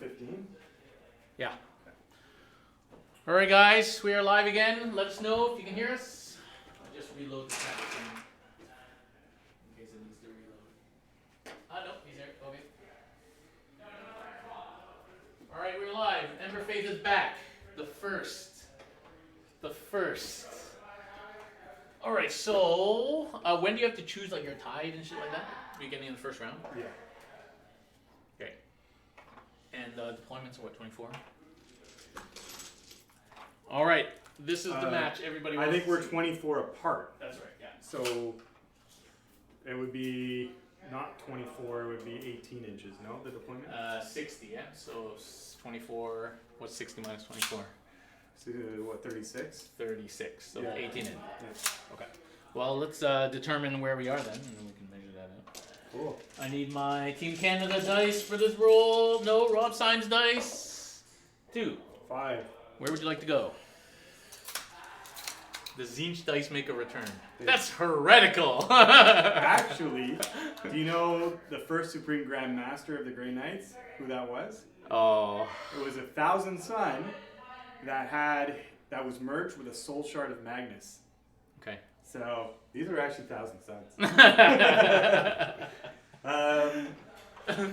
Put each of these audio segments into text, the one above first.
15? Yeah. All right, guys, we are live again. Let us know if you can hear us. I'll just reload the chat thing in case it needs to reload. No, he's there. Okay. All right, we're live. Ember Faith is back. The first. All right, so when do you have to choose like your tide and shit like that? Beginning of the first round? Yeah. Okay. And deployments are what, 24? All right, this is the match everybody wants. I think we're 24 apart. That's right, yeah. So it would be not 24, it would be 18 inches, no, the deployment? 60, yeah. So 24, what's 60 minus 24? So, what, 36? 36, so Yeah. 18 in. Yeah. Okay. Well, let's determine where we are then, and then we can measure that out. Cool. I need my Team Canada dice for this roll. No, Rob Symes dice. 2. 5. Where would you like to go? The Zinch dice make a return. That's heretical. Actually, do you know the first Supreme Grand Master of the Grey Knights? Who that was? Oh. It was a Thousand Sun that was merged with a Soul Shard of Magnus. Okay. So these are actually Thousand Suns.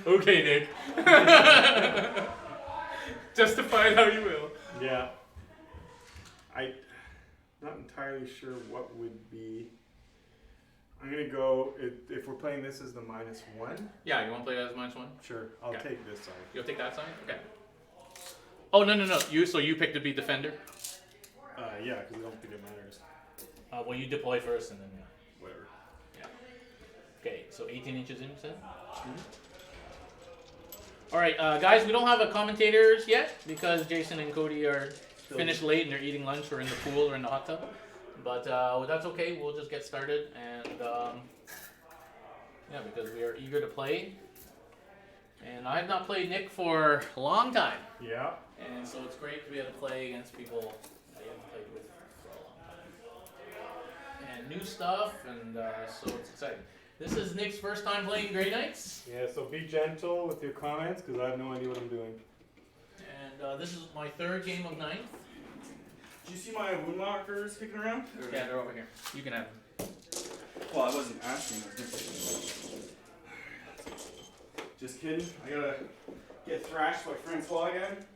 Okay, Nick. Justify it how you will. Yeah. I'm not entirely sure what would be. I'm going to go, if we're playing this as the -1. Yeah, you want to play that as -1? Sure, I'll take this side. You'll take that side? Okay. Oh, no. So you picked to be defender? Yeah, because I don't think it matters. Well, you deploy first and then, yeah. Whatever. Yeah. Okay, so 18 inches in, you said? All right, guys, we don't have a commentators yet because Jason and Cody are finished late and they're eating lunch or in the pool or in the hot tub. But that's okay. We'll just get started. And yeah, because we are eager to play. And I've not played Nick for a long time. Yeah. And so it's great to be able to play against people that you haven't played with for a long time. And new stuff, and so it's exciting. This is Nick's first time playing Grey Knights. Yeah, so be gentle with your comments because I have no idea what I'm doing. And this is my third game of 9th. Do you see my wound markers kicking around? Yeah, they're over here. You can have them. Well, I wasn't asking. Just kidding. I gotta get thrashed by Francois again.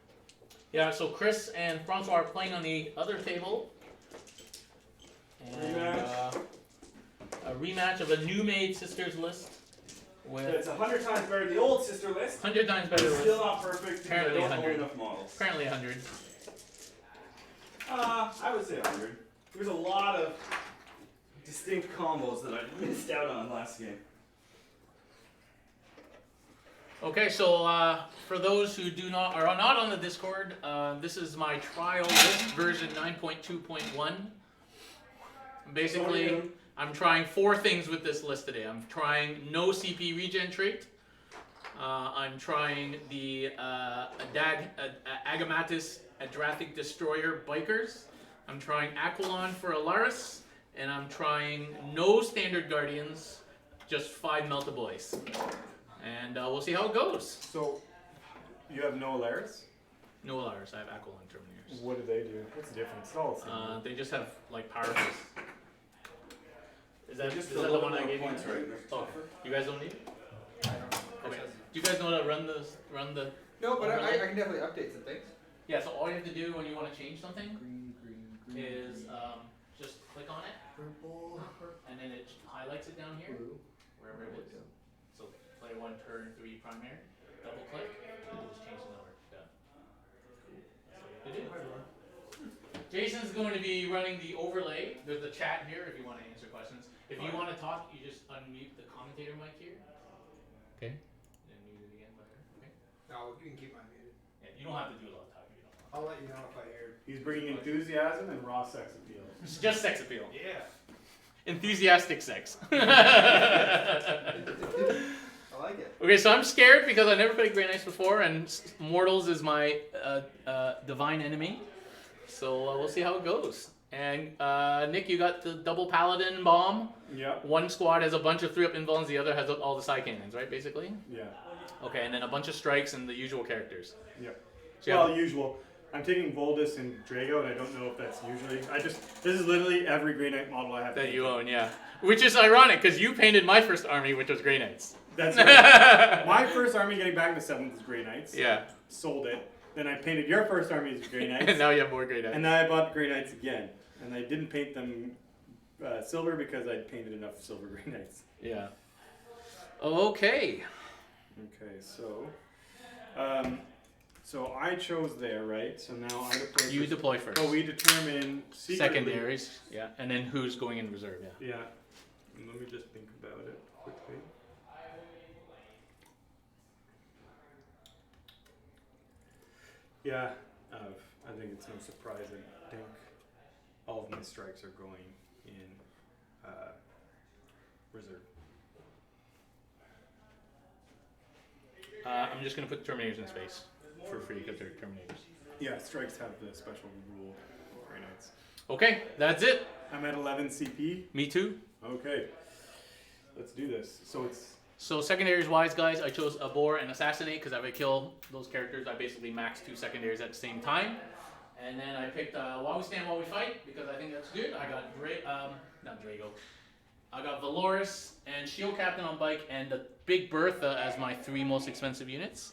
Yeah, so Chris and Francois are playing on the other table. And a rematch of a new made sisters list. With It's 100 times better than the old sister list. 100 times better It's list. still not perfect. Apparently because I don't 100. own enough models. Apparently 100. I would say 100. There's a lot of distinct combos that I missed out on last game. Okay, so for those who are not on the Discord, this is my trial list version 9.2.1. Basically, I'm trying 4 things with this list today. I'm trying no CP regen trait. I'm trying the Agamatis Adrathic Destroyer Bikers. I'm trying Aquilon for Alaris. And I'm trying no Standard Guardians, just 5 Meltaboys. And we'll see how it goes. So, you have no Alaris? No Alaris, I have Aquilon Terminators. What do they do? What's the difference? It's all the same. They just have, like, power boost. Is that Just the a little one I more gave you? points, right? Oh, you guys don't need it? I don't know. Okay. Do you guys know how to run the... No, but I can definitely update some things. Yeah, so all you have to do when you want to change something Green. is just click on it, Purple. and then it highlights it down here, Blue. wherever it is. So player 1, turn 3, primary, double click, and just change the number. Done. Cool. That's all you have to do. Jason's going to be running the overlay. There's the chat here if you want to answer questions. If you want to talk, you just unmute the commentator mic here. Okay. And mute it again later. Okay. No, you can keep mine muted. Yeah, you don't have to do a lot of talking. You don't want. I'll let you know if I hear. He's bringing enthusiasm and raw sex appeal. It's just sex appeal. Yeah. Enthusiastic sex. I like it. Okay, so I'm scared because I never played Grey Knights before, and Mortals is my divine enemy. So we'll see how it goes. And Nick, you got the double paladin bomb. Yeah. One squad has a bunch of 3-up invulns, the other has all the side cannons, right? Basically. Yeah. Okay, and then a bunch of strikes and the usual characters. Yep. So you have- Well, usual. I'm taking Voldus and Drago, and I don't know if that's usually. This is literally every Grey Knight model I have. that you own, yeah. Which is ironic because you painted my first army, which was Grey Knights. That's right. My first army getting back in the 7th was Grey Knights. Yeah. Sold it. Then I painted your first army as Grey Knights. And now you have more Grey Knights. And now I bought Grey Knights again. And I didn't paint them silver because I painted enough silver Grey Knights. Yeah. Okay. Okay, so I chose there, right? So now I deploy. You deploy first. Oh, we determine secretly. Secondaries. Yeah. And then who's going in reserve, yeah. Yeah. Let me just think about it quickly. Yeah, I think it's no surprise. I think all of my strikes are going in reserve. I'm just going to put Terminators in space for free because they're Terminators. Yeah, strikes have the special rule. Very nice. Okay, that's it. I'm at 11 CP. Me too. Okay, let's do this. So it's So secondaries wise, guys, I chose Abhor and Assassinate because if I kill those characters, I basically max 2 secondaries at the same time. And then I picked While We Stand, While We Fight because I think that's good. I got not Drago. I got Valoris and Shield Captain on bike and the Big Bertha as my 3 most expensive units.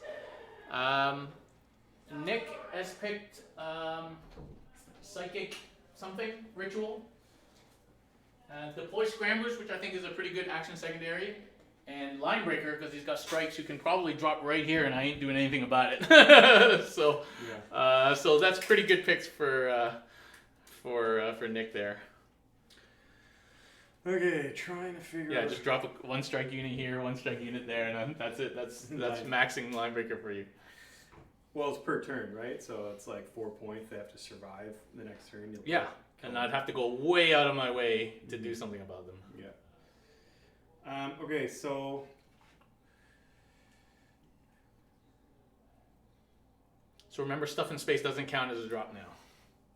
Nick has picked Psychic something, Ritual. Deploy Scramblers, which I think is a pretty good action secondary. And Linebreaker, because he's got strikes you can probably drop right here and I ain't doing anything about it. So so that's pretty good picks for Nick there. okay. Trying to figure Yeah, out. just drop a 1 strike unit here, 1 strike unit there, and then that's it. That's maxing Linebreaker for you. Well, it's per turn, right? So it's like 4 points. They have to survive the next turn. You'll Yeah, and I'd have to go way out of my way to do something about them. Yeah. Okay, so So remember, stuff in space doesn't count as a drop now.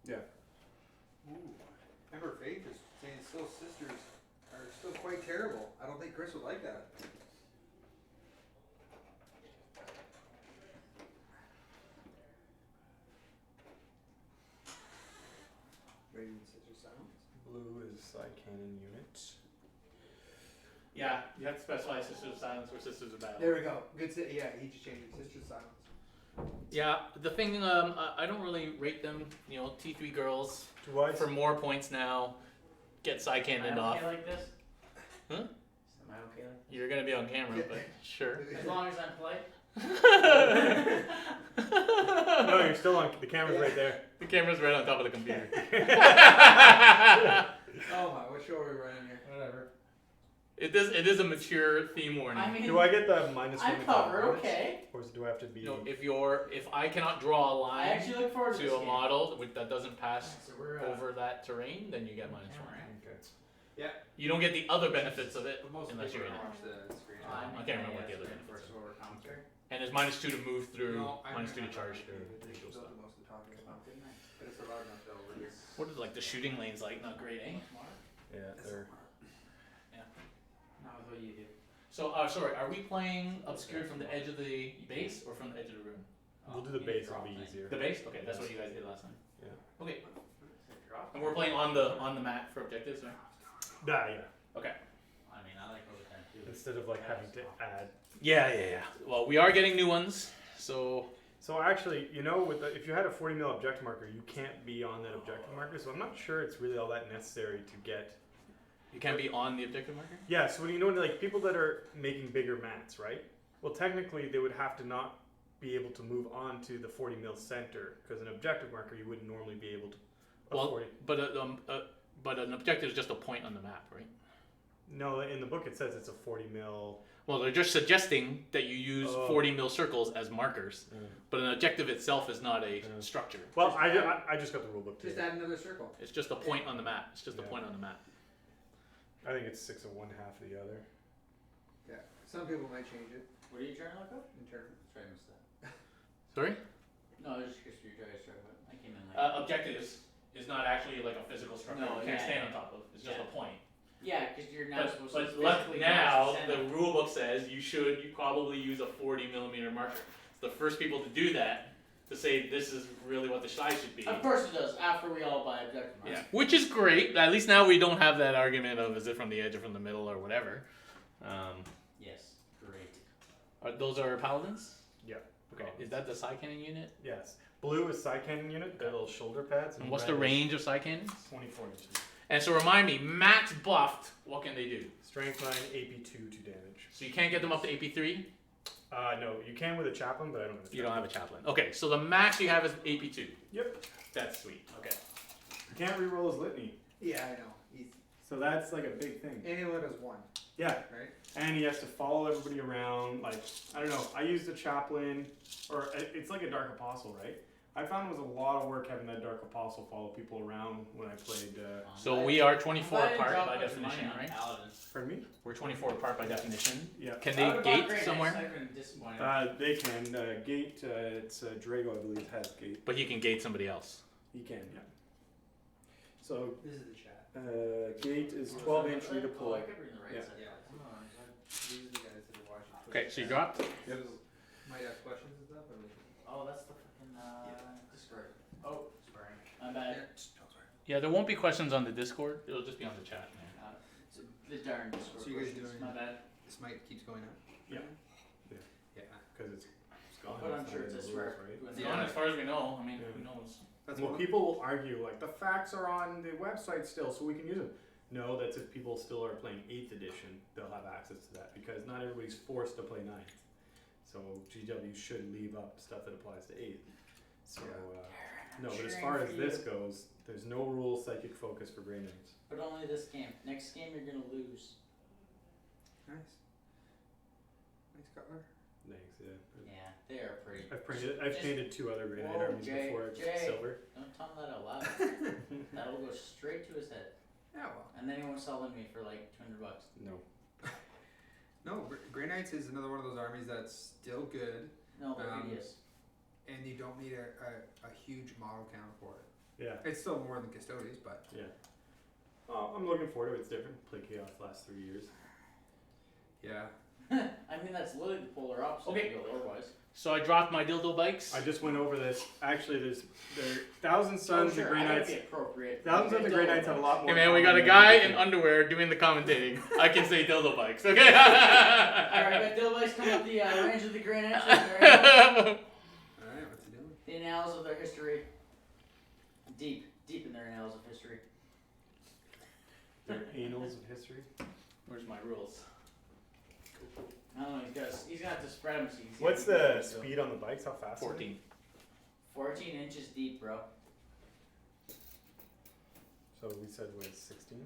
yeah. Ooh. Ember Faith is saying still sisters are still quite terrible. I don't think Chris would like that. Radiant Sister Silence. Blue is side cannon unit. Yeah, you have to specify Sisters of Silence or Sisters of Battle. There we go. Good. Yeah, he just changed it. Sister Silence. Yeah, the thing, I don't really rate them. You know, T3 girls Do I? for more points now. Get side cannoned off. okay like this? Huh? Am I okay like You're gonna be on camera, but sure. this? As long as I'm polite? No, you're still on. The camera's right there. The camera's right on top of the computer. Oh my, what show are we running here? Whatever. It is a mature theme warning. I mean, Do I get the minus one? I'm if covered, I want it? okay. Or do I have to be? You know, if I cannot draw a I line actually look forward to this to a game. model that doesn't pass So we're over that terrain, then you get minus camera, 1. right? Okay. You don't get the other benefits of it But most unless people you're in don't it. watch the screen. I'm I can't remember what the other benefits first are. order commentary. And there's minus 2 to move through, No, I minus 2 to remember charge that. through. They Usual do stuff. most of the talking Oh, about. good night. But it's allowed enough though. Where it's What is like the shooting lanes like? Not great, eh? Yeah, they're. Not with what you do. So, sorry, are we playing obscured from the edge of the base or from the edge of the room? We'll do the base. It'll be easier. The base? Okay, that's what you guys did last time. Yeah. Okay, Drop. and we're playing on the mat for objectives, right? Yeah. Okay. I mean, I like overtime too. Instead of like having to add. Yeah. Well, we are getting new ones, so So actually, you know, if you had a 40 mil objective marker, you can't be on that objective marker. So I'm not sure it's really all that necessary to get. you can't be on the objective marker. Yeah. So when you know, like people that are making bigger mats, right? Well, technically they would have to not be able to move on to the 40 mil center because an objective marker you wouldn't normally be able to. Well, 40. but an objective is just a point on the map, right? No, in the book it says it's a 40 mil. Well, they're just suggesting that you use Oh. 40 mil circles as markers, but an objective itself is not a structure. Well, I just got the rule book too. just add another circle. It's just a point on the map. It's just a Yeah. point on the map. I think it's 6 of one, half of the other. Yeah. Some people might change it What are you trying to look up? in terms. That's right, I missed that. Sorry? No, I was just curious what you guys talking about. I came in late. Objectives is not actually like a physical structure No, you can't yeah, stand yeah. on top of. It's just Yeah. a point. Yeah, because you're not supposed to. But luckily now, the rule book says you probably use a 40 millimeter marker. It's the first people to do that, to say this is really what the size should be. Of course it does. After we all buy objective marks. Yeah, which is great. At least now we don't have that argument of is it from the edge or from the middle or whatever. Yes. Great. Those are paladins. Yeah. Okay. Is that the side cannon unit? Yes. Blue is side cannon unit, the little shoulder pads. And what's the red is range of side cannons? 24 inches. And so remind me, max buffed. What can they do? Strength 9, AP 2 to damage. So you can't get them up to AP 3. No, you can with a chaplain, but I don't have a You don't chaplain. have a chaplain. Okay, so the max you have is AP 2. Yep. That's sweet. Okay. You can't reroll his litany. Yeah, I know. He's So that's like a big thing. anyone has one, Yeah. right? And he has to follow everybody around. Like, I don't know. I used a chaplain, or it's like a dark apostle, right? I found it was a lot of work having that dark apostle follow people around when I played. So we are 24 apart by definition, right? Paladins. Pardon me? We're 24 apart by definition. Yeah. Can I they would've bought gate Grey Knights, somewhere? I've been disappointed. They can. Gate, it's Drago, I believe, has gate. But he can gate somebody else. He can, yeah. So, This is the chat. gate is 12 inch Oh, I redeploy. could read the right Yeah. side. Yeah. These are the guys that are watching. Okay, so you dropped. Yep. Might ask questions and stuff. Oh, that's the fucking Discord. Oh, sorry. My bad. Yeah, there won't be questions on the Discord. It'll just be on the chat, man. So the darn Discord. So you guys questions. doing- My bad. This mic keeps going up. Yeah. Yeah. Because it's gone. But I'm It's sure not it's in a the swear. rules, right? It's Yeah. gone as far as we know. I mean, Yeah. who knows? That's Well, one. people will argue like the facts are on the website still, so we can use them. No, that's if people still are playing 8th edition, they'll have access to that because not everybody's forced to play 9th. So GW should leave up stuff that applies to 8th. So no, but as far as this goes, there's no rule psychic focus for Grey Knights. But only this game. Next game you're gonna lose. Nice. Nice color. Thanks. Yeah. Yeah, they are pretty. I've Just- painted 2 other Grey Knight Whoa, armies Jay, before. Jay. Silver. Don't tell him that out loud. That'll go straight to his head, Yeah, well. and then he won't sell me for like $200. No. No, Grey Knights is another one of those armies that's still good, No, they're Um, hideous. and you don't need a huge model count for it. Yeah. It's still more than Custodes, but Yeah. Oh, I'm looking forward to it. It's different. Played Chaos the last 3 years. yeah. I mean, that's literally the polar opposite. Okay. If you go lore-wise. So I dropped my dildo bikes. I just went over this. Actually, there are Thousand Sons oh, sure, of Grey I gotta Knights. be appropriate. Thousands of the Grey Knights have a lot more. Hey man, we got a common guy than in you underwear doing the commentating. I can say dildo bikes, okay? Alright, got Dillboys come up the range of the Grey Knights. Right? Alright, what's he doing? The annals of their history. Deep in their annals of history. think. Their annals of history. Where's my rules? I don't know, he's got to spread them so you can see What's what the he can do. speed on the bikes? How fast? are they? 14. 14 inches deep, bro. So we said what? 16?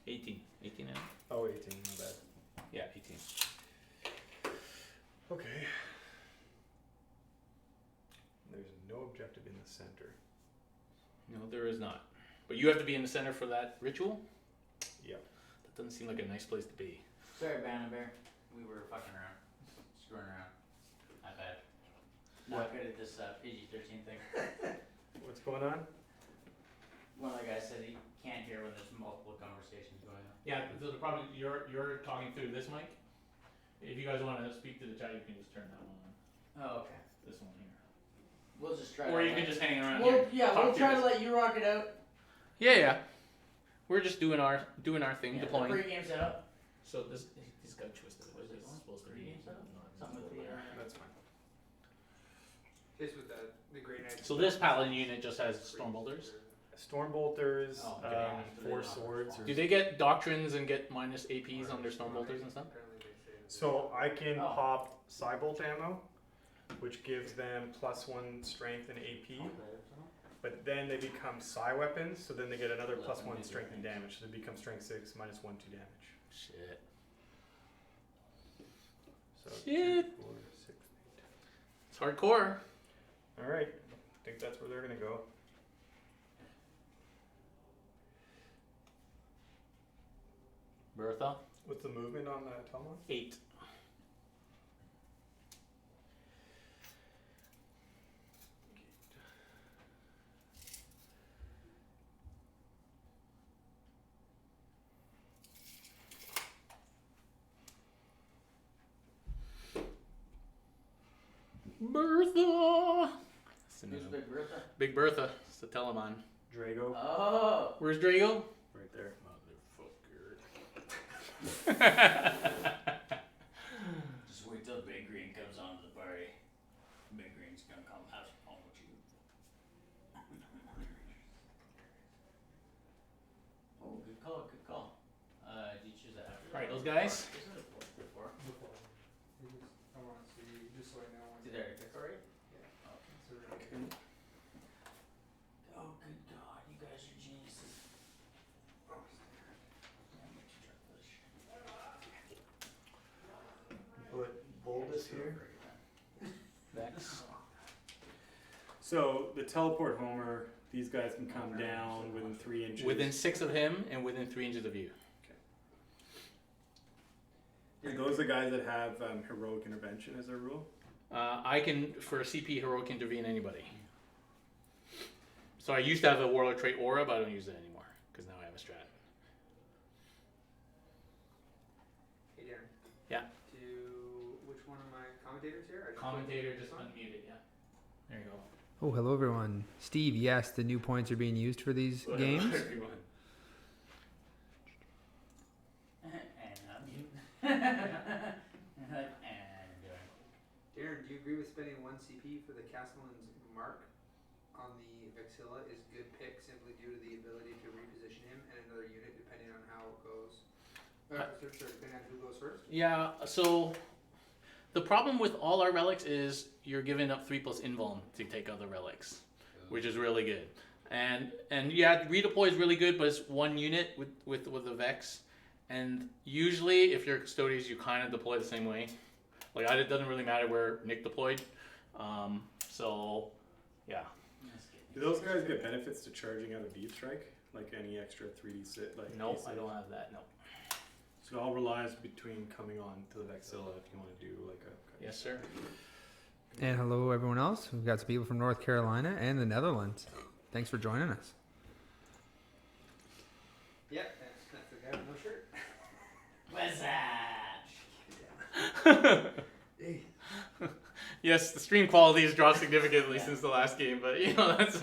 18. 18 now? Oh, 18. My bad. Yeah, 18. Okay. There's no objective in the center. No, there is not. But you have to be in the center for that ritual? Yep. That doesn't seem like a nice place to be. Sorry, Banner Bear. We were fucking around. Screwing around. My bad. Not good at this PG-13 thing. What's going on? One of the guys said he can't hear when there's multiple conversations going on. Yeah, so the problem you're talking through this mic. If you guys want to speak to the chat, you can just turn that one on. Oh, okay. This one here. We'll just try Or to you can just hang around Well, here. yeah, Talk we'll to try us. to let you rock it out. Yeah. We're just doing our thing, Yeah, deploying. the pre-game setup. So this got twisted. What is this supposed to be? Pre-game setup? No, Something with the That's fine. This with the Grey Knights. So this paladin unit just has storm bolters. Storm bolters, Oh, okay. 4 swords. Or Do they get doctrines and get minus APs on their storm bolters and stuff? So I can Oh. pop Cybolt ammo, which gives them +1 strength and AP. But then they become psi weapons, so then they get another +1 strength and damage. So they become strength 6 -1 2 damage. Shit. So Shit. 2, 4, 6, 8. It's hardcore. All right, I think that's where they're gonna go. Bertha? What's the movement on the Tomahawk? 8. Bertha. That's the Who's name. Big Bertha? Big Bertha. It's the Telemon. Drago. Oh. Where's Drago? Right there. Motherfucker. Just wait till Big Green comes onto the party. Big Green's gonna come have some fun with you. Oh, good call, good call. Did you choose that after? Alright, those guys. Isn't it before? I want to see, just so I know when. Did I pick already? Yeah. Oh, So right here. oh, good God, you guys are geniuses. Oh, Yeah, I'm gonna try this shit. Put Voltus here. Vex. So the teleport Homer, these guys can come down within 3 inches. Within 6 of him and within 3 inches of you. And those are the guys that have heroic intervention as a rule. I can, for CP heroic, intervene anybody. So I used to have a warlord trait aura, but I don't use it anymore because now I have a strat. Hey Darren. Yeah. To which one of my commentators here? I just Commentator just unmuted, yeah. There you go. Oh, hello everyone. Steve, yes, the new points are being used for these games. Everyone. And I'm you. And doing. Darren, do you agree with spending 1 CP for the Castellan's mark on the Vexilla is good pick simply due to the ability to reposition him and another unit depending on how it goes? Depending on who goes first? Yeah, so the problem with all our relics is you're giving up 3+ invuln to take other relics, which is really good. And yeah, redeploy is really good, but it's 1 unit with the Vex. And usually, if you're Custodes, you kind of deploy the same way. Like, it doesn't really matter where Nick deployed. So, yeah. Do those guys get benefits to charging out a deep strike? Like any extra 3D sit? Like Nope, D6? I don't have that, no. So it all relies between coming on to the Vexilla if you want to do like a. Yes, sir. And hello everyone else. We've got some people from North Carolina and the Netherlands. Thanks for joining us. Yeah, that's the guy with no shirt. What's that? Hey. Yes, the stream quality has dropped significantly Yeah. since the last game, but you know, that's.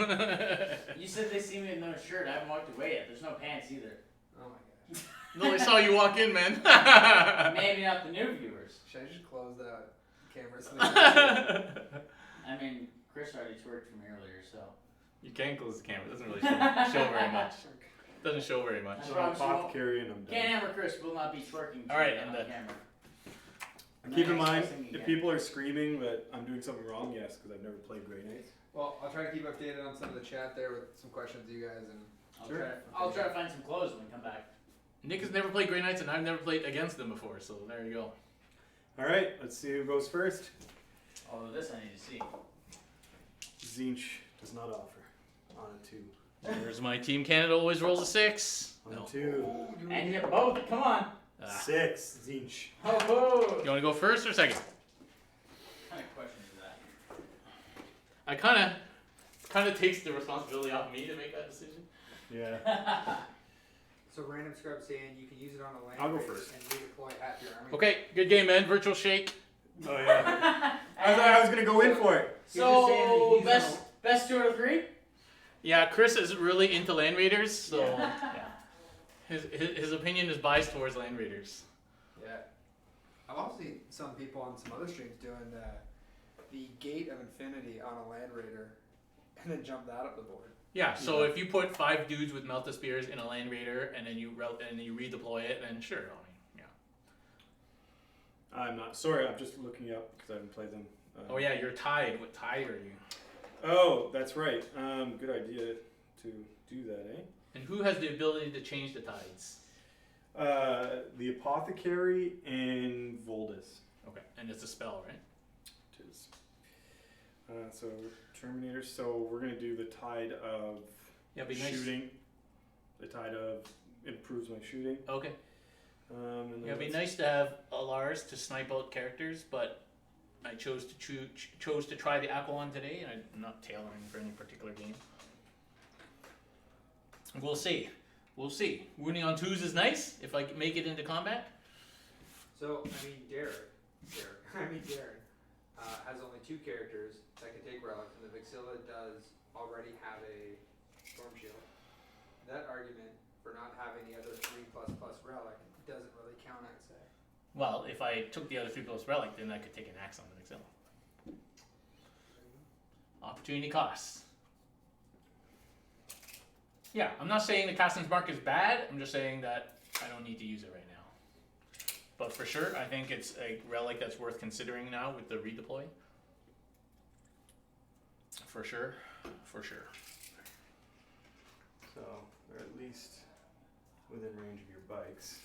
You said they see me in no shirt. I haven't walked away yet. There's no pants either. Oh my gosh. No, I saw you walk in, man. Maybe not the new viewers. Should I just close the camera? So I mean, Chris already twerked for me earlier, so. You can close the camera. It doesn't really show very much. Doesn't show very much. I So promise you won't. apothecary and I'm done. CanHammer Chris will not be twerking. All right, on I'm the done. camera. Keep in I'm not mind, expressing if again. people are screaming that I'm doing something wrong, yes, because I've never played Grey Knights. well, I'll try to keep updated on some of the chat there with some questions to you guys and. Sure. I'll try to find some clothes when we come back. Nick has never played Grey Knights, and I've never played against them before, so there you go. All right, let's see who goes first. Although this I need to see. Zinch does not offer. On a 2. There's my Team Canada always rolls a 6. On No. a 2. And you both, come on. 6. Zinch. Ho ho. You want to go first or second? What kind of question is that? I kind of takes the responsibility off me to make that decision. Yeah. So random scrub saying you can use it on a land I'll go base first. and redeploy at your army. Okay, good game, man. Virtual shake. Oh yeah. I thought I was gonna go in for it. You're just saying that So he's best 2 out of 3. Yeah, Chris is really into Land Raiders, so yeah. His opinion is biased towards Land Raiders. Yeah. I've also seen some people on some other streams doing the Gate of Infinity on a Land Raider and then jump that up the board. Yeah, so if you put 5 dudes with Melta Spears in a Land Raider and then you redeploy it, then sure, I mean, yeah. I'm not sorry. I'm just looking up because I haven't played them. Oh yeah, you're tied. What tide are you? Oh, that's right. Good idea to do that, eh? And who has the ability to change the tides? The apothecary and Voldus. Okay, and it's a spell, right? It is. So Terminator. So we're gonna do the tide of Yeah, it'd be nice. shooting. The tide of improves my shooting. Okay. And then Yeah, it'd be let's- nice to have a Lars to snipe out characters, but I chose to try the Aqualon today, and I'm not tailoring for any particular game. We'll see. We'll see. Winning on 2s is nice if I can make it into combat. So, I mean, Darren. has only 2 characters that can take relics, and the Vexilla does already have a Storm Shield. That argument for not having the other 3++ relic doesn't really count, I'd say. Well, if I took the other 3+ relic, then I could take an axe on the Vexilla. Opportunity costs. Yeah, I'm not saying the Castellan's Mark is bad. I'm just saying that I don't need to use it right now. But for sure, I think it's a relic that's worth considering now with the redeploy. For sure, for sure. So they're at least within range of your bikes.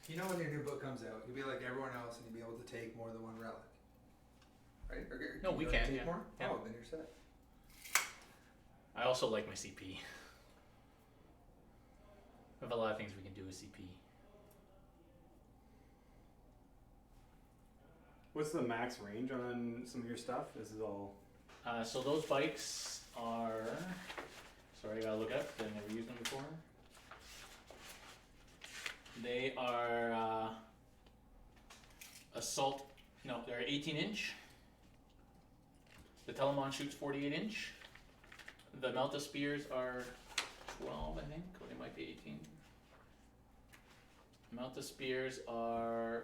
You know when your new book comes out, you'll be like everyone else and you'll be able to take more than 1 relic. Right? Or No, you we already can, take yeah. more? Yeah. Oh, then you're set. I also like my CP. We have a lot of things we can do with CP. What's the max range on some of your stuff? This is all. So those bikes are. Sorry, I gotta look up. I never used them before. They are assault. No, they're 18-inch. The Telemon shoots 48-inch. The Melta Spears are 12, I think, or they might be 18. Melta Spears are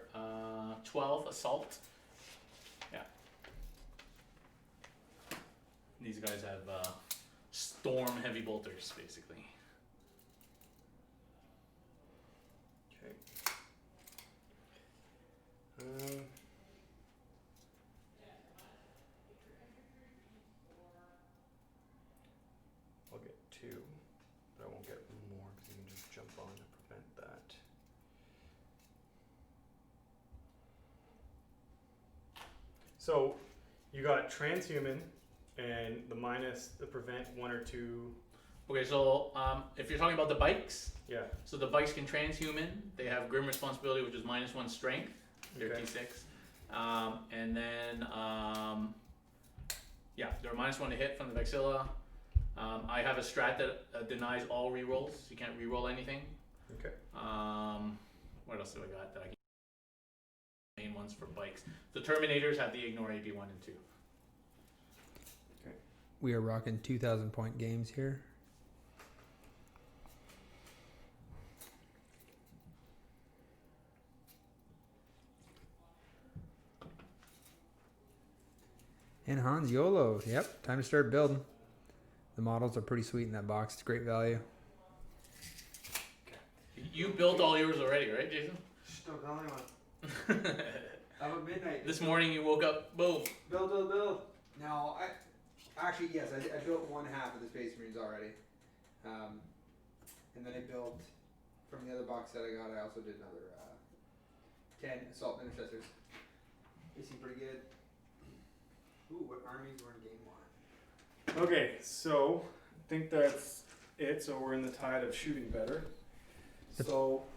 12 assault. Yeah. These guys have storm heavy bolters, basically. Okay. I'll get 2, but I won't get more because you can just jump on to prevent that. So you got transhuman and the prevent 1 or 2. Okay, so if you're talking about the bikes, Yeah. so the bikes can transhuman. They have grim responsibility, which is -1 strength. They're Okay. T6. And then, yeah, they're -1 to hit from the Vexilla. I have a strat that denies all rerolls. You can't reroll anything. Okay. What else do I got that I can? Main ones for bikes. The Terminators have the ignore AB1 and 2. We are rocking 2,000 point games here. And Hans YOLO. Yep, time to start building. The models are pretty sweet in that box. It's great value. You built all yours already, right, Jason? Shh, don't tell anyone. How about midnight? This morning you woke up, boom. Build. No, actually, yes, I built 1/2 of the Space Marines already. And then I built, from the other box that I got, I also did another 10 Assault Intercessors. They seem pretty good. Ooh, what armies were in game 1? Okay, so I think that's it. So we're in the tide of shooting better. So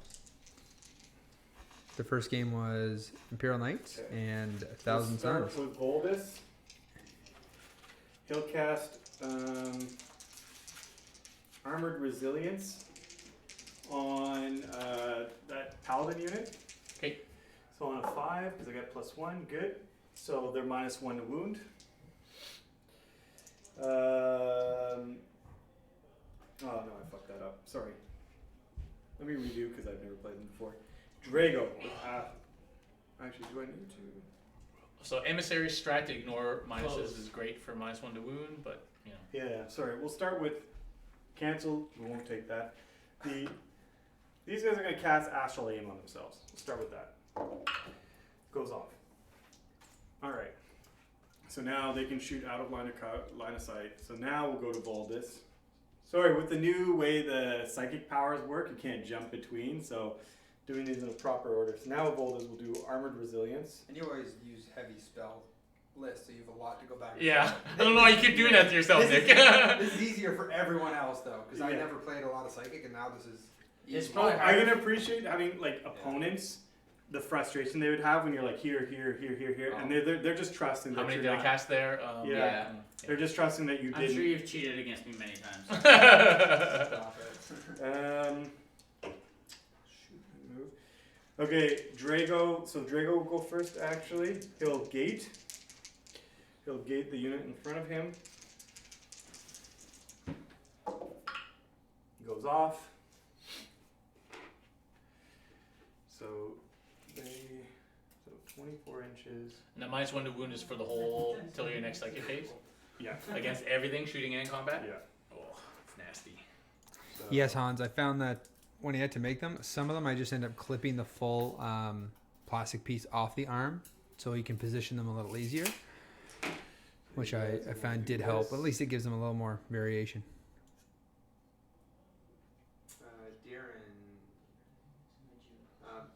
The first game was Imperial Knights Okay. and 1,000 Start Suns. with Voldus. He'll cast Armored Resilience on that Paladin unit. Okay. So on a 5, because I got +1, good. So they're -1 to wound. Oh no, I fucked that up. Sorry. Let me redo because I've never played them before. Drago with half. Actually, do I need to? So Emissary strat to ignore minuses Close. is great for -1 to wound, but you know. Yeah, sorry. We'll start with cancel. We won't take that. These guys are going to cast Astral Aim on themselves. We'll start with that. Goes off. All right. So now they can shoot out of line of sight. So now we'll go to Voldus. Sorry, with the new way the psychic powers work, you can't jump between. So doing these in a proper order. So now with Voldus, we'll do Armored Resilience. And you always use heavy spell list, so you have a lot to go back. Yeah, I don't know why you keep doing that to yourself, This Nick. This is easier for everyone else though, because I Yeah. never played a lot of Psychic, and now this is. It's easy. probably I can appreciate having like opponents, the frustration they would have when you're like here, and they're just trusting How that many you're did I not. cast there? Yeah. They're just trusting that you I'm didn't. sure you've cheated against me many times. Stop it. Shoot, move. Okay, Drago. So Drago will go first. Actually, he'll gate. He'll gate the unit in front of him. Goes off. So 24 inches. And the -1 to wound is for the whole till your next psychic phase Yeah. against everything, shooting and combat. Yeah. Oh, it's nasty. So, Yes, Hans. I found that when I had to make them, some of them I just end up clipping the full plastic piece off the arm, so you can position them a little easier, which I found did help. At least it gives them a little more variation. Darren,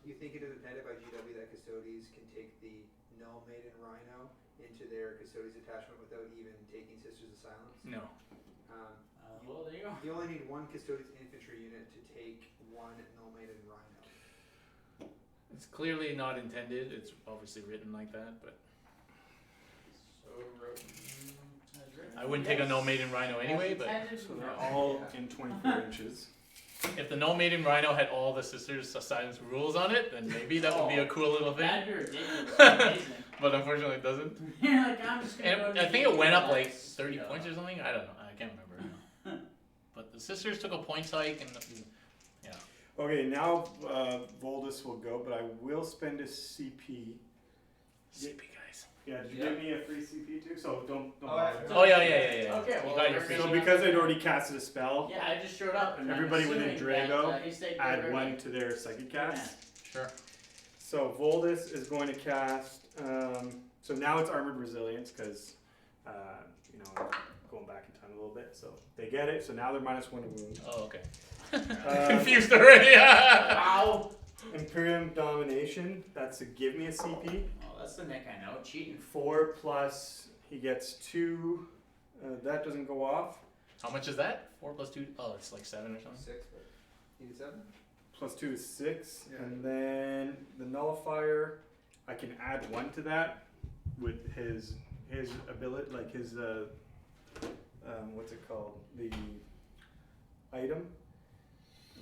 you think it is intended by GW that Custodes can take the null maiden rhino into their Custodes attachment without even taking Sisters of Silence? No. Well, there you go. You only need one Custodes infantry unit to take one null maiden rhino. It's clearly not intended. It's obviously written like that, but So wrote. I wouldn't take a no maiden rhino anyway. But so they're all in 24 inches. if the no maiden rhino had all the Sisters of Silence rules on it, then maybe that would be a cool little thing. That'd be ridiculous. Amazing. But unfortunately, it doesn't. You're like, I'm just gonna And go to I think it went up like That's 30 dumb. points or something. I don't know. I can't remember. But the Sisters took a points hike, and Okay, now Voldus will go, but I will spend a CP. CP guys. Yeah, did you give me a free CP too? So don't Oh, bother. Oh yeah. Okay, You well, got your we're free. So gonna- because I'd already casted a spell, Yeah, I just showed up. And Everybody I'm within assuming that, Drago, he stayed add very 1 late. to their psychic cast. Sure. So Voldus is going to cast. So now it's Armored Resilience because, you know, I'm going back in time a little bit. So they get it. So now they're -1 to wound. Oh okay. Uh, Confused already. Wow. Imperium Domination. That's to give me a CP. Oh, that's the Nick I know. Cheating. 4 plus he gets 2. That doesn't go off. How much is that? 4 plus 2. Oh, it's like 7 or something. 6, but you need 7? Plus 2 is 6. Yeah. And then the Nullifier, I can add 1 to that with his ability, like his, what's it called? The item?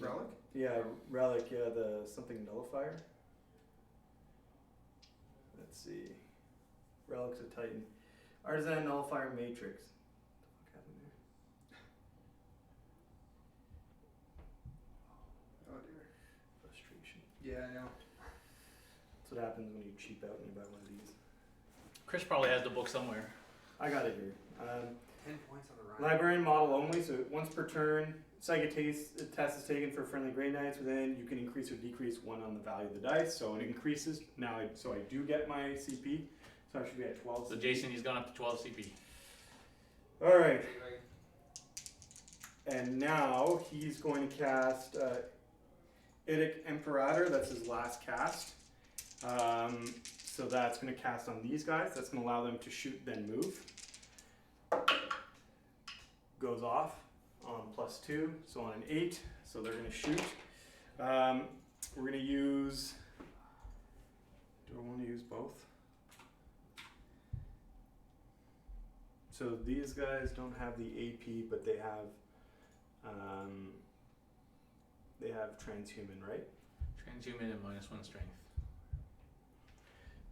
Relic? Yeah, relic, yeah, the something Nullifier. Let's see. Relic's a Titan. Artisan Nullifier Matrix. What the fuck happened there? Oh dear. Frustration. Yeah, I know. That's what happens when you cheap out and you buy one of these. Chris probably has the book somewhere. I got it here. 10 points on the rhino. Librarian model only, so once per turn, psychic test is taken for friendly Grey Knights within, you can increase or decrease 1 on the value of the dice, so it increases. Now, so I do get my CP, so I should be at 12 So CP. Jason, he's gone up to 12 CP. Alright, and now he's going to cast Idic Imperator, that's his last cast. So that's going to cast on these guys, that's going to allow them to shoot then move. Goes off on +2, so on an 8, so they're going to shoot. We're going to use, do I want to use both? So these guys don't have the AP, but they have transhuman, right? Transhuman and -1 strength.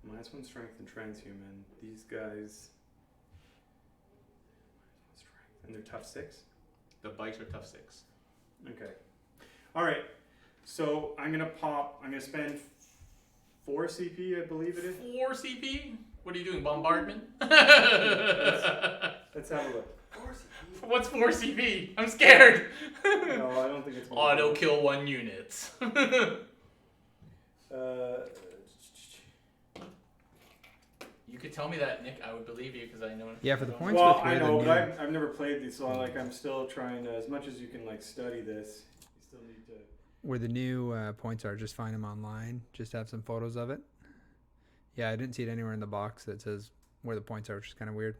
-1 strength and transhuman. These guys, and they're tough 6. The bikes are tough 6. Okay. All right. So I'm gonna spend 4 CP, I believe it is. 4 CP? What are you doing? Bombardment? Let's have a look. What's 4 CP? I'm scared. No, I don't think it's gonna Auto kill 1 unit. You could tell me that, Nick. I would believe you because I know. Yeah, for the points Well, with I where the know, new, but I've never played these, so I'm still trying to, as much as you can like study this, you still need to. where the new points are, just find them online. Just have some photos of it. Yeah, I didn't see it anywhere in the box that says where the points are, which is kind of weird.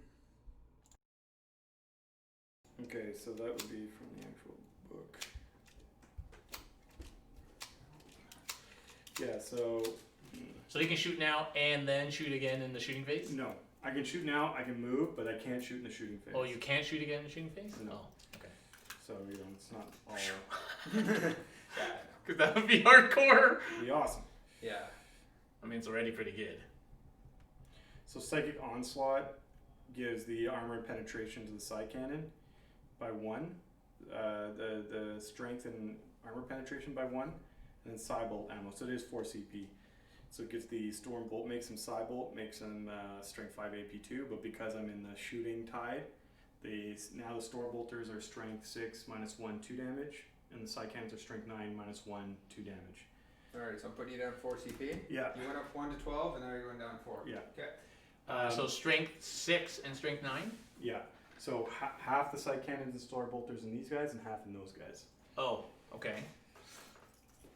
Okay, so that would be from the actual book. Yeah, so So you can shoot now and then shoot again in the shooting phase? no, I can shoot now, I can move, but I can't shoot in the shooting phase. Oh, you can't shoot again in the shooting phase? No. Oh, okay. So you know, it's not all. Because that would be hardcore. It'd be awesome. Yeah. I mean, it's already pretty good. So Psychic Onslaught gives the armor and penetration to the side cannon by 1. The strength and armor penetration by 1. And then Cybolt ammo. So it is 4 CP. So it gives the Stormbolt, makes him Cybolt, makes him strength 5 AP2. But because I'm in the shooting tide, now the Stormbolters are strength 6 minus 1, 2 damage. And the side cannons are strength 9 minus 1, 2 damage. Alright, so I'm putting you down 4 CP. Yeah. You went up 1 to 12, and now you're going down 4. Yeah. Okay. So strength 6 and strength 9? Yeah. So half the side cannons and Stormbolters in these guys, and half in those guys. Oh, okay.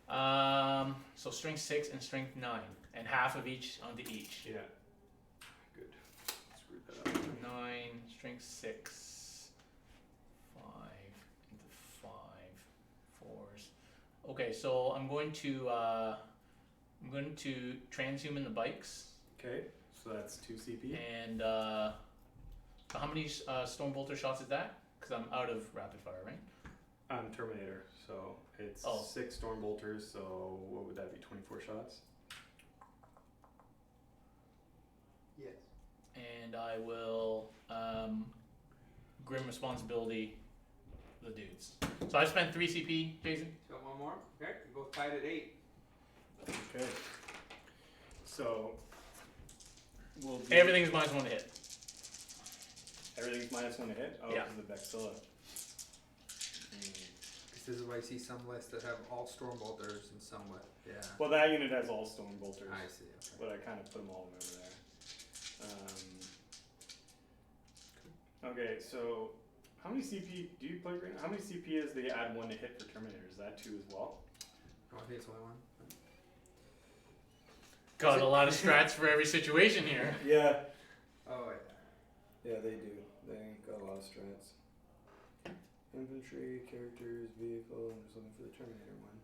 So strength 6 and strength 9, and half of each onto each. Yeah. Good. Screwed that up. 9, strength 6, 5 into 5, 4s. Okay, so I'm going to transhuman the bikes, Okay. So that's 2 CP. and how many Stormbolter shots is that? Because I'm out of rapid fire, right? I'm Terminator, so it's Oh. 6 Stormbolters, so what would that be, 24 shots? Yes. And I will grim responsibility the dudes. So I spent 3 CP, Jason. Got one more? Okay, you're both tied at 8. Okay. So we'll do Everything's minus 1 to hit. everything's minus 1 to hit? Oh, Yeah. because of the Vexilla. This is why I see some lists that have all Stormbolters and some with, yeah. Well, that unit has all Stormbolters, I see, okay. but I kind of put them all over there. Okay, so how many CP do you play? How many CP is the add 1 to hit for Terminator? Is that 2 as well? Oh, I think it's only 1. Got a lot of strats for every situation here. Yeah. Oh, yeah. Yeah, they do. They got a lot of strats. Infantry, characters, vehicle. I'm just looking for the Terminator one.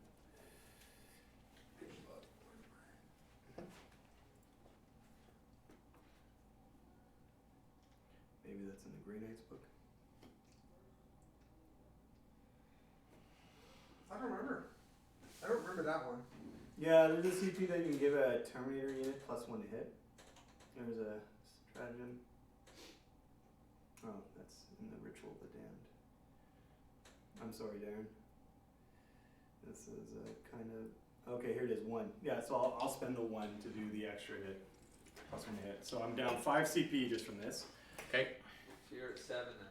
Maybe that's in the Grey Knights book. I don't remember. I don't remember that one. Yeah, there's a CP that you can give a Terminator unit plus 1 to hit. There's a stratagem. Oh, that's in the Ritual of the Damned. I'm sorry, Darren. This is a kind of... Okay, here it is, 1. Yeah, so I'll spend the 1 to do the extra hit. Plus 1 to hit. So I'm down 5 CP just from this. Okay. So you're at 7 then.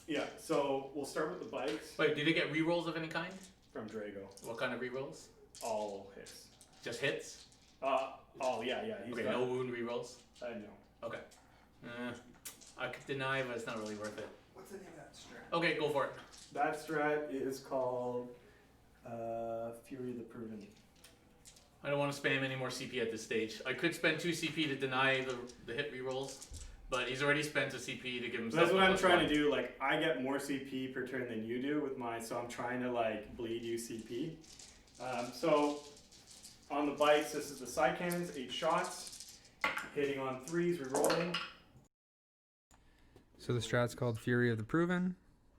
Yeah, so we'll start with the bikes Wait, do they get rerolls of any kind? from Drago. What kind of rerolls? All hits. Just hits? Oh, yeah, he's Okay, got... no wound rerolls? No. Okay. I could deny, but it's not really worth it. What's the name of that strat? Okay, go for it. That strat is called Fury of the Proven. I don't want to spam any more CP at this stage. I could spend 2 CP to deny the hit rerolls, but he's already spent a CP to give himself. That's what I'm plus trying 1. to do. Like, I get more CP per turn than you do with mine, so I'm trying to like bleed you CP. So on the bikes, this is the side cannons, 8 shots, hitting on 3s, rerolling. So the strat's called Fury of the Proven.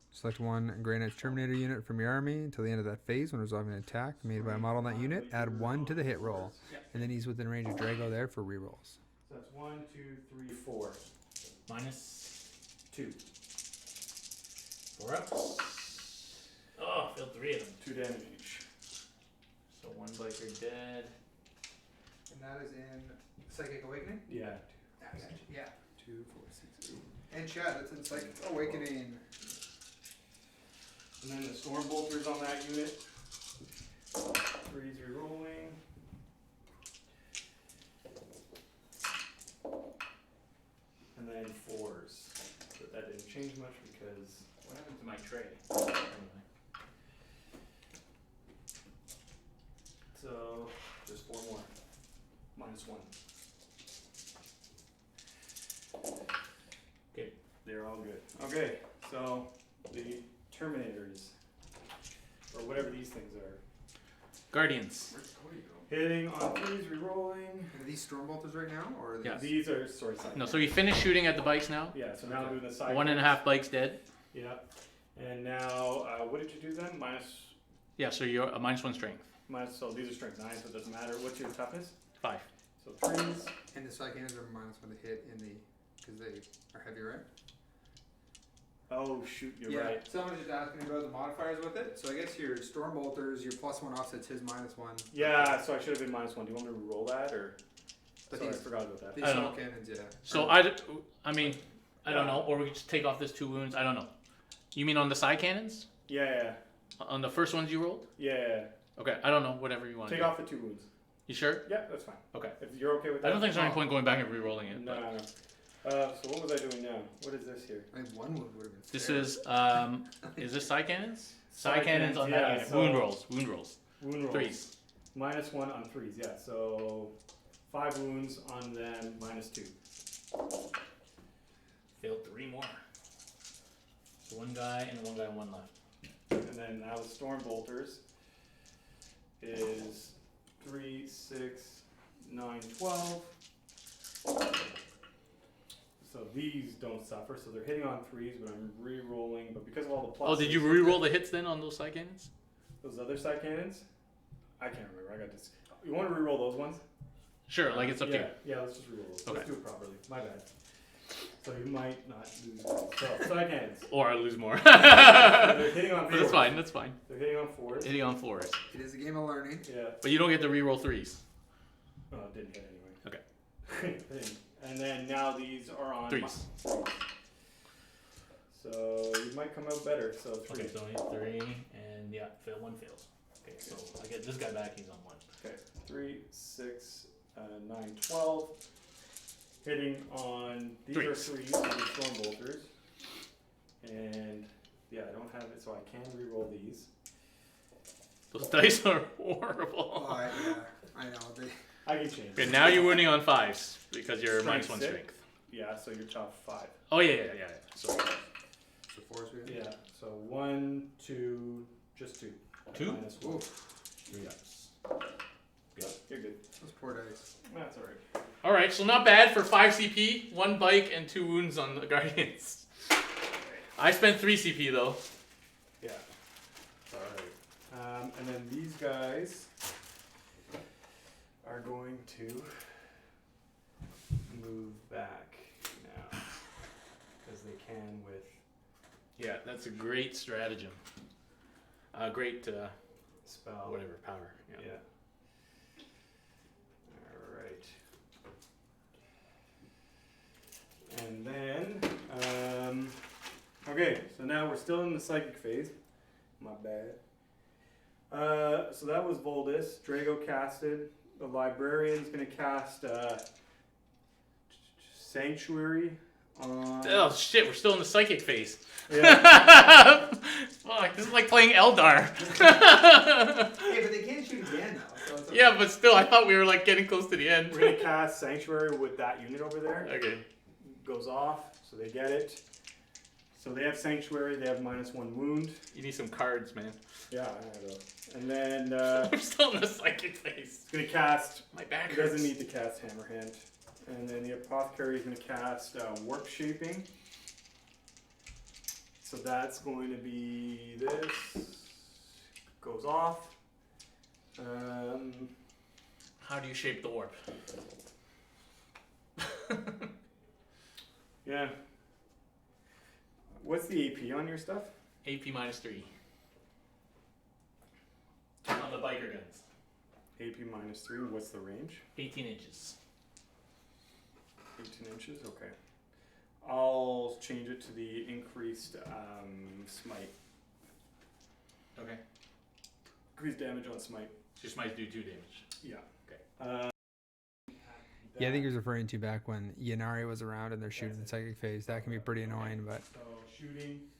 Select 1 Grey Knight's Terminator unit from your army until the end of that phase when resolving an attack made by a model on that unit. Add 1 to the hit roll. And then he's within range of Drago there for rerolls. So that's 1, 2, 3, 4. Minus 2. 4 ups. Oh, failed 3 of them. 2 damage each. So 1 biker dead. And that is in Psychic Awakening? Yeah. Yeah. 2, 4, 6, 8. And chat, that's in Psychic Awakening. And then the Stormbolters on that unit. 3s rerolling. And then 4s. But that didn't change much because What happened to my tray? Anyway. so just 4 more. Minus 1. Okay. They're all good. Okay, so the Terminators, or whatever these things are, Guardians. hitting on 3s, rerolling. Are these Stormbolters right now? Or are these... Yeah. These are side No, so we finished shooting at the bikes now. Yeah, so now I'm doing the side. 1.5 bikes dead. Yeah. And now, what did you do then? Minus. Yeah, so you're a -1 strength. So these are strength 9, so it doesn't matter. What's your toughness? 5. So 3s. And the side cannons are minus when they hit in the, because they are heavy, right? Oh shoot, you're right. Someone was just asking about the modifiers with it. So I guess your storm bolters, your +1 offsets his -1. Yeah, so I should have been -1. Do you want me to roll that or? But Sorry, I these, forgot about that. these I don't small know. cannons, yeah. So I mean, I don't know. Or we could just take off this 2 wounds. I don't know. You mean on the side cannons? Yeah. On the first ones you rolled? Yeah. Okay, I don't know. Whatever you want. Take off the 2 wounds. You sure? Yeah, that's fine. Okay. If you're okay with that. I don't think there's any point going back and re-rolling it. No, but no. So what was I doing now? What is this here? I think 1 wound would have been This fair. is this side cannons? Side Cannons on cannons, that yeah, unit. so- Wound rolls. Wound rolls. Wound rolls. 3s. -1 on 3s, yeah. So 5 wounds on them, -2. Failed 3 more. So 1 guy and 1 guy and 1 left. And then now the storm bolters is 3, 6, 9, 12. So these don't suffer, so they're hitting on 3s, but I'm re-rolling. But because of all the pluses. Oh, did you re-roll the hits then on those side cannons? Those other side cannons? I can't remember. I got this. You want to re-roll those ones? Sure, like it's up to you. Yeah, let's just re-roll those. Okay. Let's do it properly. My bad. So you might not lose. So side cannons. Or I lose more. They're hitting on 4s. But that's fine, that's fine. They're hitting on 4s. Hitting on 4s. It is a game of learning. Yeah. But you don't get to re-roll 3s. Oh, it didn't hit anyway. Okay. It didn't. And then now these are on 3s. So you might come out better. So 3. Okay, so I need 3 and yeah, fail 1 fails. Okay, so I get this guy back, he's on 1. Okay. 3, 6, 9, 12. Hitting on these Threes. are 3s, so they're storm bolters. And yeah, I don't have it, so I can re-roll these. Those dice are horrible. Oh, yeah, I know. They, I can change. Okay, now you're wounding on 5s because you're Strength -1 6. strength. Yeah, so you're tough 5. Oh yeah. So the force we have. Yeah, so 1, 2, just 2. 2? -1. Oof, 3 dice. Yeah, you're good. those poor dice. That's alright. Alright, so not bad for 5 CP, 1 bike, and 2 wounds on the Guardians. I spent 3 CP though. Yeah. Alright. And then these guys are going to move back now. Because they can with. Yeah, that's a great stratagem. Great, Spell. whatever, power. Yeah. Alright. And then, okay, so now we're still in the psychic phase. My bad. So that was Voldus. Drago casted. The librarian's gonna cast Sanctuary on. Oh shit, we're still in the psychic phase. Yeah. Fuck, this is like playing Eldar. Hey, but they can't shoot again though. So it's okay. Yeah, but still, I thought we were like getting close to the end. We're gonna cast Sanctuary with that unit over there. Okay. Goes off, so they get it. So they have Sanctuary. They have -1 wound. You need some cards, man. Yeah, I know. And then I'm still in the psychic phase. it's gonna cast. My back It hurts. doesn't need to cast Hammer Hand. And then the Apothecary is gonna cast Warp Shaping. So that's going to be this. Goes off. How do you shape the warp? Yeah. What's the AP on your stuff? AP -3. On the biker guns. AP -3. What's the range? 18 inches. 18 inches. Okay. I'll change it to the increased smite. Okay. Increased damage on smite. Just might do 2 damage. Yeah. Okay. Yeah, I think he was referring to back when Yanari was around and they're shooting the psychic phase. That can be pretty annoying, but So shooting.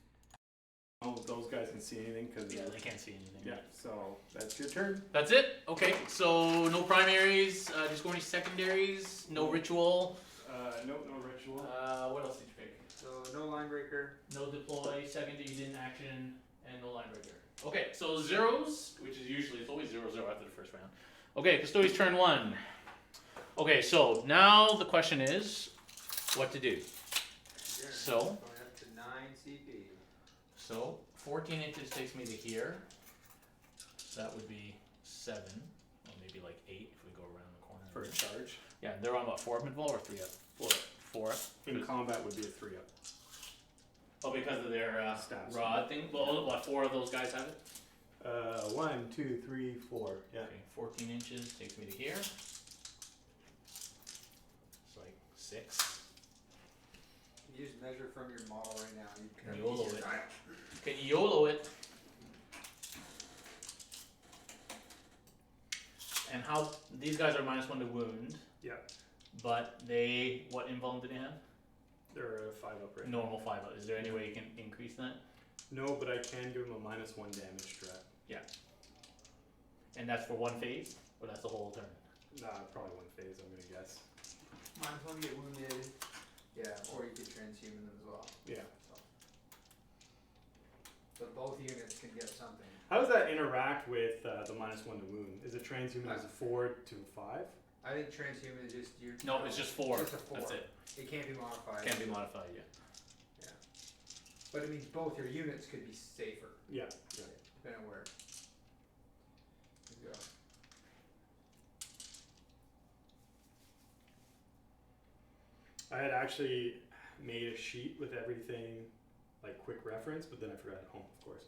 Oh, those guys can see anything because Yeah, they can't see anything. yeah. So that's your turn. That's it? Okay, so no primaries, just going to secondaries, no ritual. No ritual. What else did you pick? So no line breaker. No deploy, second you didn't action, and no line breaker. Okay, so zeros, which is usually, it's always 0-0 after the first round. Okay, Custodes turn 1. Okay, so now the question is what to do. Sure. So? Going up to 9 CP. So 14 inches takes me to here. So that would be 7, or maybe like 8 if we go around the corner. For a charge. Yeah, they're on what, 4 up mid-vol or 3 up? 4 up. In combat would be a 3 up. Oh, because of their Stats. rod thing? Well, what, 4 of those guys have it? 1, 2, 3, 4. Yeah. Okay, 14 inches takes me to here. It's like 6. You just measure from your model right now. You Can YOLO it. Can YOLO it. And how, these guys are -1 to wound, Yeah. but they, what invuln do they have? They're a 5 up right now. Normal 5 up. Is there any way you can increase that? No, but I can give him a -1 damage strat. And that's for 1 phase? Or that's the whole turn? Probably 1 phase, I'm gonna guess. -1 get wounded. Yeah, or you could transhuman them as well. Yeah. But both units can get something. How does that interact with the -1 to wound? Is it transhuman as a 4 to 5? I think transhuman is just your. No, it's just 4. Just a 4. That's it. It can't be modified. Can't be modified, yeah. But it means both your units could be safer, Yeah. Yeah. depending on where. You go. I had actually made a sheet with everything, like quick reference, but then I forgot at home, of course.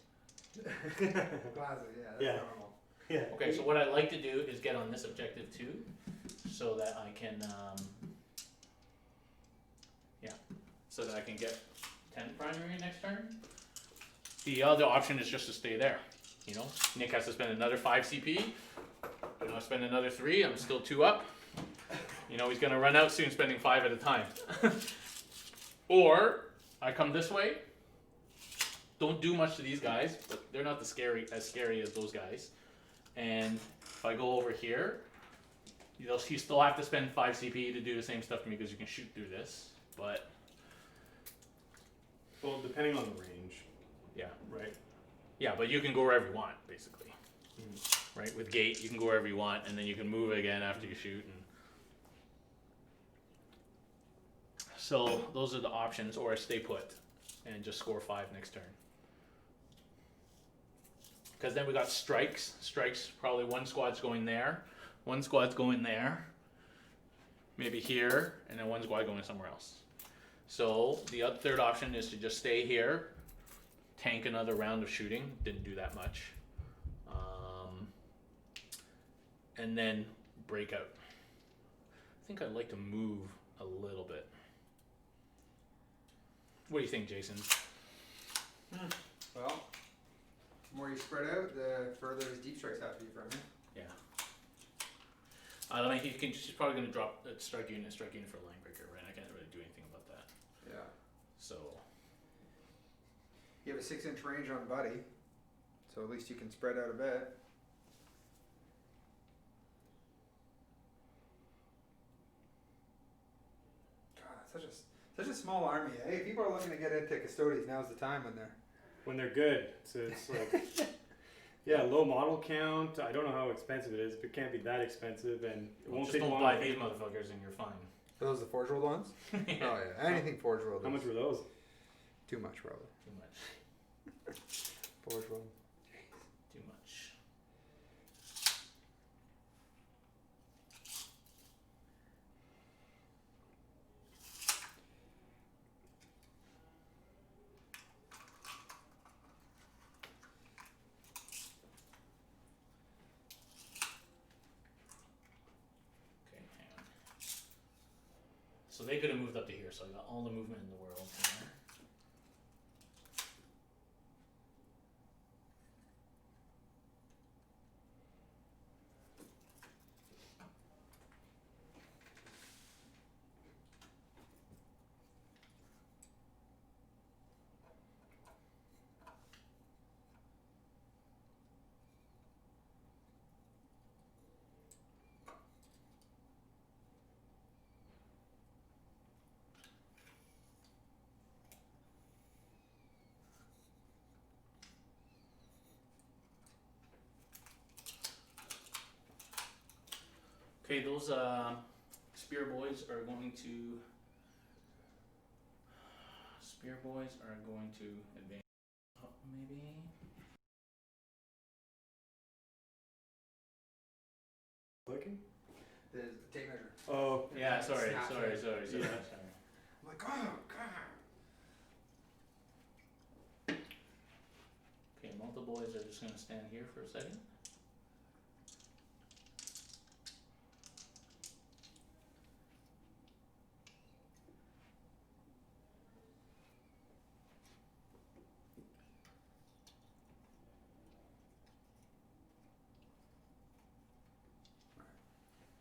Classic, yeah, that's Yeah. normal. Yeah. Okay, so what I'd like to do is get on this objective too, so that I can, so that I can get 10 primary next turn. The other option is just to stay there, you know? Nick has to spend another 5 CP, and I'll spend another 3, I'm still 2 up. You know, he's gonna run out soon spending 5 at a time. Or, I come this way, don't do much to these guys, but they're not as scary as those guys. And if I go over here, you still have to spend 5 CP to do the same stuff to me because you can shoot through this, but Well, depending on the range, yeah. right? Yeah, but you can go wherever you want, basically. Right? With gate, you can go wherever you want, and then you can move again after you shoot. And so those are the options, or stay put and just score 5 next turn. Because then we got strikes. Strikes, probably 1 squad's going there, 1 squad's going there, maybe here, and then 1 squad going somewhere else. So the third option is to just stay here, tank another round of shooting. Didn't do that much. And then break out. I think I'd like to move a little bit. What do you think, Jason? Well, the more you spread out, the further his deep strikes have to be from you. Yeah. I mean, she's probably going to drop a strike unit for line breaker, right? I can't really do anything about that. Yeah. So, You have a 6-inch range on Buddy, so at least you can spread out a bit. God, such a small army. Hey, people are looking to get into Custodes. Now's the time when they're. Good. So it's like, yeah, low model count. I don't know how expensive it is, but it can't be that expensive, and it won't just take don't long. buy to these hit. motherfuckers and you're fine. Are those the Forge World ones? Oh yeah, anything Forge World. How much were those? Too much, probably. Too much. Forge World. Too much. Okay, hang on. So they could have moved up to here, so I got all the movement in the world here. Okay, those spear boys are going to advance up maybe. Yeah, sorry. Snap Sorry. it. Yeah. I'm like, oh god. Okay, multiple boys are just gonna stand here for a second.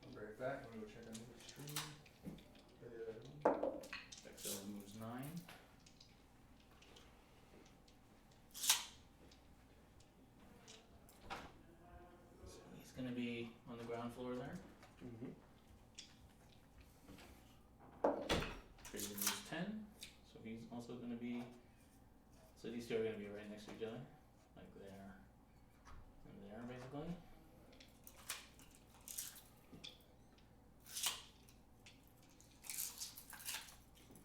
I'll be right back. I'm gonna go check on the stream. Excel moves 9. So he's gonna be on the ground floor there. Mm-hmm. Trader moves 10. So he's also gonna be. So these two are gonna be right next to each other, like there and there, basically.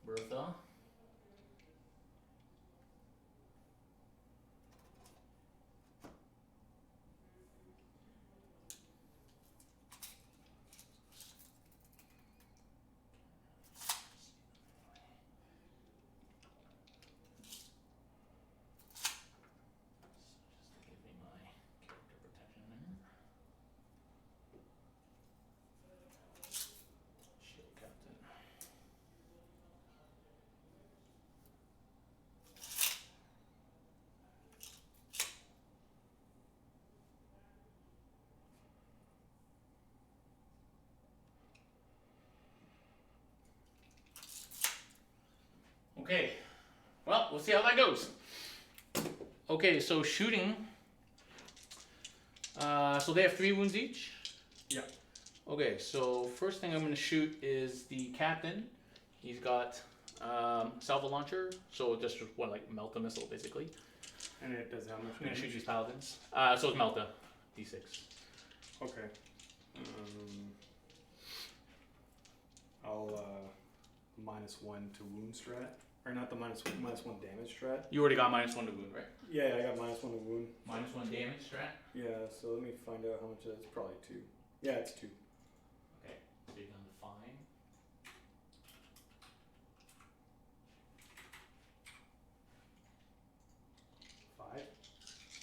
Bertha. Just to give me my character protection there. Shield captain. Okay, well, we'll see how that goes. Okay, so shooting. So they have 3 wounds each? Yeah. Okay, so first thing I'm going to shoot is the captain. He's got salvo launcher, so just what, like melt a missile basically. And it does how much? I'm going to shoot damage? these paladins. So it's Melta, d6. Okay. I'll -1 to wound strat, or not the -1 damage strat. You already got -1 to wound, right? Yeah, I got -1 to wound. -1 damage strat. Yeah, so let me find out how much it is. Probably 2. Yeah, it's 2. Okay, so you're down to 5.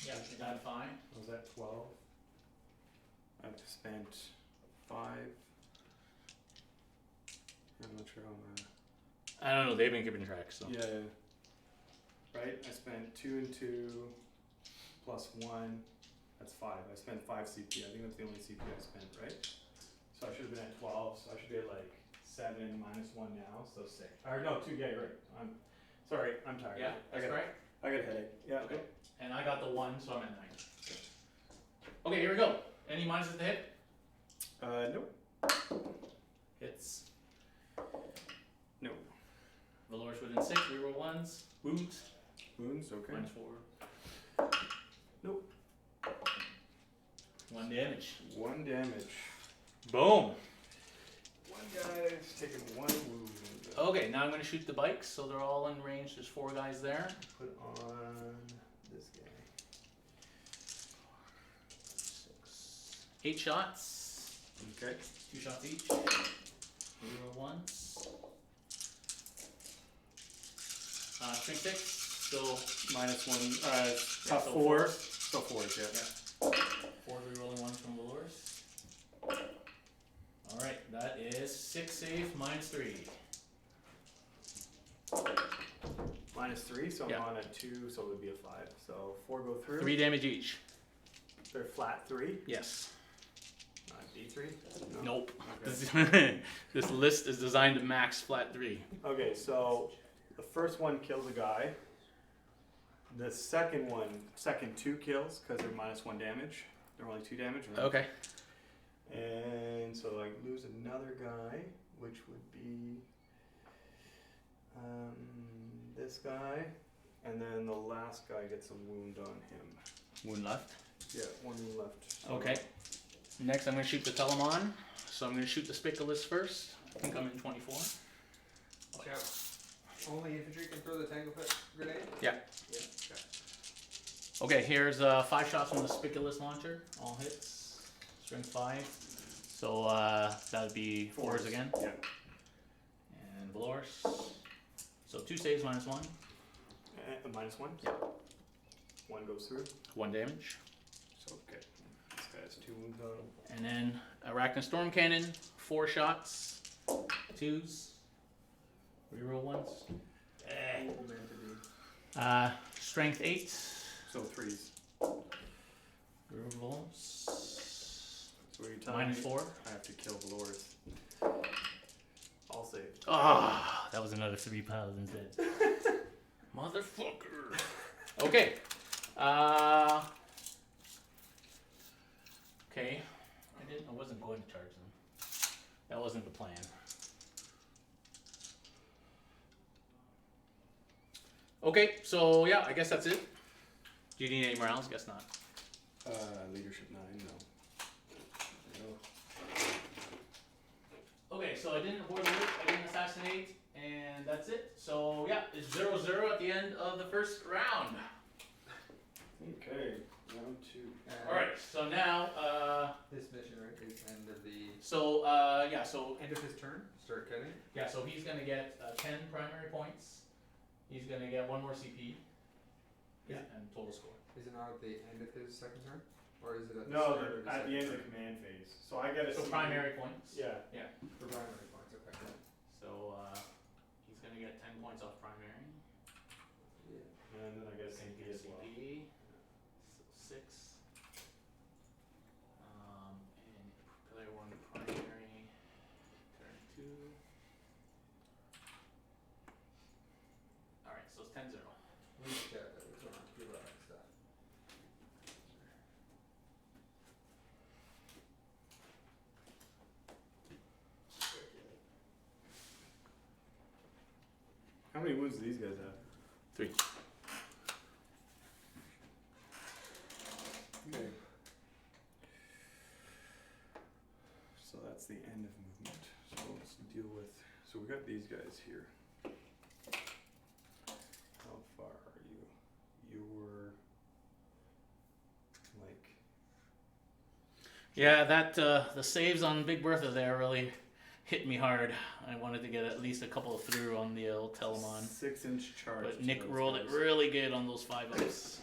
Yeah, you're down to 5. Was that 12? I've spent 5. I'm not sure how I'm I don't know, they've been keeping track, so. Yeah. Right? I spent 2 and 2 plus 1. That's 5. I spent 5 CP. I think that's the only CP I spent, right? So I should have been at 12. So I should be at like 7 -1 now. So 6. Or no, 2. Yeah, you're right. I'm sorry. I'm tired. Yeah, that's right. I got a headache. Yeah. Okay. And I got the 1, so I'm at 9. Okay, here we go. Any minuses to hit? Nope. Hits. No. Valor's within 6, reroll 1s. Wounds. Wounds. Okay. -4. Nope. 1 damage. 1 damage. Boom. One guy's taking 1 wound. Okay, now I'm going to shoot the bikes, so they're all in range. There's 4 guys there. Put on this guy. 6. 8 shots. Okay. 2 shots each. Reroll 1s. Strength 6. Still -1. so Top 4. fours. Still 4s. Yeah. 4 rerolling 1 from Valor's. Alright, that is 6 save, -3. -3, so I'm Yeah. on a 2, so it would be a 5. So 4 go through. 3 damage each. They're flat 3. Yes. Not D3. No. Nope. Okay. This list is designed to max flat 3. Okay, so the first one kills a guy. The second 2 kills because they're -1 damage. They're only 2 damage. Right? Okay. And so I lose another guy, which would be this guy, and then the last guy gets a wound on him. Wound left. Yeah, 1 wound left. So Okay. Next, I'm going to shoot the Telemon. So I'm going to shoot the Spiculus first. I think I'm in 24. Watch out. Only infantry can throw the Tanglefoot grenade? Yeah. Yeah. Okay. Okay, here's 5 shots from the Spiculus launcher. All hits. Strength 5. So that would be fours again. Yeah. And Valorous. So 2 saves -1. -1. Yep. 1 goes through. 1 damage. So okay. This guy has 2 wounds on him. And then Arachnid Storm Cannon, 4 shots, 2s, reroll 1s. Meant to be. Strength 8, So 3s. reroll 1s, So what are you telling me? -4. I have to kill Valorous. I'll save. Ah, that was another 3 piles instead. Motherfucker. Okay. Okay. I wasn't going to charge them. That wasn't the plan. Okay, so yeah, I guess that's it. Do you need any morales? Guess not. Leadership 9, no. Okay, so I didn't board the loop, I didn't assassinate, and that's it. So yeah, it's 0-0 at the end of the first round. Okay, round 2. Alright, so now, This mission, right, is end of the so yeah, so end of his turn. Start cutting. yeah, so he's gonna get 10 primary points. He's gonna get 1 more CP. Yeah, and total score. Is it not at the end of his second turn, or is it at the No, start of his at second the end of turn? the command phase. So I get a So CP. primary points. Yeah. For primary points. Okay. So he's gonna get 10 points off primary. Yeah. And then I get a Same CP as well. CP. So 6. And player 1 primary. Turn 2. Alright, so it's 10-0. Let me check that. We don't have to do all that stuff. How many wounds do these guys have? 3. Okay. So that's the end of movement. So let's deal with. So we got these guys here. How far are you? You were like. Yeah, that the saves on Big Bertha there really hit me hard. I wanted to get at least a couple of through on the old Telemon. 6-inch charge. But to Nick those rolled guys. it really good on those 5-ups.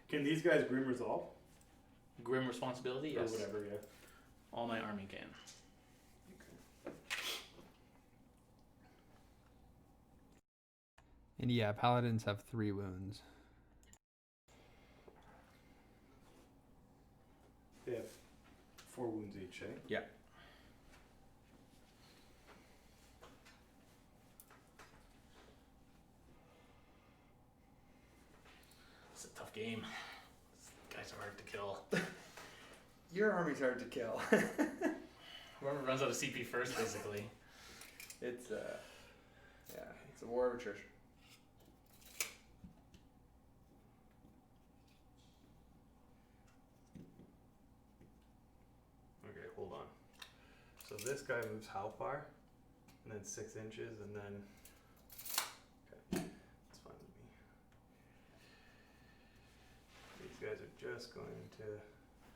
Can these guys grim resolve? Grim responsibility, Or yes. whatever, yeah. All my army can. And yeah, paladins have 3 wounds. They have 4 wounds each, eh? Yeah. It's a tough game. These guys are hard to kill. Your army's hard to kill. Whoever runs out of CP first, basically. It's yeah, it's a war of attrition. Okay, hold on. So this guy moves how far? And then 6 inches, and then. Okay, that's fine with me. These guys are just going to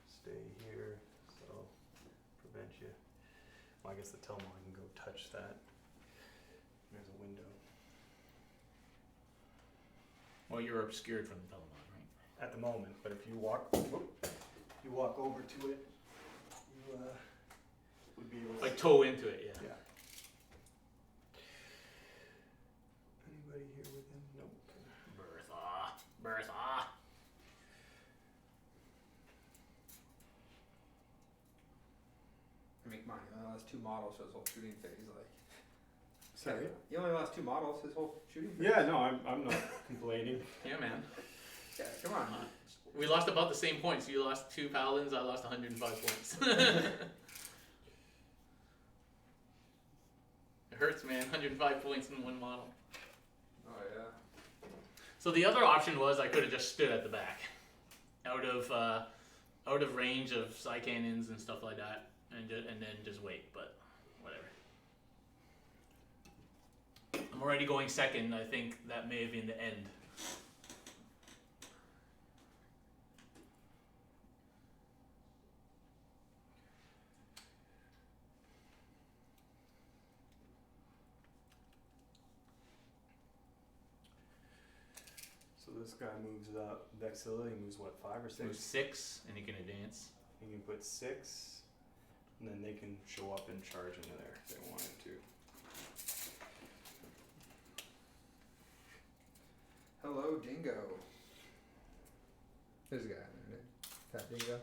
stay here, so prevent you. Well, I guess the Telmon can go touch that. There's a window. Well, you're obscured from the Telemon, right? At the moment, but if you walk, you walk over to it, you would be able to. Like toe into it, yeah. Yeah. Anybody here with him? Nope. Bertha. I make money. He only lost 2 models for his whole shooting phase. Like, Sorry? he only lost 2 models his whole shooting phase. Yeah, no, I'm not complaining. Yeah, man. Yeah, come on. We lost about the same points. You lost 2 paladins, I lost 105 points. It hurts, man. 105 points in 1 model. Oh yeah. So the other option was I could have just stood at the back, out of range of Psy cannons and stuff like that, and then just wait. But whatever. I'm already going second. I think that may have been the end. this guy moves up. Vexilla, he moves what, 5 or 6? Move 6, and he can advance. You can put 6, and then they can show up and charge into there if they wanted to. Hello, Dingo. There's a guy in there, Fat Dingo.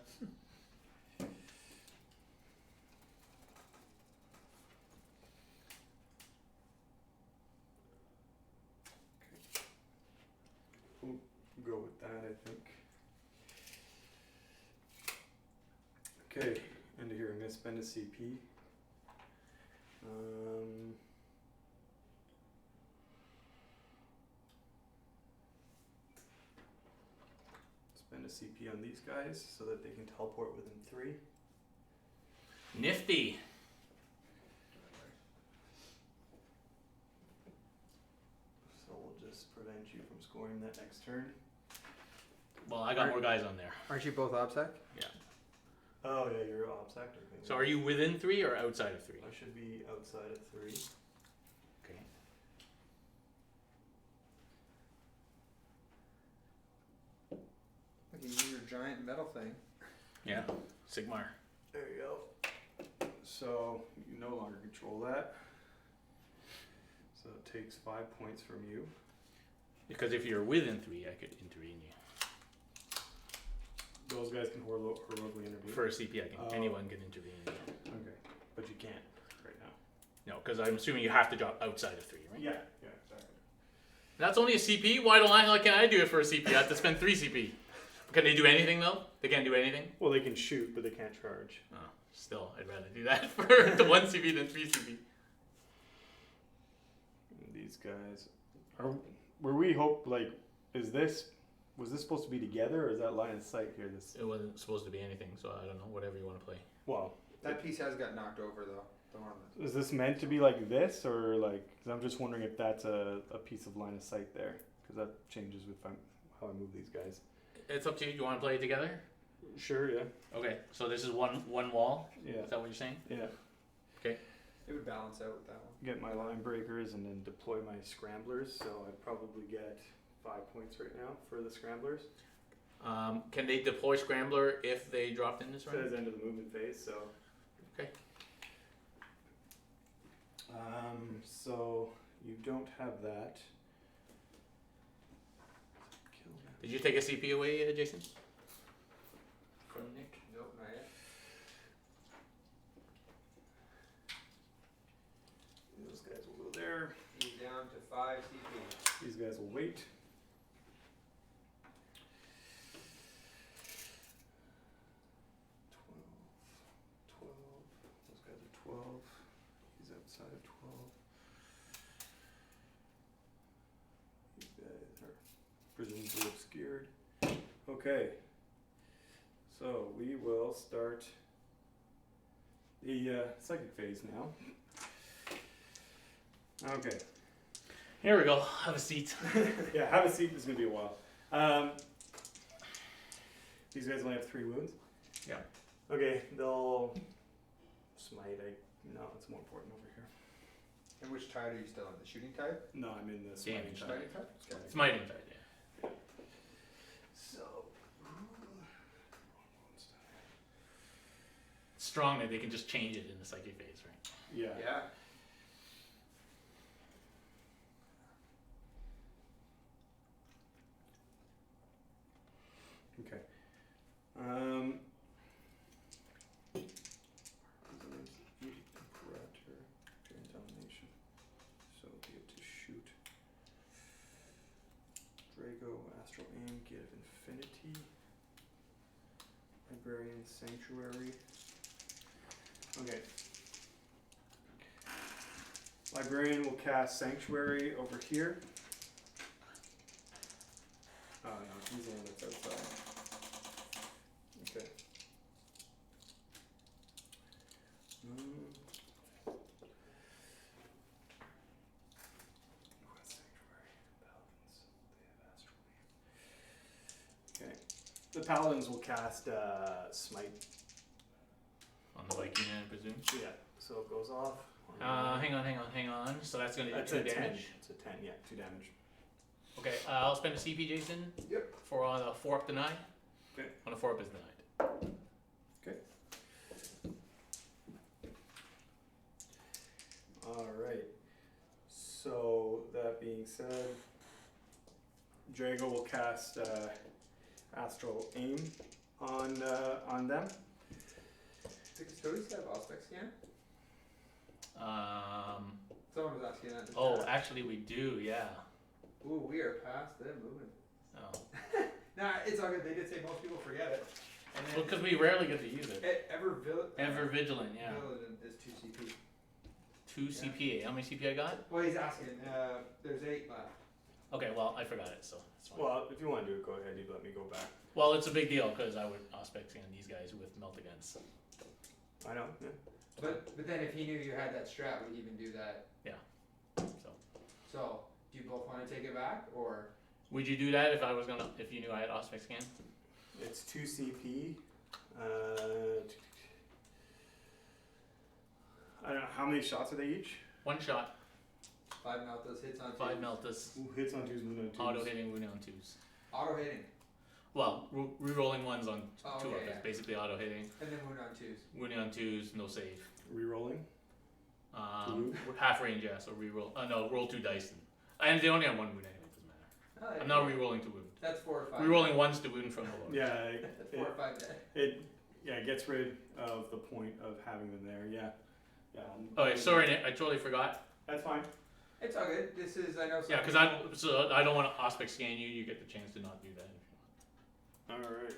We'll go with that, I think. Okay, into here, I'm gonna spend a CP. Spend a CP on these guys so that they can teleport within 3. Nifty. So we'll just prevent you from scoring that next turn. Well, I got more guys on there. Aren't you both OBSEC? Oh yeah, you're OBSEC. Okay. So are you within 3 or outside of 3? I should be outside of 3. Okay. Look at you, your giant metal thing. Yeah. Sigmar. There you go. So you no longer control that. So it takes 5 points from you. Because if you're within 3, I could intervene you. Those guys can heroically intervene. For a CP, anyone can intervene. Okay, but you can't right now. No, because I'm assuming you have to drop outside of 3, right? Yeah, exactly. That's only a CP? Why can I do it for a CP? I have to spend 3 CP. Can they do anything though? They can't do anything? Well, they can shoot, but they can't charge. Oh, still, I'd rather do that for the 1 CP than 3 CP. And these guys was this supposed to be together, or is that line of sight here? It wasn't supposed to be anything, so I don't know, whatever you want to play. Well, That piece has got knocked over though. The one that. is this meant to be like this, or like? Because I'm just wondering if that's a piece of line of sight there, because that changes with how I move these guys. It's up to you. Do you want to play it together? Sure. Yeah. Okay, so this is one wall? Yeah. Is that what you're saying? Yeah. It would balance out with that one. Get my line breakers and then deploy my scramblers. So I'd probably get 5 points right now for the scramblers. Can they deploy Scrambler if they dropped in this It round? says end of the movement phase. So. Okay. So you don't have that. Kill that. Did you take a CP away, Jason? From Nick? Nope, not yet. Those guys will go there. He's down to 5 CP. These guys will wait. 12. Those guys are 12. He's outside of 12. These guys are presumably obscured. Okay. So we will start the psychic phase now. Okay. Here we go. Have a seat. Yeah, have a seat. This is gonna be a while. These guys only have 3 wounds. Yeah. Okay, they'll smite. No, it's more important over here. And which tide are you still on? The shooting tide? No, I'm in the smiting Damage tide. Smiting tide? Smiting. It's mighty tide, yeah. So, It's strong that they can just change it in the psychic phase, right? yeah. Yeah. Okay. Imperator, Transdomination. So get to shoot. Drago, Astral Aim, Gate of Infinity. Librarian Sanctuary. Okay. Librarian will cast Sanctuary over here. Oh no, he's the one that's outside. Okay. What's Sanctuary? Paladins. They have Astral Aim. Okay. The Paladins will cast Smite. On the Viking, I presume. Yeah. So it goes off. Hang on. So that's gonna do That's 2 a 10. damage. It's a 10, yeah, 2 damage. Okay, I'll spend a CP, Jason. Yep. For on a 4 up deny. Okay. On a 4 up is denied. Alright. So, that being said, Drago will cast Astral Aim on them. Do Custodes have Auspex scan? Someone was asking that in the Oh, chat. actually we do, yeah. Ooh, we are past them moving. Oh. Nah, it's all good. They did say most people forget it. And Well, because we rarely get to use it. Ever vigilant, yeah. Vigilant is 2 CP. 2 CPA. How many CP I got? Well, he's asking. There's 8 left. Okay, well, I forgot it, so it's fine. Well, if you want to do it, go ahead. You let me go back. Well, it's a big deal because I would Auspex scan these guys with melt against. I know. Yeah. But then if he knew you had that strat, would he even do that? So, So, do you both want to take it back, or? would you do that if you knew I had Auspex scan? It's 2 CP. I don't know how many shots are they each. 1 shot, 5 Meltas, hits on 5 twos. Meltas, Ooh, hits on 2s, moon on 2s. auto hitting, wound on 2s. Auto hitting. Well, re-rolling 1s on Oh, 2 okay, up is yeah. basically auto hitting, And then wound on 2s. wounding on 2s, no save. Rerolling. Wound? Half range, yeah, so re-roll. No, roll 2 dice. And they only have 1 wound anyway, it doesn't matter. Oh, there I'm you not go. re-rolling to wound. That's 4 or 5. Re-rolling 1s to wound from the Lord. Yeah. That's 4 or 5 dead. It gets rid of the point of having them there. Yeah. Yeah. Okay, sorry, Nick, I totally forgot. That's fine. It's all good. This is, I know some Yeah, because I don't want to Auspex scan you. You get the chance to not do that. All right.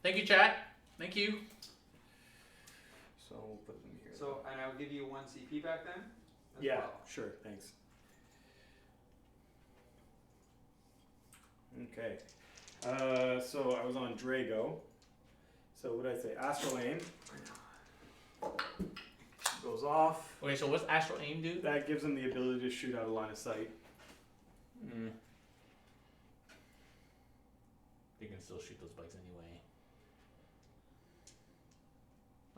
Thank you, chat. Thank you. So we'll put them here. So, and I'll give you 1 CP back then? As yeah, well. sure. Thanks. Okay. So I was on Drago. So what did I say? Astral Aim goes off. Okay, so what's Astral Aim do? That gives them the ability to shoot out of line of sight. You can still shoot those bugs anyway.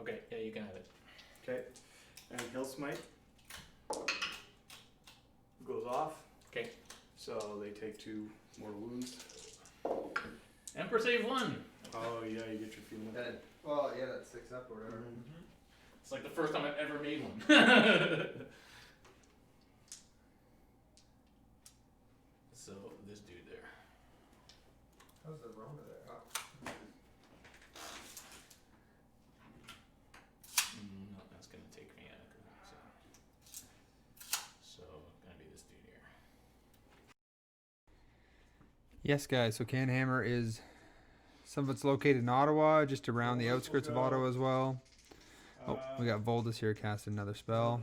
Okay, yeah, you can have it. Okay. And Hill Smite goes off. Okay. So they take 2 more wounds. Emperor save 1. Oh yeah, you get your feeling. Then, well, yeah, that's 6 up or whatever. It's like the first time I've ever made one. So this dude there. How's the Rona there? Oh. No, that's gonna take me out. So gonna be this dude here. Yes, guys. So CanHammer is some of it's located in Ottawa, just around the outskirts of Ottawa as well. Oh, we got Voldus here casting another spell.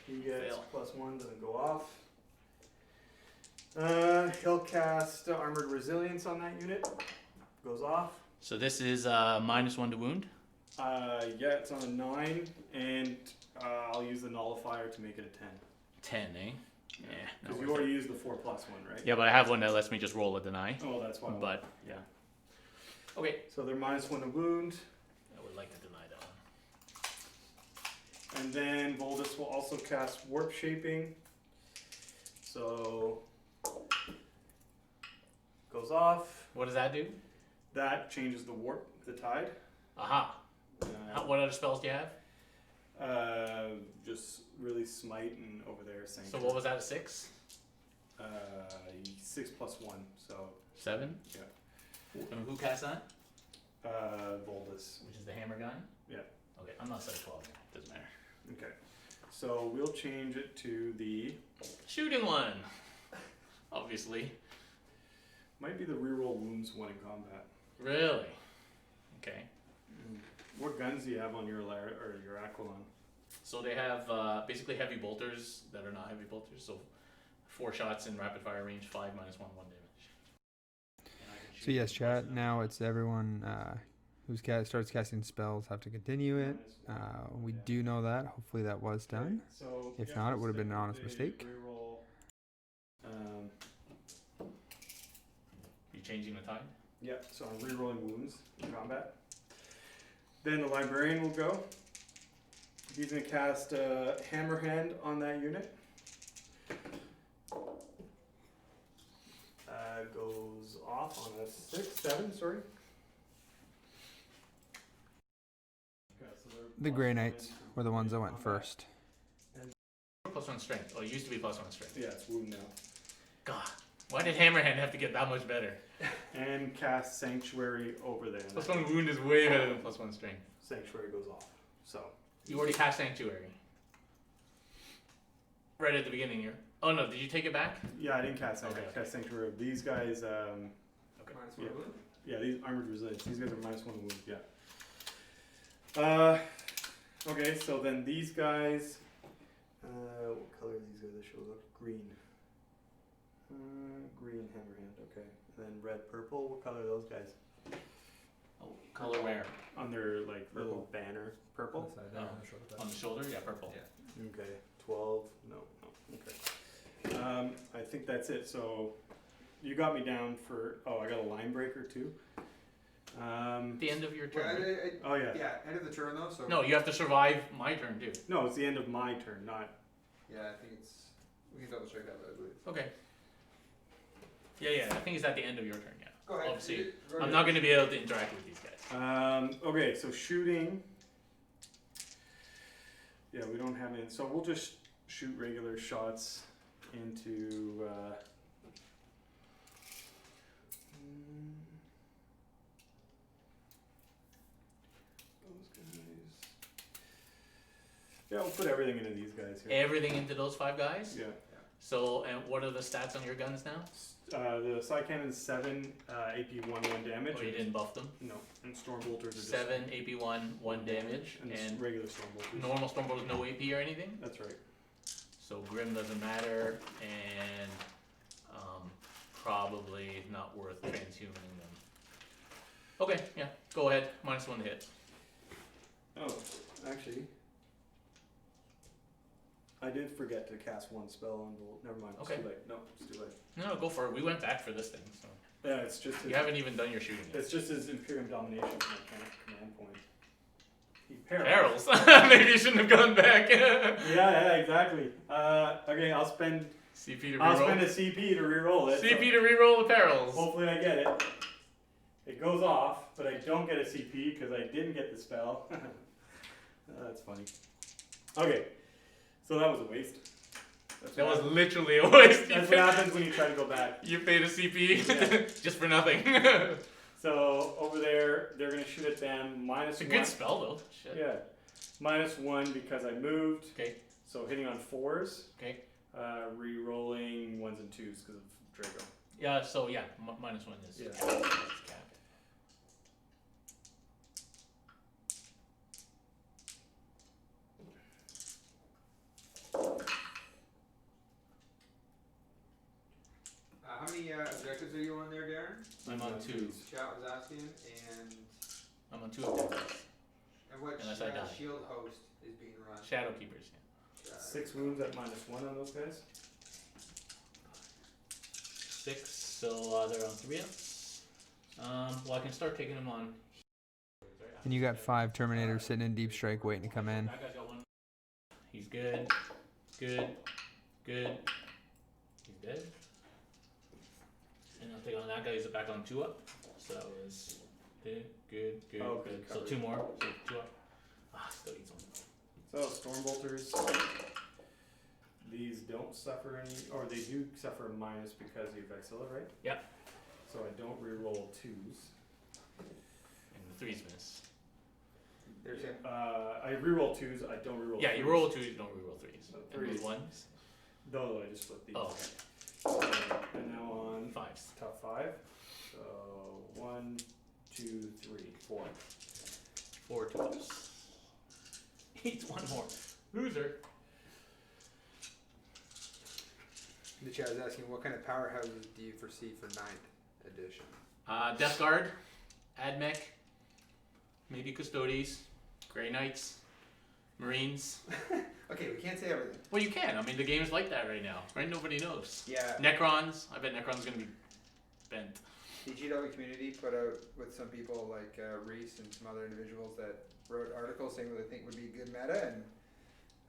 He gets Fail. +1, doesn't go off. He'll cast Armored Resilience on that unit. Goes off. So this is -1 to wound. Yeah, it's on a 9, and I'll use the nullifier to make it a 10. 10, eh? Yeah. Because you already used the 4+1, right? Yeah, but I have one that lets me just roll a deny. Oh, that's why. But yeah. Okay. So they're -1 to wound, I would like to deny that one. and then Voldus will also cast Warp Shaping. So goes off. What does that do? That changes the warp, the tide. Aha. What other spells do you have? Just really smite and over there saying. So what was that, a 6? 6 + 1, so 7? Yeah. And who cast that? Voldus. Which is the hammer guy? Yeah. Okay, I'm not set 12. Doesn't matter. Okay. So we'll change it to the. Shooting one. Obviously. Might be the reroll wounds one in combat. Really? Okay. What guns do you have on your your Aquilon? So they have basically heavy bolters that are not heavy bolters. So 4 shots in rapid fire range, 5 -1, 1 damage. And I can So shoot yes, them chat. twice. Now it's everyone who's starts casting spells have to continue it. We do know that. Hopefully that was done. So If yeah, not, it we'll would have been stick an honest with mistake. the reroll. You changing the tide? Yeah, so I'm rerolling wounds in combat. Then the librarian will go. He's gonna cast Hammerhand on that unit. goes off on a 6, 7, sorry. Okay, so they're The plus Grey one Knights were the ones that went combat. first. +1 strength. Oh, it used to be +1 strength. Yeah, it's wound now. God, why did Hammerhand have to get that much better? And cast Sanctuary over there. +1 wound is way better than +1 strength. Sanctuary goes off. So You already cast Sanctuary. Right at the beginning here. Oh no, did you take it back? yeah, I didn't cast Sanctuary. Okay. I cast Sanctuary. These guys, Minus one Yeah. wound? yeah, these armored resilience. These guys are -1 wound. Yeah. Okay, so then these guys. What color are these guys that show up? Green. Green hammerhand. Okay. And then red, purple. What color are those guys? Oh, color where? On their like little banner, purple. On the shoulder? Yeah, purple. Okay. 12. No. Okay. I think that's it. So you got me down for. Oh, I got a line breaker too. At the end of your Well, turn. Oh yeah. yeah, end of the turn though, so. No, you have to survive my turn too. No, it's the end of my turn, not. Yeah, I think it's. We can double check that, but I believe. Okay. Yeah, I think it's at the end of your turn, yeah. Go ahead. Obviously, Go I'm ahead. not going to be able to interact with these guys. Okay, so shooting. Yeah, we don't have any. So we'll just shoot regular shots into. Those guys. Yeah, we'll put everything into these guys here. Everything into those 5 guys? Yeah. So, and what are the stats on your guns now? The side cannon's 7 AP 1 damage. Oh, you didn't buff them? No, and storm bolters are just 7 AP 1 damage, and and regular storm bolters. normal stormbolters no AP or anything? That's right. So Grim doesn't matter, and probably not worth transhumaning them. Okay, yeah, go ahead. -1 to hit. Oh, actually, I did forget to cast 1 spell on Bolt. Never mind. It's Okay. too late. No, it's too late. No, go for it. We went back for this thing, so Yeah, it's just his, you haven't even done your shooting yet. it's just his Imperium domination from my command point. He Perils. Maybe you shouldn't have gone back. Yeah, exactly. Okay, I'll spend CP to a reroll. CP to reroll it. CP to reroll the perils. Hopefully I get it. It goes off, but I don't get a CP because I didn't get the spell. That's funny. Okay, so that was a waste. That was literally a waste. That's what happens when you try to go back. You paid a CP Yeah. just for nothing. So over there, they're gonna shoot at them It's a -1. good spell though. Shit. Yeah, -1 because I moved. Okay. So hitting on 4s. Okay. Re-rolling 1s and 2s because of Draco. Yeah. So yeah, -1 is Yeah. cap. That's cap. How many objectives are you on there, Darren? I'm on 2. Chat was asking, and I'm on 2 objectives. what Unless I die. shield host is being run? Shadow Keepers. Yeah. 6 wounds at -1 on those guys. 6. So they're on 3 ups. Well, I can start taking them on. And you got 5 Terminators sitting in deep strike waiting to come in. That guy's got 1. He's good. Good. Good. He's dead. And I'll take on that guy. He's back on 2 up. So it's good, good, good, Oh, good. good So coverage. 2 more. So 2 up. Still eats 1. So storm bolters. These don't suffer any, or they do suffer a minus because you have Vexilla, right? Yeah. So I don't re-roll 2s. And the 3's miss. There's him. I re-roll 2s. I don't re-roll. Yeah, you 3s. roll 2s, you don't reroll 3s. So And those 3s. 1s? No, I just split these. Oh, okay. And now on 5s. top 5. So 1, 2, 3, 4. 4 2 ups. Eats 1 more. Loser. The chat is asking, what kind of powerhouses do you foresee for 9th edition? Death Guard, Admech, maybe Custodes, Grey Knights, Marines. Okay, we can't say everything. Well, you can. I mean, the game's like that right now, right? Nobody knows. Yeah. Necrons. I bet Necron's gonna be bent. The GW community put out with some people like Reese and some other individuals that wrote articles saying what they think would be good meta, and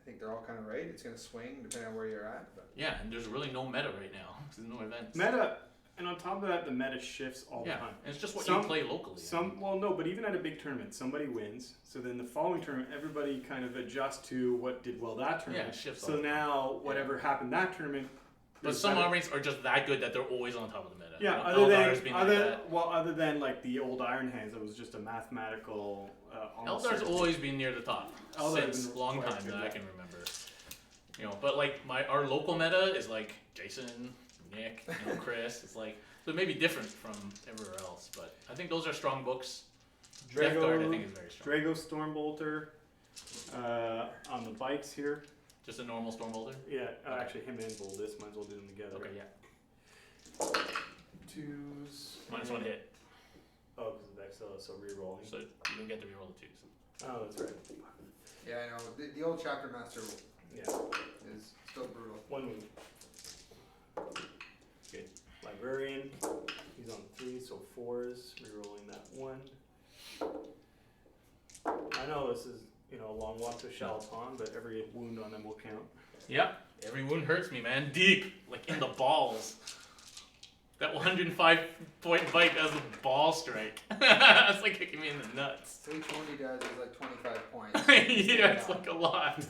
I think they're all kind of right. It's going to swing depending on where you're at. But Yeah, and there's really no meta right now. 'Cause there's no events. Meta And on top of that, the meta shifts all the Yeah, time. and it's just what Some- you play locally. Well, no, but even at a big tournament, somebody wins. So then the following tournament, everybody kind of adjusts to what did well that Yeah, tournament. it shifts So all the time. now, whatever happened that tournament. But is some better. armies are just that good that they're always on top of the meta. Yeah, Like, other Eldar's been than like that. like the old Iron Hands, it was just a mathematical. Almost Eldar's certainty. always been near the top Eldar's since been long quite time good, that I yeah. can remember. You know, but like our local meta is like Jason, Nick, Chris. It's like so it may be different from everywhere else, but I think those are strong books. Death Guard, I think, is very strong. Drago Stormbolter on the bikes here. Just a normal Stormbolter. Yeah, Okay. actually him and Boldus, might as well do them together. Okay, yeah. Twos. Minus one hit, Oh, because of Exile, so re-rolling. so you don't get to reroll the twos. Oh, that's right. Yeah, I know. The old chapter master Yeah, is still brutal. one move. Good. Librarian, he's on 3, so 4s, re-rolling that 1. I know this is, a long walk to Shalaton, but every wound on them will count. Yeah, every wound hurts me, man. Deep, like in the balls. That 105-point bite has a ball strike. It's like kicking me in the nuts. So each one he does is like 25 points. Yeah, it's like a lot.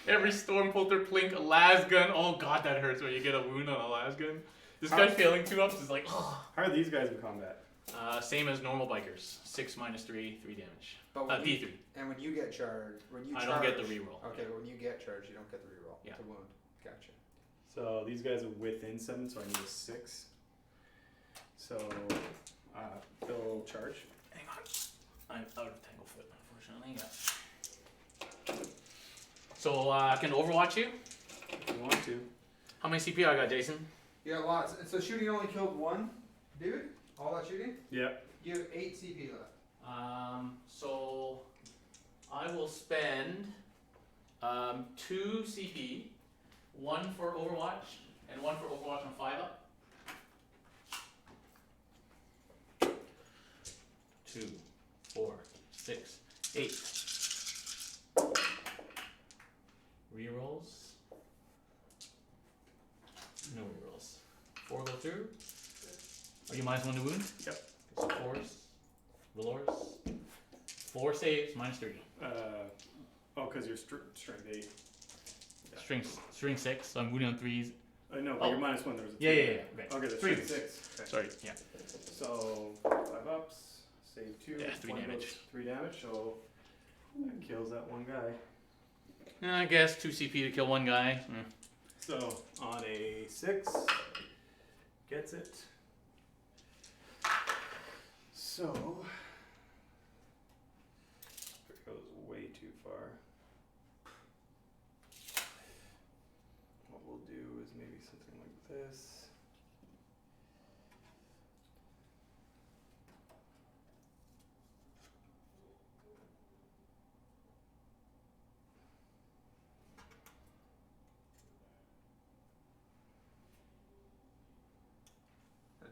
Every Stormbolter, Plink, a Lasgun. Oh god, that hurts when you get a wound on a Lasgun. This guy failing 2-ups is like, oh. How are these guys in combat? Same as normal bikers. 6 minus 3, 3 damage. But when you, D3. and when you get charged, I don't get the reroll. Okay, but when you get charged, you don't get the reroll. Yeah. To wound. Gotcha. So these guys are within 7, so I need a 6. So, Phil charge. Hang on. I'm out of Tanglefoot, unfortunately. Yeah. So, can Overwatch you? If you want to. How many CP I got, Jason? You got lots. And so shooting only killed one dude? All that shooting? Yep. You have 8 CP left. So I will spend 2 CP, 1 for Overwatch, and 1 for Overwatch on 5-up. 2, 4, 6, 8. Rerolls. No rerolls. 4 go through. Are you minus 1 to wound? Yep. So 4s. Valors. 4 saves, minus 3. Because you're strength 8. Yeah. String 6, so I'm wounding on 3s. No, but you're minus 1, there was a 3. Yeah. Okay. Okay, that's 3. 6. Okay. Sorry, yeah. So, 5 ups, save 2. Yeah, 3 1 damage. goes 3 damage, so that kills that one guy. I guess 2 CP to kill one guy. So, on a 6, gets it. So, it goes way too far. What we'll do is maybe something like this.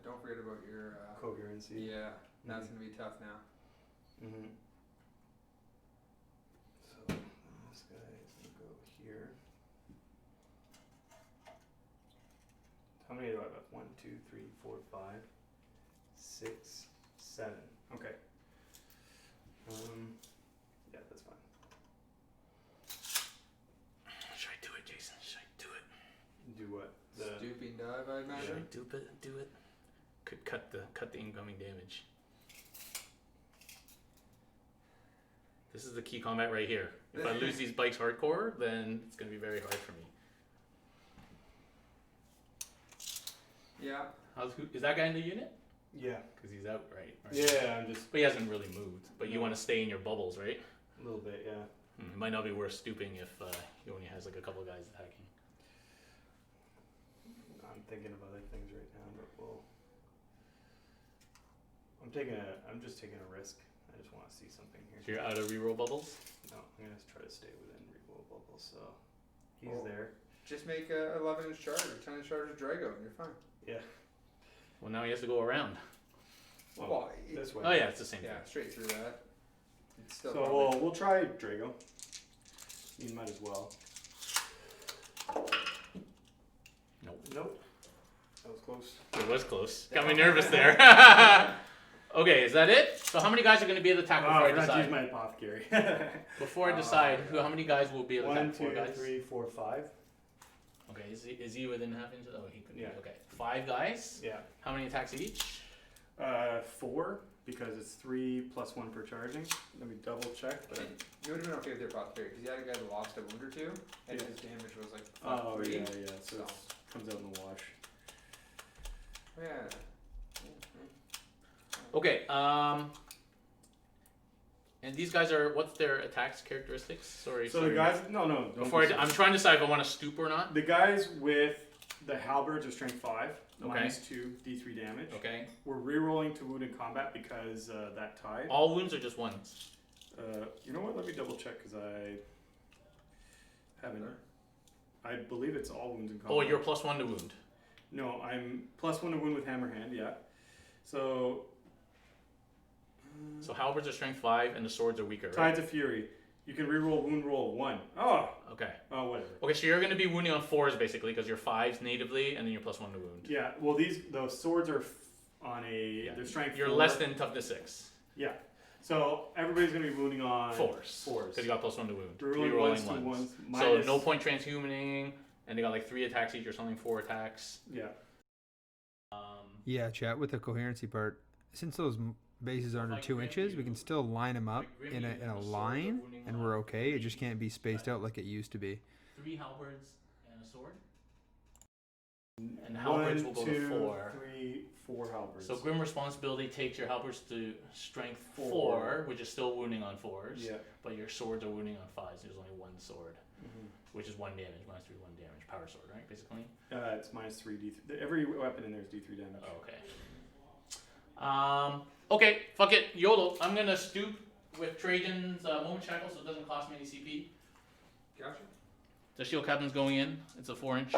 Don't forget about your. Coherency. Yeah, that's gonna be tough now. Mm-hmm. So this guy is gonna go here. How many do I have? 1, 2, 3, 4, 5, 6, 7. Okay. Yeah, that's fine. Should I do it, Jason? Should I do it? Do what? Stooping dive, I imagine. Should I do it? Could cut the incoming damage. This is the key combat right here. If I lose these bikes hardcore, then it's gonna be very hard for me. Yeah. Is that guy in the unit? Yeah. Because he's out, right? Yeah, I'm just But he hasn't really moved. But you want to stay in your bubbles, right? a little bit, yeah. It might not be worth stooping if he only has like a couple guys attacking. I'm thinking of other things right now, but we'll. I'm just taking a risk. I just want to see something here. So you're out of reroll bubbles? No, I'm gonna try to stay within reroll bubble. So he's Oh. there. Just make a 11-inch charge or 10-inch charge of Drago and you're fine. Yeah. Well, now he has to go around. Well, this way. Oh yeah, it's the same Yeah, thing. straight through that. It's still So probably- we'll try Drago. You might as well. Nope. Nope. That was close. It was close. Got me nervous there. Okay, is that it? So how many guys are going to be at the attack before I I forgot to use decide? my apothecary. Before I decide, how many guys will be at the One, attack? 4 2, guys? 3, 4, 5. Okay, is he within half inch? Oh, he could be. Yeah. Okay, 5 guys. Yeah. How many attacks each? 4 because it's 3 plus 1 per charging. Let me double check. But You would have been okay with your apothecary because you had a guy that lost a wound or two, and Yeah. his damage was like oh 3. yeah. So it comes out in the wash. Yeah. Okay, and these guys are, what's their attacks characteristics? Sorry. So the guys, no, don't Before be I'm trying to decide if I want to stoop or not. the guys with the halberds are strength 5, Okay. minus 2 d3 damage. Okay. We're re-rolling to wound in combat because that tied. All wounds or just ones? You know what? Let me double check because I haven't. I believe it's all wounds in combat. Oh, you're +1 to wound. No, I'm +1 to wound with hammer hand. Yeah. So. So halberds are strength 5 and the swords are weaker, right? Tides of Fury. You can reroll wound roll 1. Oh. Okay. Oh, whatever. Okay, so you're going to be wounding on 4s basically because you're 5s natively and then you're +1 to wound. Yeah. Well, those swords are on a. Yeah. They're strength. You're 4. less than toughness 6. Yeah. So everybody's gonna be wounding on 4s. 4s. Because you got +1 to wound. Rerolling Rerolling 1s to 1s. So Minus, no point transhumaning, and they got like 3 attacks each or something, 4 attacks. Yeah. Yeah, chat with the coherency part. Since those bases are under Like 2 Grim, inches, we can still line them up like Grim, in you a have a sword line, wounding and on we're okay. It 3. just can't be spaced out like it used to be. 3 halberds and a sword. And the halberds will 1, go 2, to 4. 3, 4 halberds. So Grim Responsibility takes your halberds to strength 4, 4, which is still wounding on 4s. Yeah. But your swords are wounding on 5s. There's only 1 sword, Mm-hmm. which is 1 damage, -3, 1 damage. Power sword, right? Basically. It's minus 3 d3. Every weapon in there is d3 damage. Oh, okay. Okay, fuck it. YOLO. I'm gonna stoop with Trajan's moment shackle so it doesn't cost me any CP. Gotcha. The shield captain's going in. It's a 4-inch.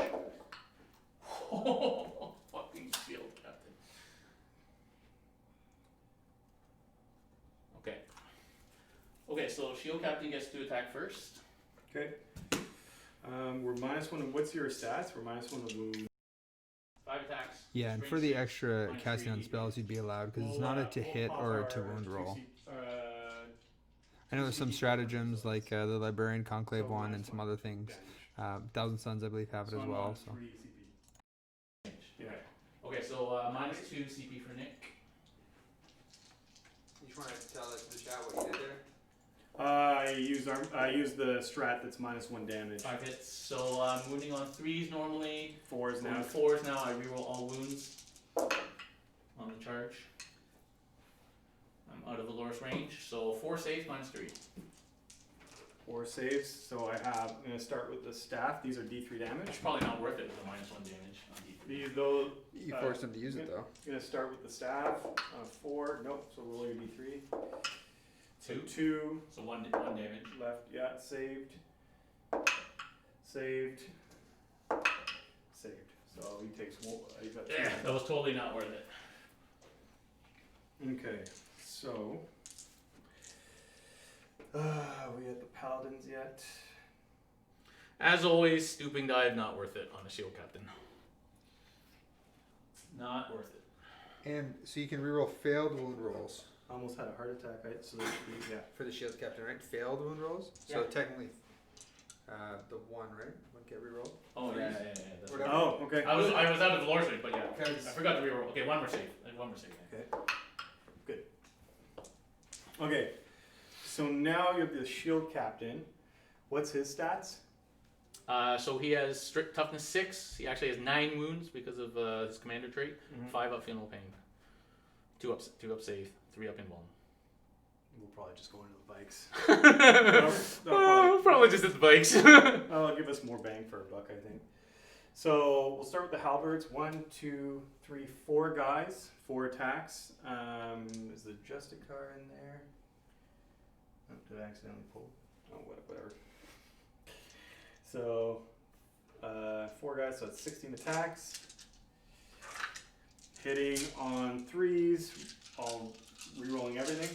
Fucking shield captain. Okay. Okay, so shield captain gets to attack first. Okay. We're -1. What's your stats? We're -1 to wound. 5 attacks. Yeah, and strength for the 6, extra minus casting 3. on spells, you'd be allowed because it's not a to hit or a to wound roll. I know there's some stratagems like the Librarian Conclave one and some other things. Thousand Suns, I believe, have it as well. So. Yeah. Okay, so -2 CP for Nick. You just want to tell it to the chat what you did there? I use the strat that's -1 damage. 5 hits. So I'm wounding on 3s normally. 4s On now. 4s now, I reroll all wounds on the charge. I'm out of Aloris range, so 4 saves -3. 4 saves. So I'm gonna start with the staff. These are d3 damage. It's probably not worth it with the -1 damage on D3. These those. You forced them to use it though. Gonna start with the staff. 4. Nope. So roll your d3. So 2. 2 So 1 damage. left. Yeah. Saved. Saved. Saved. So he takes 1. You got 2. Yeah, that was totally not worth it. Okay, so we got the paladins yet. As always, stooping dive not worth it on a shield captain. Not worth it. And so you can reroll failed wound rolls Almost had a heart attack, right? So yeah. For the shield captain, right? Failed wound rolls. So Yeah. technically, the 1, right? Would get rerolled. Oh yeah. That's Whatever. right. Oh, okay. I was out of Aloris range, but yeah. Because I forgot to reroll. Okay, 1 more save. 1 more save. Okay. Good. Okay. So now you have the shield captain. What's his stats? So he has strict toughness 6. He actually has 9 wounds because of his commander trait. 5 up feel no pain. 2 up save. 3 up invuln. We'll probably just go into the bikes. Probably just at the bikes. That'll give us more bang for a buck, I think. So we'll start with the halberds. 1, 2, 3, 4 guys. 4 attacks. Is the Justicar in there? Oh, did I accidentally pull? Oh, whatever. So 4 guys, so it's 16 attacks. Hitting on 3s, all re-rolling everything.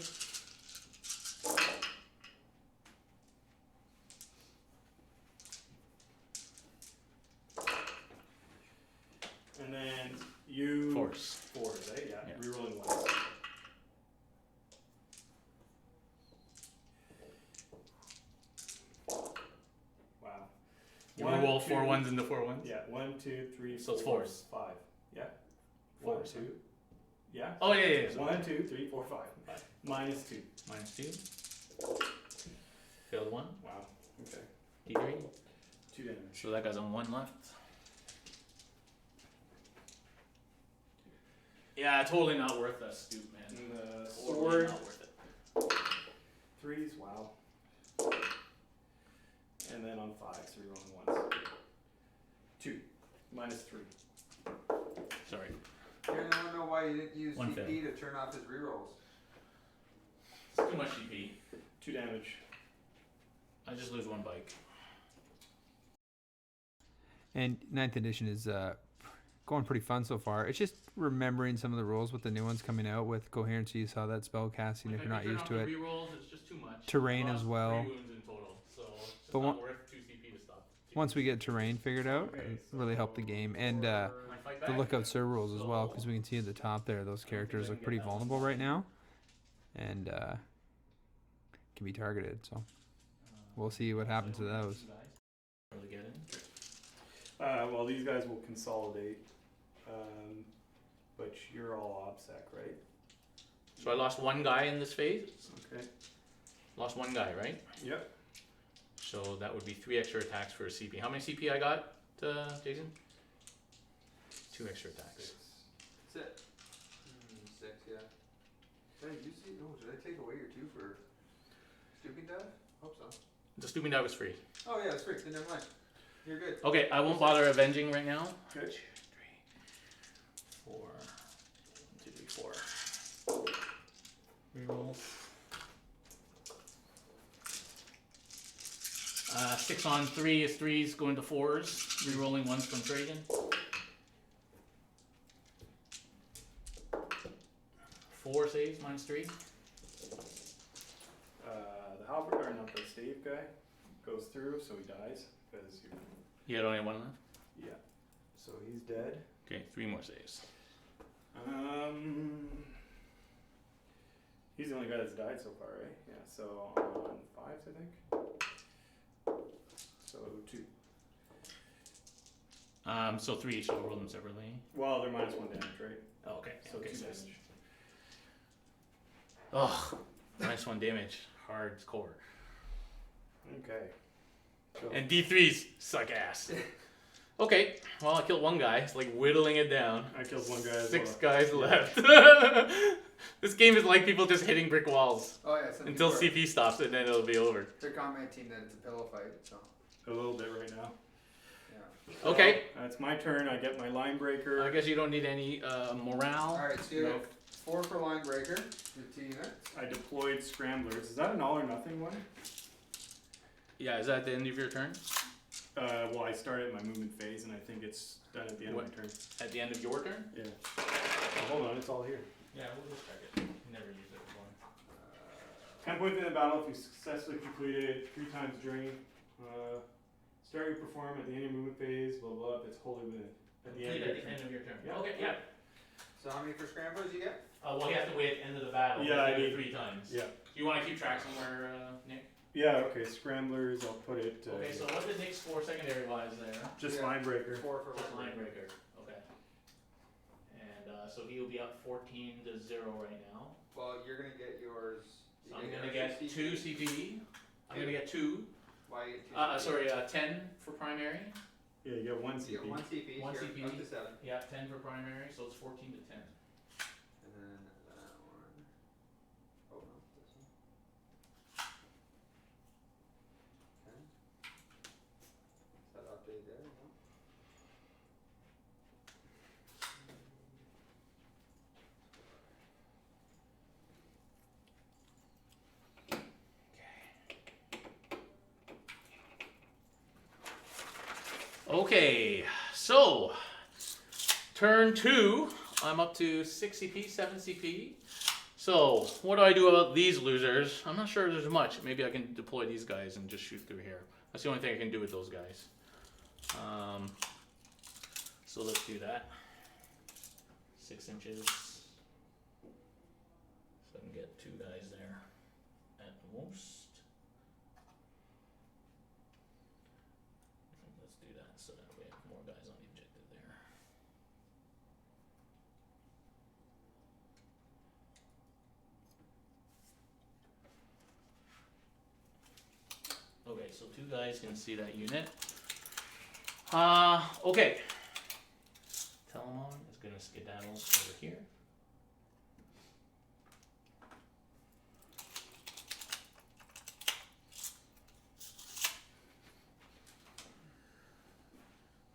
And then you Force. Fours, eh? Yeah. Yeah. Rerolling once. Wow. You One, roll two- 4 ones into 4 ones? Yeah. 1, 2, 3, So it's 4, fours. 5. Yeah. Fours, 1, 2. Yeah. Oh, yeah. So 1, 2, 3, 4, 5. Minus 2. minus 2. Failed 1. Wow. Okay. D3. 2 damage. So that guy's on 1 left. Yeah, totally not worth that stoop, man. And the Totally sword. not worth it. 3s. Wow. And then on 5s, rerolling once. 2. Minus 3. Sorry. Aaron, I don't know why you didn't use One CP to turn off his rerolls. It's too much CP. 2 damage. I just lose 1 bike. And 9th edition is going pretty fun so far. It's just remembering some of the rules with the new ones coming out with coherency. You saw that spell casting if you're not used to it. Rerolls, it's just too much. Terrain Lost as well. 3 wounds in total, so it's just But not worth 2 CP to stop. Once we get terrain figured out, Okay, it really helped the game. And Can I fight the back? lookout serve rules as well, because we can see at the top there, those characters look pretty vulnerable right now. And can be targeted, so we'll see what happens to those. Really get in. Well, these guys will consolidate. But you're all OBSEC, right? So I lost 1 guy in this phase. Okay. Lost 1 guy, right? Yep. So that would be 3 extra attacks for a CP. How many CP I got, Jason? 2 extra attacks. 6. 6, yeah. Did I use it? Oh, did I take away your 2 for stooping dive? Hope so. The stooping die was free. Oh yeah, it's free. Then never mind. You're good. Okay, I won't bother avenging right now. Okay. 3, 4, 1, 2, 3, 4. Reroll. 6 on 3 is 3s going to 4s. Rerolling 1s from Trajan. 4 saves, minus 3. The halberd, or not the stave guy, goes through, so he dies because you. You had only 1 left. Yeah. So he's dead. Okay, 3 more saves. He's the only guy that's died so far, right? Yeah. So on 5s, I think. So 2. So 3 each, so I'll roll them separately. Well, they're minus 1 damage, right? Oh, okay. So okay, 2 so damage. oh, minus 1 damage. Hardcore. Okay. So And D3s suck ass. Okay, well I killed 1 guy. It's like whittling it down. I killed 1 guy as 6 well. guys left. This game is like people just hitting brick walls Oh yeah. Some until people are- CP stops and then it'll be over. They're commenting that it's a pillow fight, so A little bit right now. yeah. Okay, That's my turn. I get my line breaker. I guess you don't need any morale. Alright, so you No. have 4 for line breaker with 2 units. I deployed scramblers. Is that an all or nothing one? Yeah, is that at the end of your turn? Well, I started my movement phase, and I think it's done at the end of my turn. At the end of your turn? Yeah. Oh, hold on, it's all here. Yeah, we'll just check it. Never used it before. 10 points in the battle if you successfully completed it 3 times during. Start your perform at the end of your movement phase, blah blah. If it's wholly within. At the end of your turn. of your turn. Yeah. Okay, yeah. So how many for scramblers you get? Well, you have to wait at the end of the battle. Yeah, I do need- 3 times. Yeah. Do you want to keep track somewhere, Nick? Yeah. Okay. Scramblers. I'll put it. Okay, so what did Nick score secondary wise there? just Yeah. line breaker. 4 for Just line line breaker. Okay. And so he'll be up 14 to 0 right now. Well, you're gonna get yours. So I'm gonna get 2 CP. I'm gonna get 2. Why you get 2 Sorry, 10 for primary. Yeah. You get 1 You CP. get 1 CP. One You're CP. Up to 7. Yeah, 10 for primary, so it's 14 to 10. And then that one. Oh no, this one. Okay. Is that update there? No. Okay, so turn 2, I'm up to 6 CP, 7 CP. So what do I do about these losers? I'm not sure there's much. Maybe I can deploy these guys and just shoot through here. That's the only thing I can do with those guys. So let's do that. 6 inches. So I can get 2 guys there at most. Let's do that so that we have more guys on the objective there. Okay, so 2 guys can see that unit. Okay. Telemon is gonna skedaddle over here.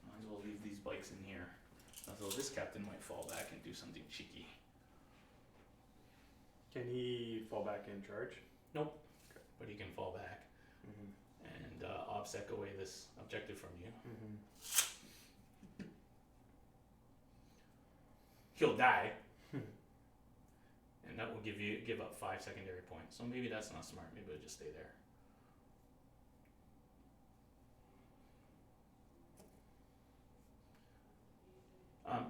Might as well leave these bikes in here. Although this captain might fall back and do something cheeky. Can he fall back in charge? But he can fall back and OBSEC away this objective from you. He'll die. And that will give up 5 secondary points. So maybe that's not smart. Maybe it'll just stay there.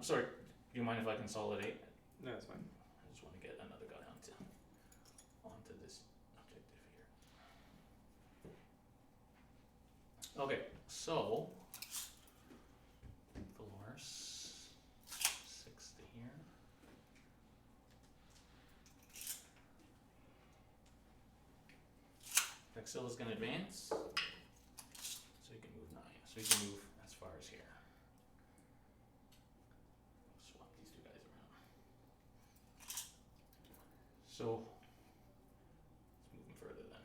Sorry, do you mind if I consolidate? No, that's fine. I just want to get another guy onto this objective here. Okay, so Dolores 6 to here. Vexil is going to advance, so you can move 9. So you can move as far as here. Swap these 2 guys around. So let's move them further then.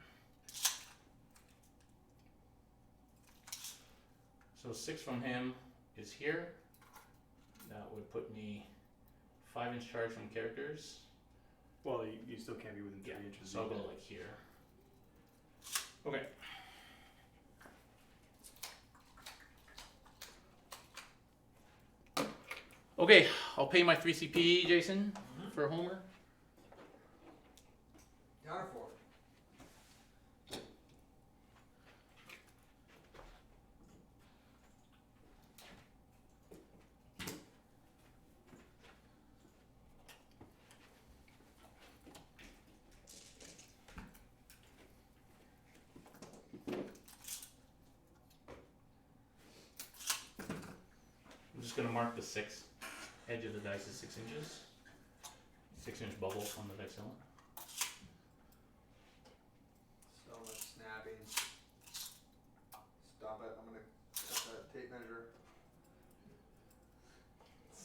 So 6 from him is here. That would put me 5-inch charge from characters. Well, you still can't be within 3 inches. So I'll go like here. Okay. Okay, I'll pay my 3 CP, Jason, for Homer. Down or 4? I'm just gonna mark the 6 edge of the dice is 6 inches. 6-inch bubble on the Vexilla. So much snapping. Stop it. I'm gonna cut that tape measure.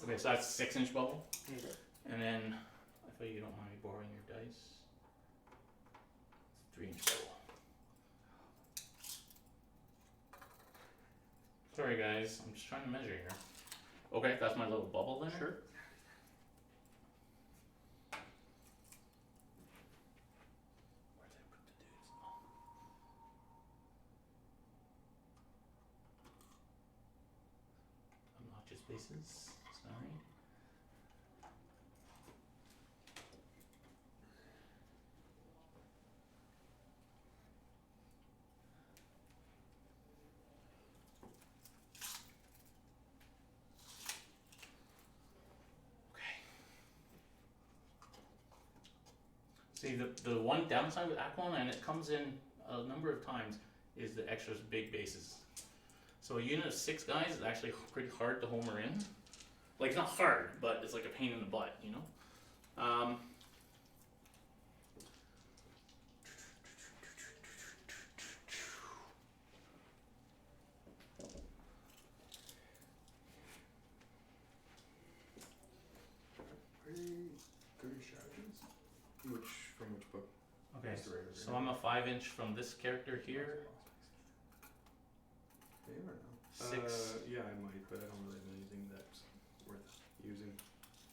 Okay, so that's 6-inch bubble. Okay. And then, I thought you don't mind me borrowing your dice. 3-inch bubble. Sorry guys, I'm just trying to measure here. Okay, that's my little bubble then. Sure. Where did I put the dudes? Obnoxious bases, sorry. See, the one downside with Aquilon, and it comes in a number of times, is the extra big bases. So a unit of 6 guys is actually pretty hard to homer in. Like, it's not hard, but it's like a pain in the butt, you know? From which book? Okay, What's the rate of so I'm a 5-inch from this character here. Favor no. 6. Yeah, I might, but I don't really have anything that's worth using.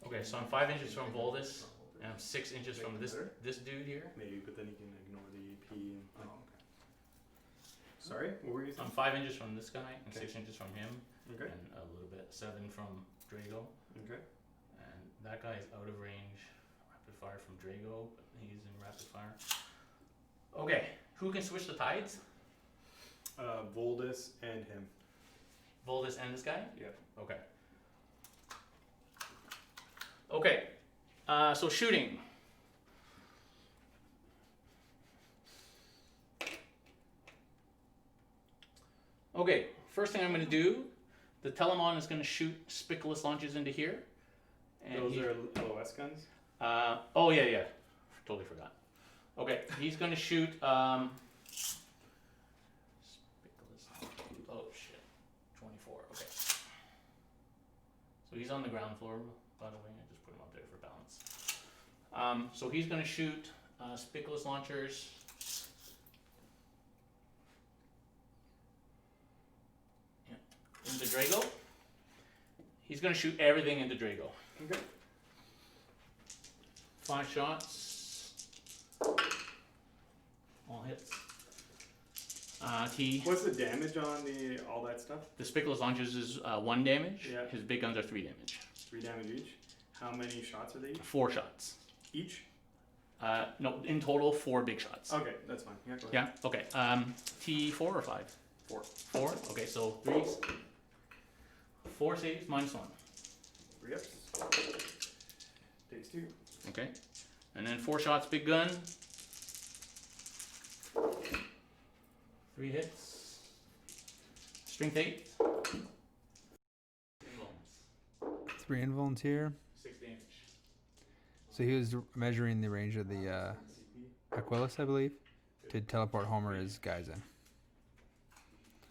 Okay, so I'm 5 inches from Voldus, and I'm 6 inches from this dude here. Maybe, but then you can ignore the AP and. Oh, okay. Sorry, what were you I'm saying? 5 inches from this guy, and Okay. 6 inches from him, Okay. and a little bit 7 from Drago. Okay. And that guy is out of range. Rapid fire from Drago, but he's in rapid fire. Okay, who can switch the tides? Voldus and him. Voldus and this guy? Yeah. Okay. So shooting. Okay, first thing I'm going to do, the Telemon is going to shoot spickless launches into here. And Those he- are LOS guns. oh yeah, totally forgot. Okay, he's going to shoot spickless. Oh shit, 24. Okay. So he's on the ground floor, by the way. I just put him up there for balance. So he's going to shoot spickless launchers. Into Drago. He's going to shoot everything into Drago. Okay. 5 shots. All hits. What's the damage on all that stuff? The spickless launches is 1 damage. Yeah. His big guns are 3 damage. 3 damage each. How many shots are they each? 4 shots. Each? No, in total 4 big shots. Okay, that's fine. Yeah, go ahead. Yeah. Okay. T4 or 5? 4. 4. Okay. So 3s. 4 saves -1. 3 ups. Takes 2. Okay. And then 4 shots, big gun. 3 hits. Strength 8. 3 invulns here. 6 damage. So he was measuring the range of the Aquilus, I believe, to teleport Homer his guys in.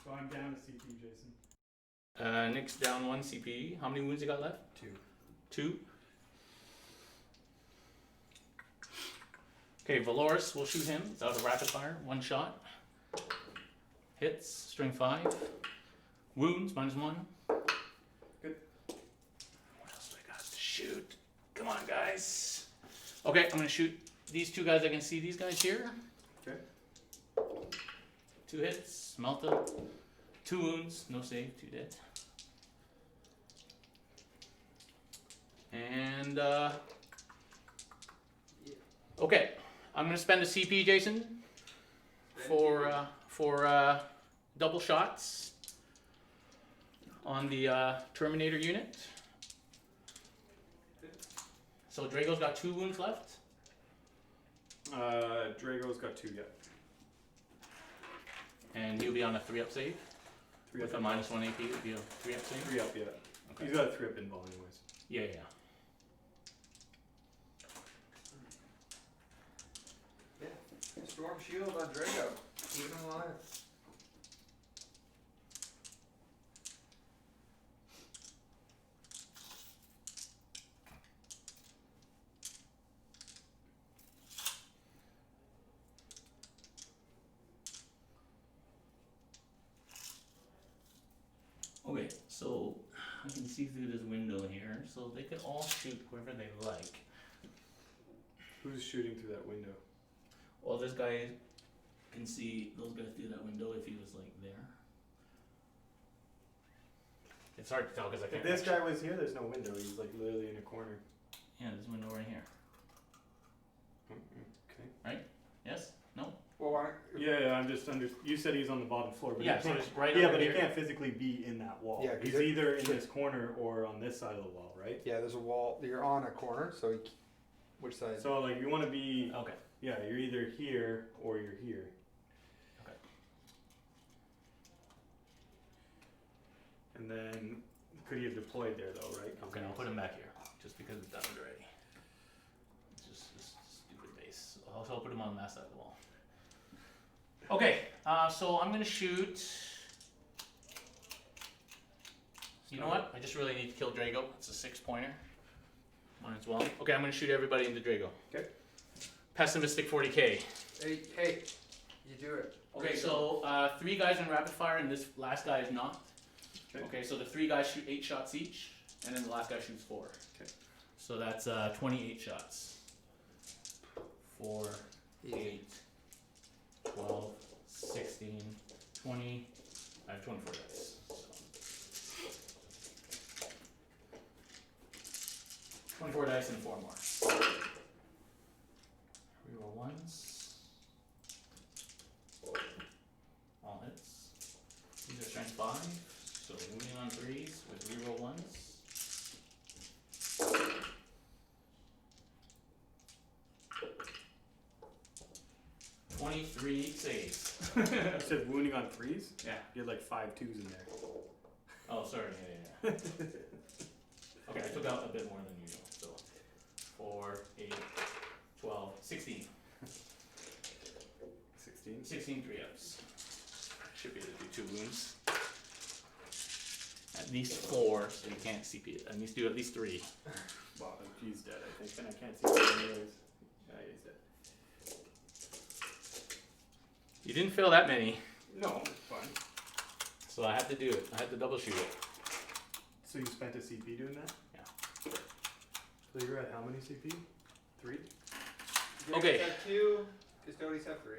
So I'm down to CP, Jason. Nick's down 1 CP. How many wounds you got left? 2. 2. Okay, Valoris, we'll shoot him. It's out of rapid fire. 1 shot. Hits, strength 5. Wounds, -1. Good. What else do I got to shoot? Come on, guys. Okay, I'm gonna shoot these 2 guys. I can see these guys here. Okay. 2 hits, melted. 2 wounds, no save, 2 dead. And okay, I'm gonna spend a CP, Jason, for double shots on the Terminator unit. So Drago's got 2 wounds left. Drago's got 2 yet. And he'll be on a 3-up save. 3 With up. a -1 AP, it'll be a 3-up save. 3 up yet. Okay. He's got a 3 up invul anyways. Yeah. Storm shield on Drago. Keep him alive. Okay, so I can see through this window here, so they could all shoot whoever they like. Who's shooting through that window? Well, this guy can see those guys through that window if he was like there. It's hard to tell because I If can't. this guy was here, there's no window. He's like literally in a corner. Yeah, there's a window right here. Okay. Yes? No? Well, why? Yeah, I'm just under. You said he's on the bottom floor, but Yeah, he so can't. it's right Yeah, over but here. he can't physically be in that wall. Yeah, 'cause he's it- either in this corner or on this side of the wall, right? Yeah, there's a wall. You're on a corner, so which side? So like you want to be. Okay. Yeah, you're either here or you're here. Okay. And then could he have deployed there though, right? 'Cause Okay, I'll he's- put him back here, just because it's done already. It's just this stupid base. I'll put him on that side of the wall. Okay, so I'm gonna shoot. You know what? I just really need to kill Drago. It's a 6-pointer. Might as well. Okay, I'm gonna shoot everybody into Drago. Okay. Pessimistic 40k. Hey, you do it. Okay, so 3 guys in rapid fire, and this last guy is not. Okay, so the 3 guys shoot 8 shots each, and then the last guy shoots 4. Okay. So that's 28 shots. 4, 8, 12, 16, 20. I have 24 dice. So. 24 dice and 4 more. Reroll ones. All hits. These are strength 5, so moving on 3s with reroll ones. 23 saves. You said wounding on 3s? Yeah. You had like 5 2s in there. Oh, sorry. Yeah. Okay, I took out a bit more than usual. So 4, 8, 12, 16. 16? 16 3-ups. Should be able to do 2 wounds. At least 4, so you can't CP it. At least do at least 3. Well, he's dead, I think, and I can't see him anyways. Yeah, he's dead. You didn't fail that many, No, it's fine. so I had to do it. I had to double shoot it. So you spent a CP doing that? Yeah. So you're at how many CP? 3? Okay. Have 2. Custodes have 3.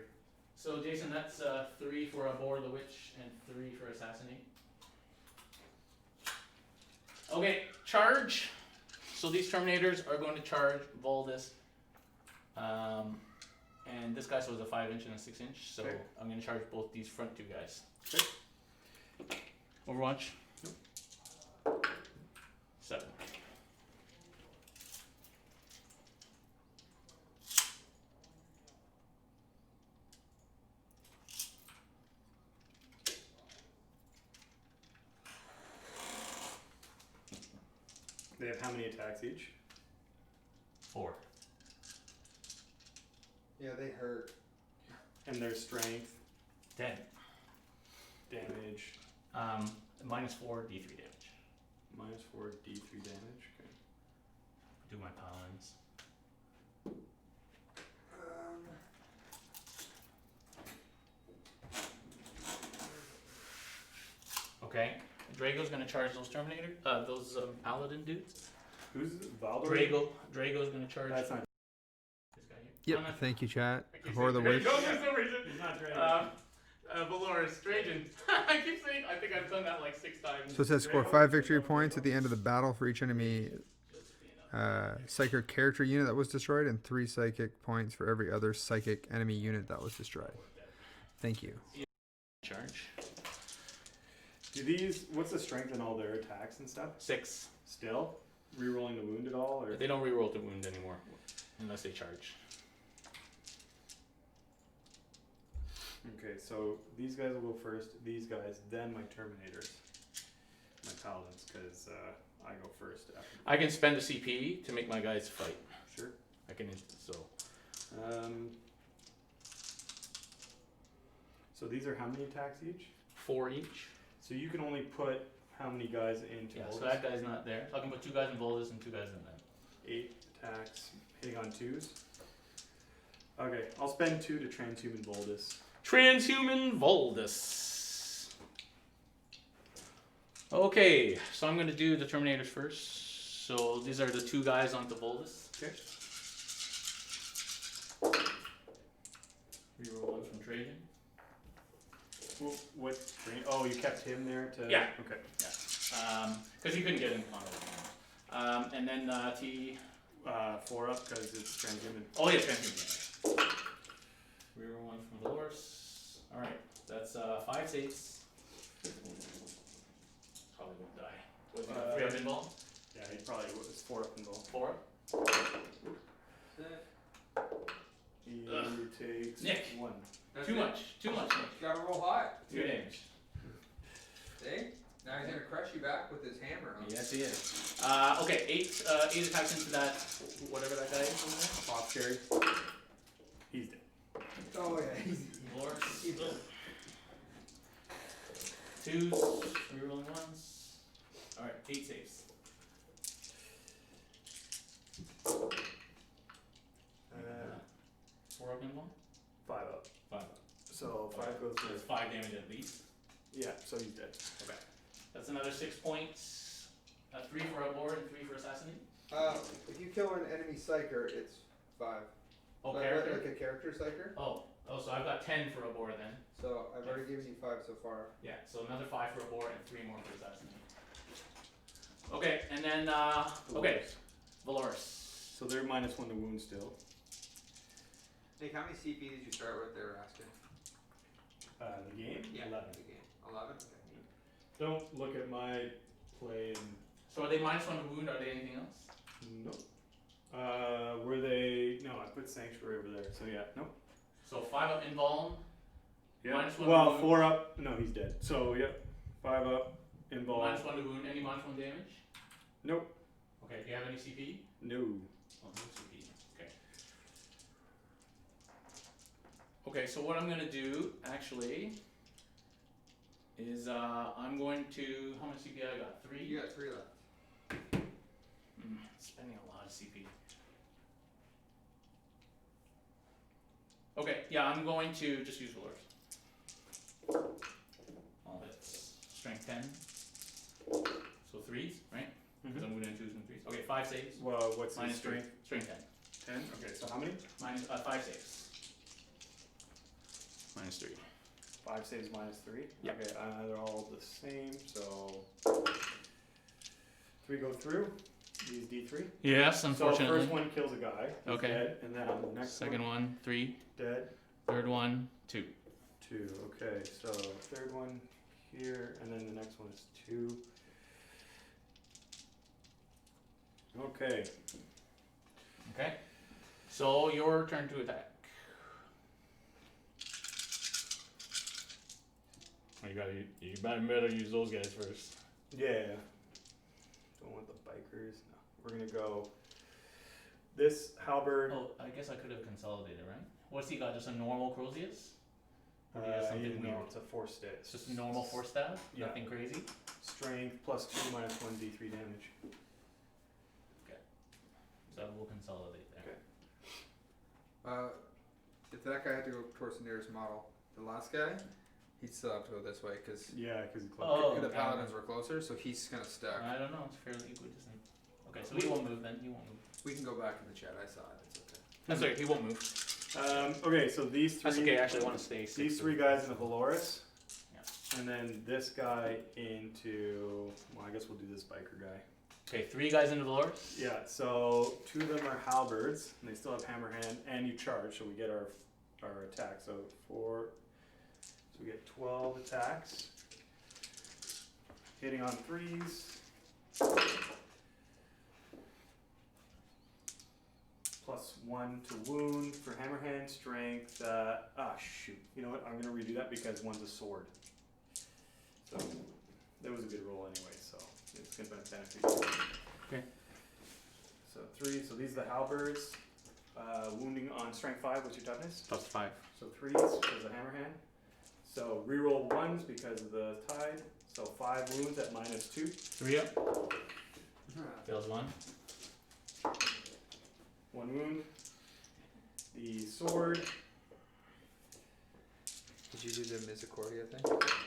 So Jason, that's 3 for Abhor the Witch and 3 for Assassinate. Okay, charge. So these Terminators are going to charge Voldus. And this guy was a 5-inch and a 6-inch, so Okay. I'm going to charge both these front 2 guys. Okay. Overwatch. 7. They have how many attacks each? 4. Yeah, they hurt. And their strength, 10. damage, -4 D3 damage. -4 D3 damage. Okay. Do my paladins. Okay. Drago's gonna charge those Terminator, those paladin dudes. Who's Valdo? Drago's gonna charge That's not. this guy here. Yep. Oh, no. Thank you, chat. I keep For the saying wish. Drago for some reason. He's not Drago. Valoris, Trajan. I keep saying, I think I've done that like 6 times. So it says score 5 victory points at the end of the battle for each enemy psychic character unit that was destroyed, and 3 psychic points for every other psychic enemy unit that was destroyed. Thank you. Charge. Do these? What's the strength in all their attacks and stuff? 6. Still rerolling the wound at all, or They don't reroll the wound anymore, unless they charge. okay? So these guys will go first. These guys, then my Terminators, my Paladins, because I go first after. I can spend a CP to make my guys fight. Sure. I can, so. So these are how many attacks each? 4 each. So you can only put how many guys into Yeah, Volus? so that guy's not there. So I can put 2 guys in Voldus and 2 guys in them. 8 attacks, hitting on 2s. Okay, I'll spend 2 to transhuman Voldus. Transhuman Voldus. Okay, so I'm going to do the Terminators first. So these are the 2 guys on the Voldus. Okay. Reroll 1 from Trajan. What? Oh, you kept him there to. Yeah. Okay. Because he couldn't get in combat. And then T. 4 up because it's transhuman. Oh yeah, Transhuman. Reroll 1 from Valoris. Alright, that's 5 saves. Probably won't die. Was it 3 up involved? Yeah, he probably was 4 up involved. 4 up? He Ugh. takes Nick. 1. That's Too it. much, Nick. Gotta roll high. 2 damage. See? Now he's gonna crush you back with his hammer. Huh? Yes, he is. Okay, 8 attacks into that, whatever that guy is over there. Off carry. He's dead. Oh yeah, easy. Valoris. 2s, rerolling 1s. Alright, 8 saves. 4 up involved? 5 up. 5 up. So 5 goes So to. it's 5 damage at least. Yeah, so he's dead. Okay. That's another 6 points. 3 for Abhor and 3 for Assassinate. If you kill an enemy psyker, it's 5. Oh, like, character? Like a character psyker. Oh, so I've got 10 for Abhor then. So I've already given you 5 so far. Yeah, so another 5 for Abhor and 3 more for Assassinate. Okay, and then, okay, Valoris. So they're -1 to wound still. Nick, how many CP did you start with? They were asking. The game? Yeah. 11. The game. 11. Okay. Don't look at my play and. So are they -1 to wound? Are they anything else? Nope. Were they? No, I put Sanctuary over there. So yeah, nope. So 5 up invuln. Yeah. Minus 1 Well, wound. 4 up. No, he's dead. So yep, 5 up. Involved. Minus 1 to wound. Any minus 1 damage? Nope. Okay. Do you have any CP? No. Oh, no CP. Okay. Okay. So what I'm gonna do actually is I'm going to how much CP I got? 3. You got 3 left. Spending a lot of CP. Okay, yeah, I'm going to just use rulers. All hits. Strength 10. So 3s, right? Because I'm moving in 2s and 3s. Okay, 5 saves. Well, what's his Minus 3. strength? Strength 10. 10. Okay, so how many? Minus 5 saves. Minus 3. 5 saves minus 3. Yeah. Okay, they're all the same. So 3 go through. These D3. Yes, unfortunately. So first one kills a guy. He's Okay. Dead, and then on the next Second one, 3. dead. Third one, 2. 2. Okay, so third one here, and then the next one is 2. Okay. Okay. So your turn to attack. You better use those guys first. Yeah. Don't want the bikers. No. We're gonna go. This halberd. Oh, I guess I could have consolidated, right? What's he got? Just a normal Crozius? Or do you have something no, weird? it's a 4 stat. It's just normal 4 stab? Yeah. Nothing crazy? Strength plus 2 minus 1 D3 damage. So we'll consolidate there. Okay. If that guy had to go towards the nearest model, the last guy, he'd still have to go this way because Yeah, because he's close. Oh, the okay. paladins were closer, so he's kind of stuck. I don't know, it's fairly equidistant. Okay, so he won't move then, he won't move. We can go back in the chat. I saw it. It's okay. That's okay, he won't move. Okay, so these 3. That's okay, actually I want to stay 6. These 3 guys in the Valoris. Yeah. And then this guy into. Well, I guess we'll do this biker guy. Okay, 3 guys into Valorous? Yeah, so 2 of them are halberds, and they still have hammer hand, and you charge, so we get our attack. So 4, so we get 12 attacks. Hitting on 3s. Plus 1 to wound for hammer hand strength. Shoot. You know what? I'm gonna redo that because one's a sword. So that was a good roll anyway. So it's gonna benefit you. Okay. So 3. So these are the halberds. Wounding on strength 5. What's your toughness? Plus 5. So 3s because of hammer hand. So reroll 1s because of the tide. So 5 wounds at minus 2. 3 up. Fails 1. 1 wound. The sword. Did you do the Misericordia thing?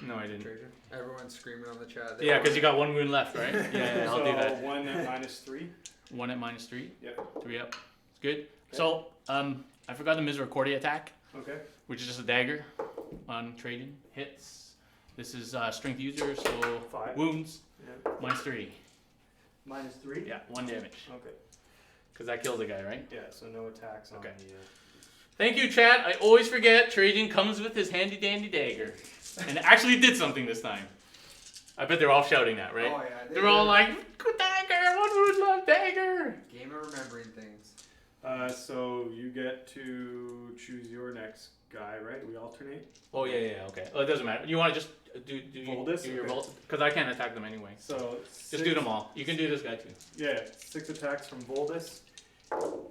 No, I didn't. Trajan? Everyone's screaming on the chat. Yeah, because you got 1 wound left, right? Yeah, I'll so do that. 1 at minus 3. 1 at minus 3. Yep. 3 up. It's good. Okay. So, I forgot the Misericordia attack, Okay. which is just a dagger on trading. Hits. This is strength user, so 5. wounds. Yeah. Minus 3. Minus 3. Yeah, 1 damage. Okay. Because that kills a guy, right? Yeah. So no attacks on Okay. the. Thank you, chat. I always forget Trajan comes with his handy dandy dagger. And it actually did something this time. I bet they're all shouting that, right? Oh yeah. They're all like, dagger, 1 wound love dagger. Game of remembering things. So you get to choose your next guy, right? We alternate. Oh, yeah, okay. Oh, it doesn't matter. You want to just do Voldus? your Okay. Volt? Because I can't attack them anyway. So Just do them all. You can do this guy too. Yeah, 6 attacks from Voldus.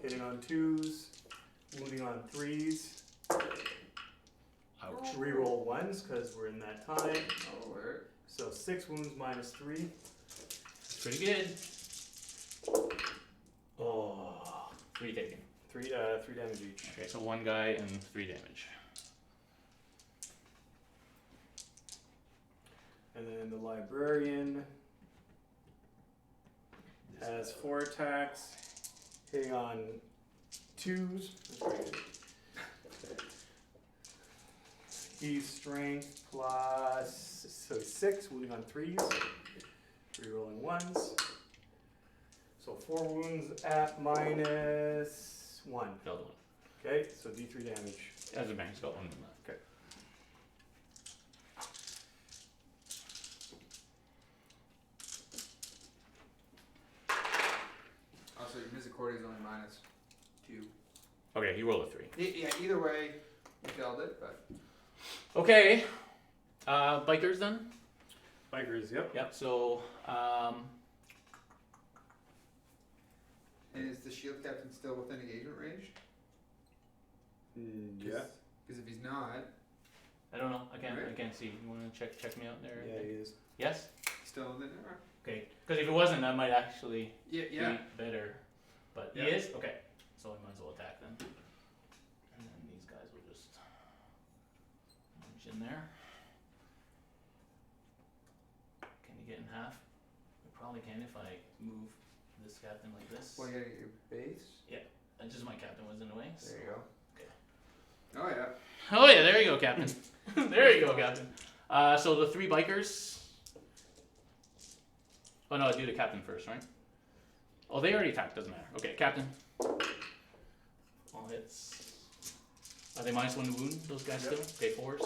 Hitting on 2s, wounding on 3s. Ouch. Reroll 1s because we're in that time. Oh, word. So 6 wounds minus 3. It's pretty good. Oh, 3 taken. 3 damage each. Okay, so 1 guy and 3 damage. And then the librarian has 4 attacks, hitting on 2s. He's strength plus 6, wounding on 3s, rerolling 1s. So 4 wounds at minus 1. Failed 1. Okay, so D3 damage. As a bank, it's got 1 left. Okay. Also, your Misericordia is only minus 2. Okay, he rolled a 3. Yeah, either way, You failed it, but Okay. Bikers then? Bikers, yep. Yep, so, and is the shield captain still within engagement range? Yeah. Because if he's not, I don't know, I Right. can't see. You wanna check me out there? Yeah, he is. Yes? still in there. Okay, because if it wasn't, that might actually Yeah, be better. But Yeah. he is? Okay, so I might as well attack then. And then these guys will just punch in there. Can you get in half? I probably can if I move this captain like this. Well, you gotta get your base. And just my captain was in the way. So. There you go. Okay. Oh yeah. Oh yeah, there you go, Captain. There you go, Captain. So the 3 bikers. Oh no, I do the captain first, right? Oh, they already attacked. Doesn't matter. Okay, Captain. All hits. Are they -1 to wound? Those guys Yep. still? Okay, 4s.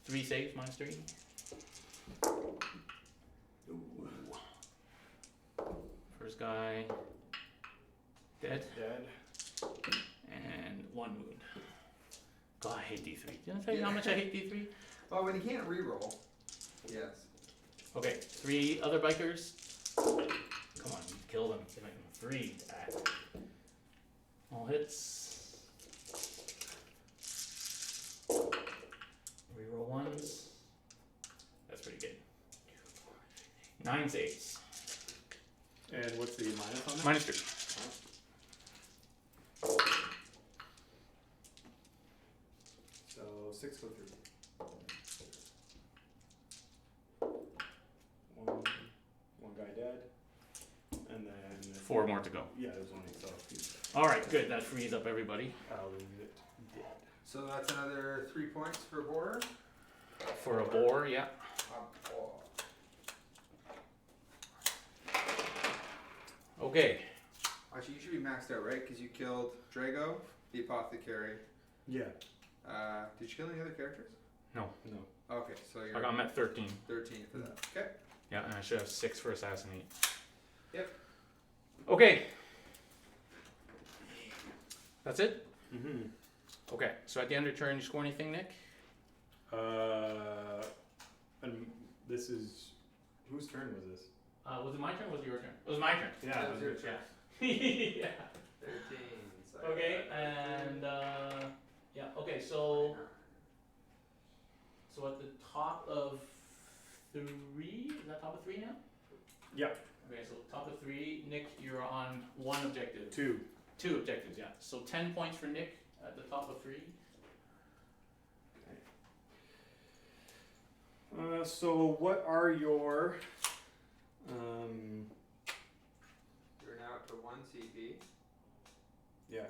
3 saves, -3. Ooh. First guy dead. Dead. And 1 wound. God, I hate D3. Did I tell you how much I hate D3? Oh, when you can't reroll. Yes. Okay, 3 other bikers. Come on, kill them. Give them 3 attack. All hits. Reroll 1s. That's pretty good. 9 saves. And what's the minus on that? -3. So 6 go through. One guy dead. And then 4 more to go. Yeah, there's only so Alright, good. That frees up everybody. I'll leave it dead. So that's another 3 points for Boar. For a boar, yeah. Okay. Actually, you should be maxed out, right? Because you killed Drago, the Apothecary. Yeah. Did you kill any other characters? No. Okay, so you're I got him at 13. 13 for that. Okay. Yeah, and I should have 6 for assassinate. Yep. Okay. That's it? Mm-hmm. Okay, so at the end of your turn, you score anything, Nick? And this is whose turn was this? Was it my turn or was it your turn? It was my turn. Yeah, That was your turn. Yeah. 13. Okay, and yeah, okay, so at the top of 3, is that top of 3 now? Yeah. Okay, so top of 3, Nick, you're on 1 objective. 2. 2 objectives, yeah. So 10 points for Nick at the top of 3. So what are your You're now up to 1 CP. yeah.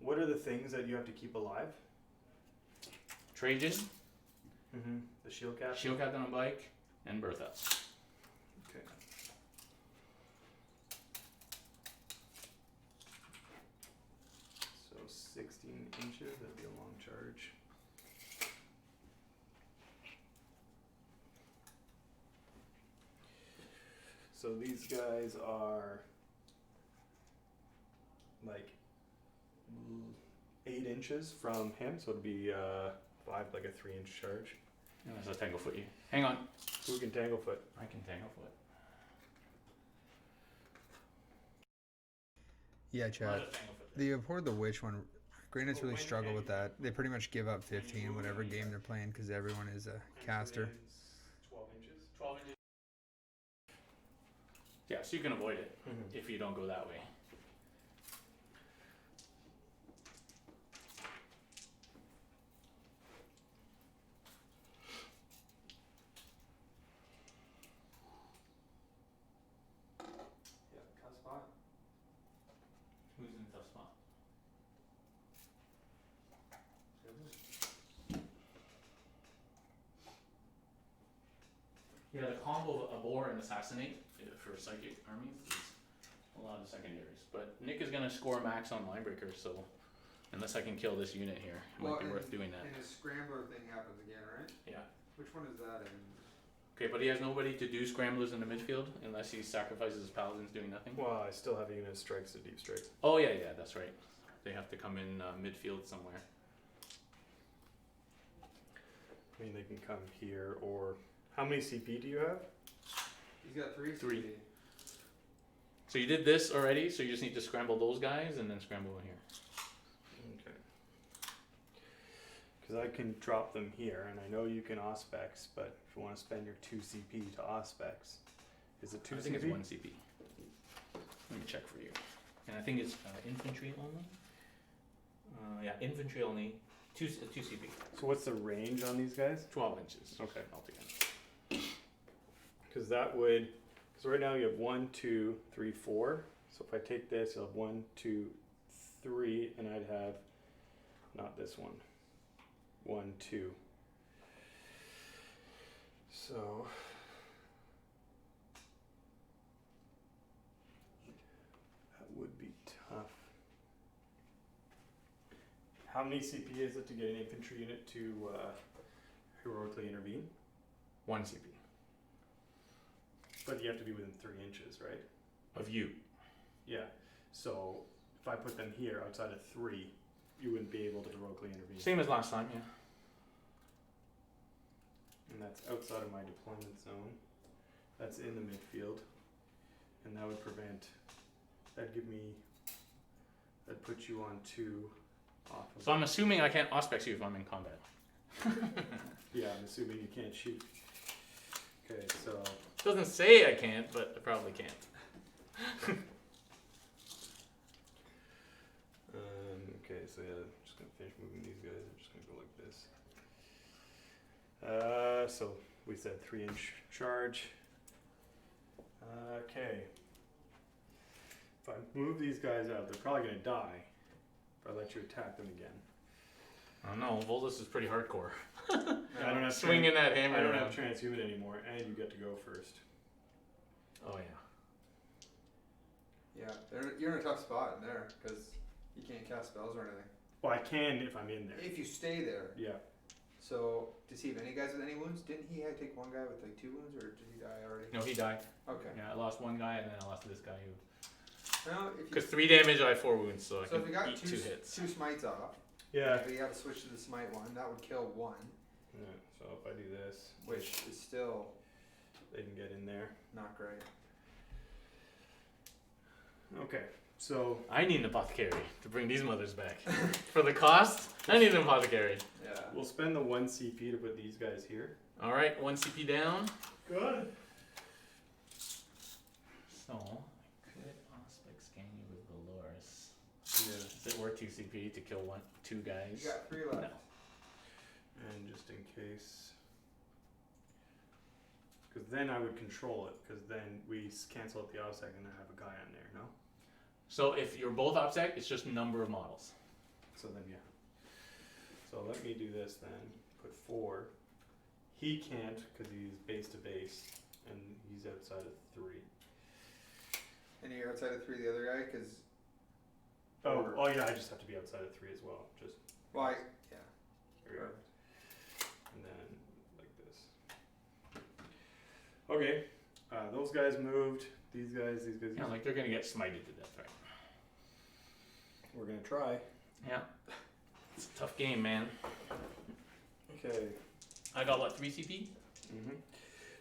What are the things that you have to keep alive? Trajan, Mm-hmm. The shield cap. Shield Captain on bike, and Bertha. Okay. So 16 inches, that'd be a long charge. So these guys are like 8 inches from him, so it'd be 5, like a 3-inch charge. That's a Tanglefoot you. Hang on. Who can Tanglefoot? I can Tanglefoot. Yeah, Chad. The Abhor the Witch one, Granite's really struggle with that. They pretty much give up 15 whatever game they're playing because everyone is a caster. 12 inches. 12 inches. Yeah, so you can avoid it if you don't go that way. Yeah, cut spot. Who's in a tough spot? Yeah, the combo of Abhor and Assassinate for psychic armies is a lot of secondaries. But Nick is gonna score max on Linebreaker, so unless I can kill this unit here, it might be worth doing that. And his Scrambler thing happens again, right? Yeah. Which one is that in? Okay, but he has nobody to do scramblers in the midfield unless he sacrifices his paladins doing nothing. Well, I still have unit strikes to deep strikes. Oh yeah, that's right. They have to come in midfield somewhere. I mean, they can come here, or how many CP do you have? He's got 3 Three. CP. So you did this already, so you just need to scramble those guys and then scramble in here. Okay. Because I can drop them here, and I know you can Auspex, but if you want to spend your 2 CP to Auspex, is it 2 I CP? think it's 1 CP. Let me check for you. And I think it's infantry only. Yeah, infantry only. 2 CP. So what's the range on these guys? 12 inches. Okay. Altogether. Because that would, because right now you have 1, 2, 3, 4. So if I take this, you'll have 1, 2, 3, and I'd have, not this one, 1, 2. So that would be tough. How many CP is it to get an infantry unit to heroically intervene? 1 CP. But you have to be within 3 inches, right? Of you. Yeah. So if I put them here outside of 3, you wouldn't be able to heroically intervene. Same as last time, yeah. And that's outside of my deployment zone. That's in the midfield. And that would prevent, that'd put you on 2 off of. So I'm assuming I can't Auspex you if I'm in combat. Yeah, I'm assuming you can't shoot. Okay, so Doesn't say I can't, but I probably can't. okay, so yeah, I'm just gonna finish moving these guys. I'm just gonna go like this. So we said 3-inch charge. Okay. If I move these guys out, they're probably gonna die. If I let you attack them again. I don't know. Voltus is pretty hardcore. I don't have Swinging that hammer I don't around. have transhuman anymore, and you get to go first. Oh yeah. Yeah, you're in a tough spot in there because you can't cast spells or anything. Well, I can if I'm in there. If you stay there. Yeah. So, to see if any guys with any wounds, didn't he take one guy with like 2 wounds, or did he die already? No, he died. Okay. Yeah, I lost 1 guy and then I lost this guy who. Now, if you, Because 3 damage, I have 4 wounds, so I so can if you got eat 2 hits. 2 smites off, Yeah. if you have to switch to the smite one, that would kill 1, Yeah. So if I do this, which is still they can get in there. not great. Okay. So I need an apothecary to bring these mothers back. For the cost, I need an apothecary. Yeah. we'll spend the 1 CP to put these guys here. Alright, 1 CP down. Good. So, I could Auspex scan you with Valorous. Yeah. Is it worth 2 CP to kill 2 guys? You got 3 left. No. And just in case, because then I would control it. Because then we cancel out the OBSEC and then have a guy on there. No. So if you're both OBSEC, it's just number of models. So then yeah. So let me do this then. Put 4. He can't because he's base to base, and he's outside of 3. And you're outside of 3 the other guy, because. Oh yeah, I just have to be outside of 3 as well. Just Why? Yeah. here we go. And then like this. Okay, those guys moved. These guys. Yeah, like they're gonna get smited to death, right? We're gonna try. Yeah. It's a tough game, man. Okay. I got what, 3 CP?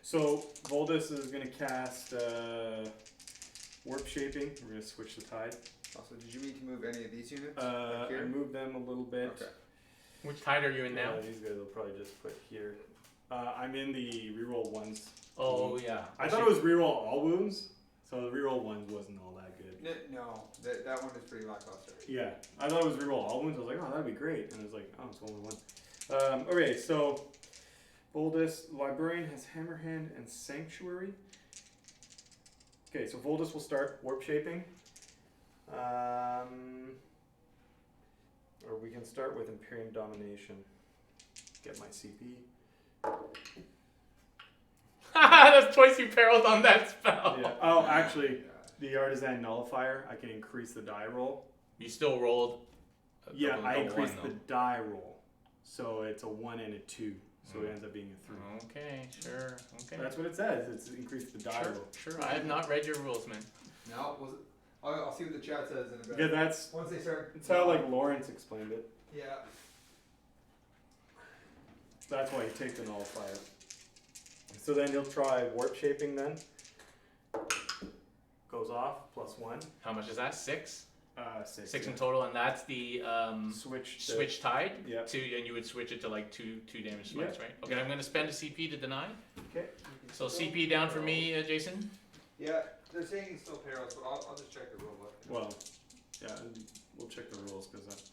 So Voldus is gonna cast warp shaping. We're gonna switch the tide. Also, did you need to move any of these units? I here? moved them a little bit. Okay. Which tide are you in now? These guys will probably just put here. I'm in the reroll ones. Oh yeah. I thought it was reroll all wounds, so the reroll one wasn't all that good. No, that one is pretty lackluster. Yeah, I thought it was reroll all wounds. I was like, oh, that'd be great, and I was like, oh, it's only 1. Okay, so Voldus Librarian has Hammerhand and Sanctuary. Okay, so Voldus will start warp shaping. Or we can start with Imperium Domination. Get my CP. That's twice you perilled on that spell. Yeah. Oh, actually, the Artisan Nullifier, I can increase the die roll. You still rolled. Yeah, I double increased one, the die roll. So it's a 1 and a 2. so it ends up being a 3. Okay, sure. Okay. That's what it says. It's increased the die roll. Sure. I have not read your rules, man. No, was it? I'll see what the chat says in a bit. Yeah, that's Once they start. it's how like Lawrence explained it. Yeah. That's why you take the nullifier. So then he'll try warp shaping then. Goes off, +1. How much is that? 6? 6. 6 in total, and that's the switch tide. Yep. To, and you would switch it to like two damage Yep. smites, right? Okay, I'm gonna spend a CP to deny. Okay. So CP down for me, Jason. Yeah, they're saying he's still perils, but I'll just check the rule book. Well, yeah, and we'll check the rules because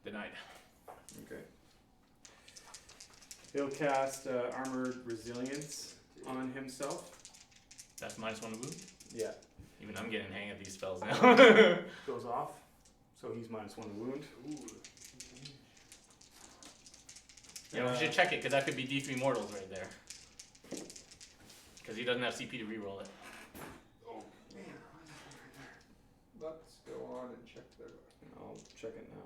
Denied. okay. He'll cast Armored Resilience on himself. That's -1 wound. Yeah. Even I'm getting the hang of these spells now. Goes off, so he's -1 wound. Yeah, we should check it because that could be D3 mortals right there. Because he doesn't have CP to reroll it. Oh man, why is this thing right there? Let's go on and check the. I'll check it now.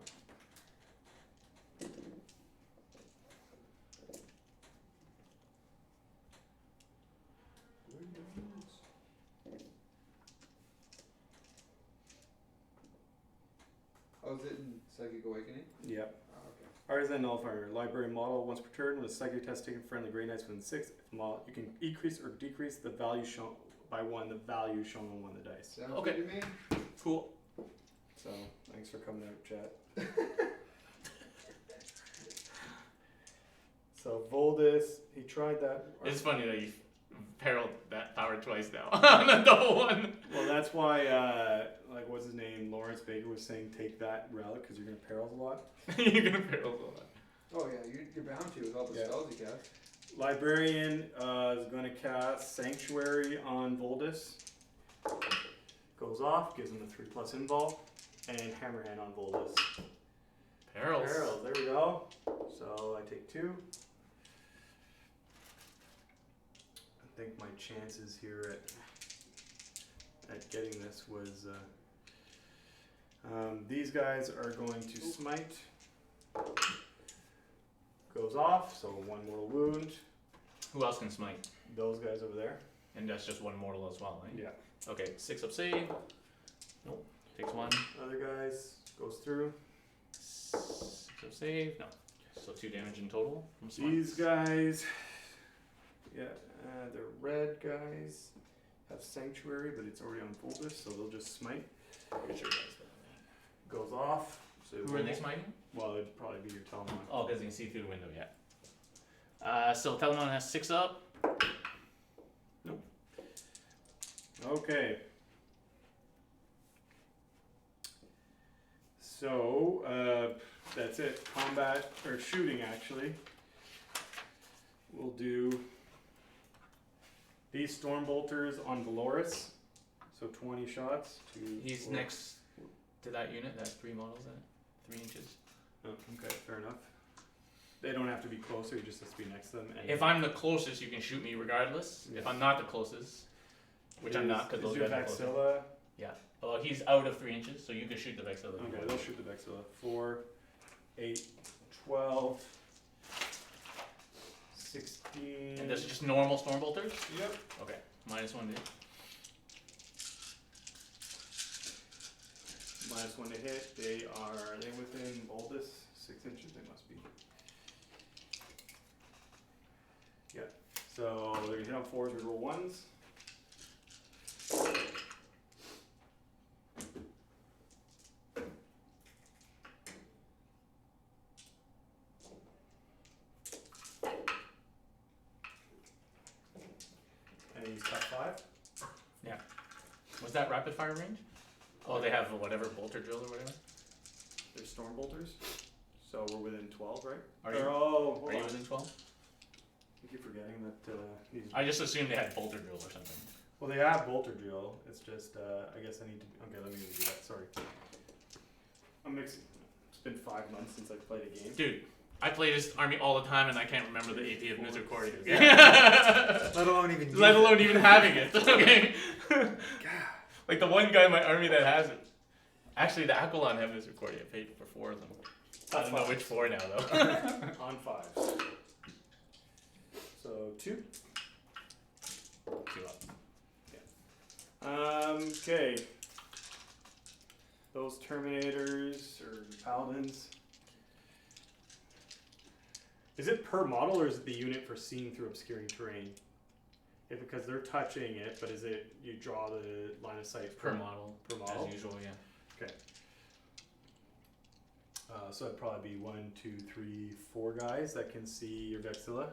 Oh, is it in Psychic Awakening? Yep. Oh, okay. Artisan Nullifier. Library model once per turn with a psychic test taken friendly Grey Knights within 6. If model, you can increase or decrease the value shown by 1, the value shown on one of the dice. Sounds Okay. good to me. Cool. So, thanks for coming out, chat. So, Voldus, he tried that. It's funny that you perilled that power twice now on a double one. Well, that's why, like, what's his name? Lawrence Baker was saying take that relic because you're going to peril a lot. You're gonna peril a lot. Oh yeah, you're bound to with all the Yeah. spells you cast. Librarian is going to cast Sanctuary on Voldus. Goes off, gives him a 3+ invul, and Hammerhand on Voldus. Perils. Perils, there we go. So I take 2. I think my chances here at getting this was these guys are going to smite. Goes off, so 1 mortal wound. Who else can smite? Those guys over there. And that's just 1 mortal as well, right? Yeah. Okay, 6 up save. Nope. Takes 1. Other guys goes through. 6 up save. No. So 2 damage in total from smites. These guys, yeah, the red guys have Sanctuary, but it's already on Voldus, so they'll just smite. Pretty sure that's Goes off. So Who are they smiting? Well, it'd probably be your Telemon. Oh, because you can see through the window, yeah. So Telemon has 6 up. Okay. So, that's it. Combat, or shooting actually. We'll do these Storm Bolters on Valoris. So 20 shots. He's next to that unit. That's 3 models in it. 3 inches. Oh, okay, fair enough. They don't have to be closer, you just have to be next to them. And If I'm the closest, you can shoot me regardless. Yeah. If I'm not the closest, which I'm not, because is those your guys are closer. Vexilla. Well, he's out of 3 inches, so you can shoot the Vexilla. Okay, they'll shoot the Vexilla. 4, 8, 12, 16. And this is just normal Storm Bolters? Yep. Okay, -1 to hit. -1 to hit. Are they within Voldus? 6 inches, they must be. Yeah. So they're gonna hit on 4s, we roll 1s. And he's cut 5. Was that rapid fire range? Oh, they have whatever bolter drill or whatever. They're Storm Bolters. So we're within 12, right? Are you? Oh, hold Are you on. within 12? I keep forgetting that these. I just assumed they had bolter drill or something. Well, they have Bolter Drill. It's just, I guess I need to. Okay, let me do that. Sorry. I'm mixing. It's been 5 months since I've played a game. Dude, I play this army all the time and I can't remember the AP of Misericordia. Let alone even. use Let it. alone even having it. Okay. Like the one guy in my army that has it. Actually, the Aquilon have Misericordia. I paid for 4 of them. I don't know which floor now though. On 5. So 2. 2 up. Okay. Those Terminators or Paladins. Is it per model or is it the unit for seeing through obscuring terrain? If because they're touching it, but is it you draw the line of sight Per model. Per model. As usual, yeah. Okay. So it'd probably be 1, 2, 3, 4 guys that can see your Vexilla.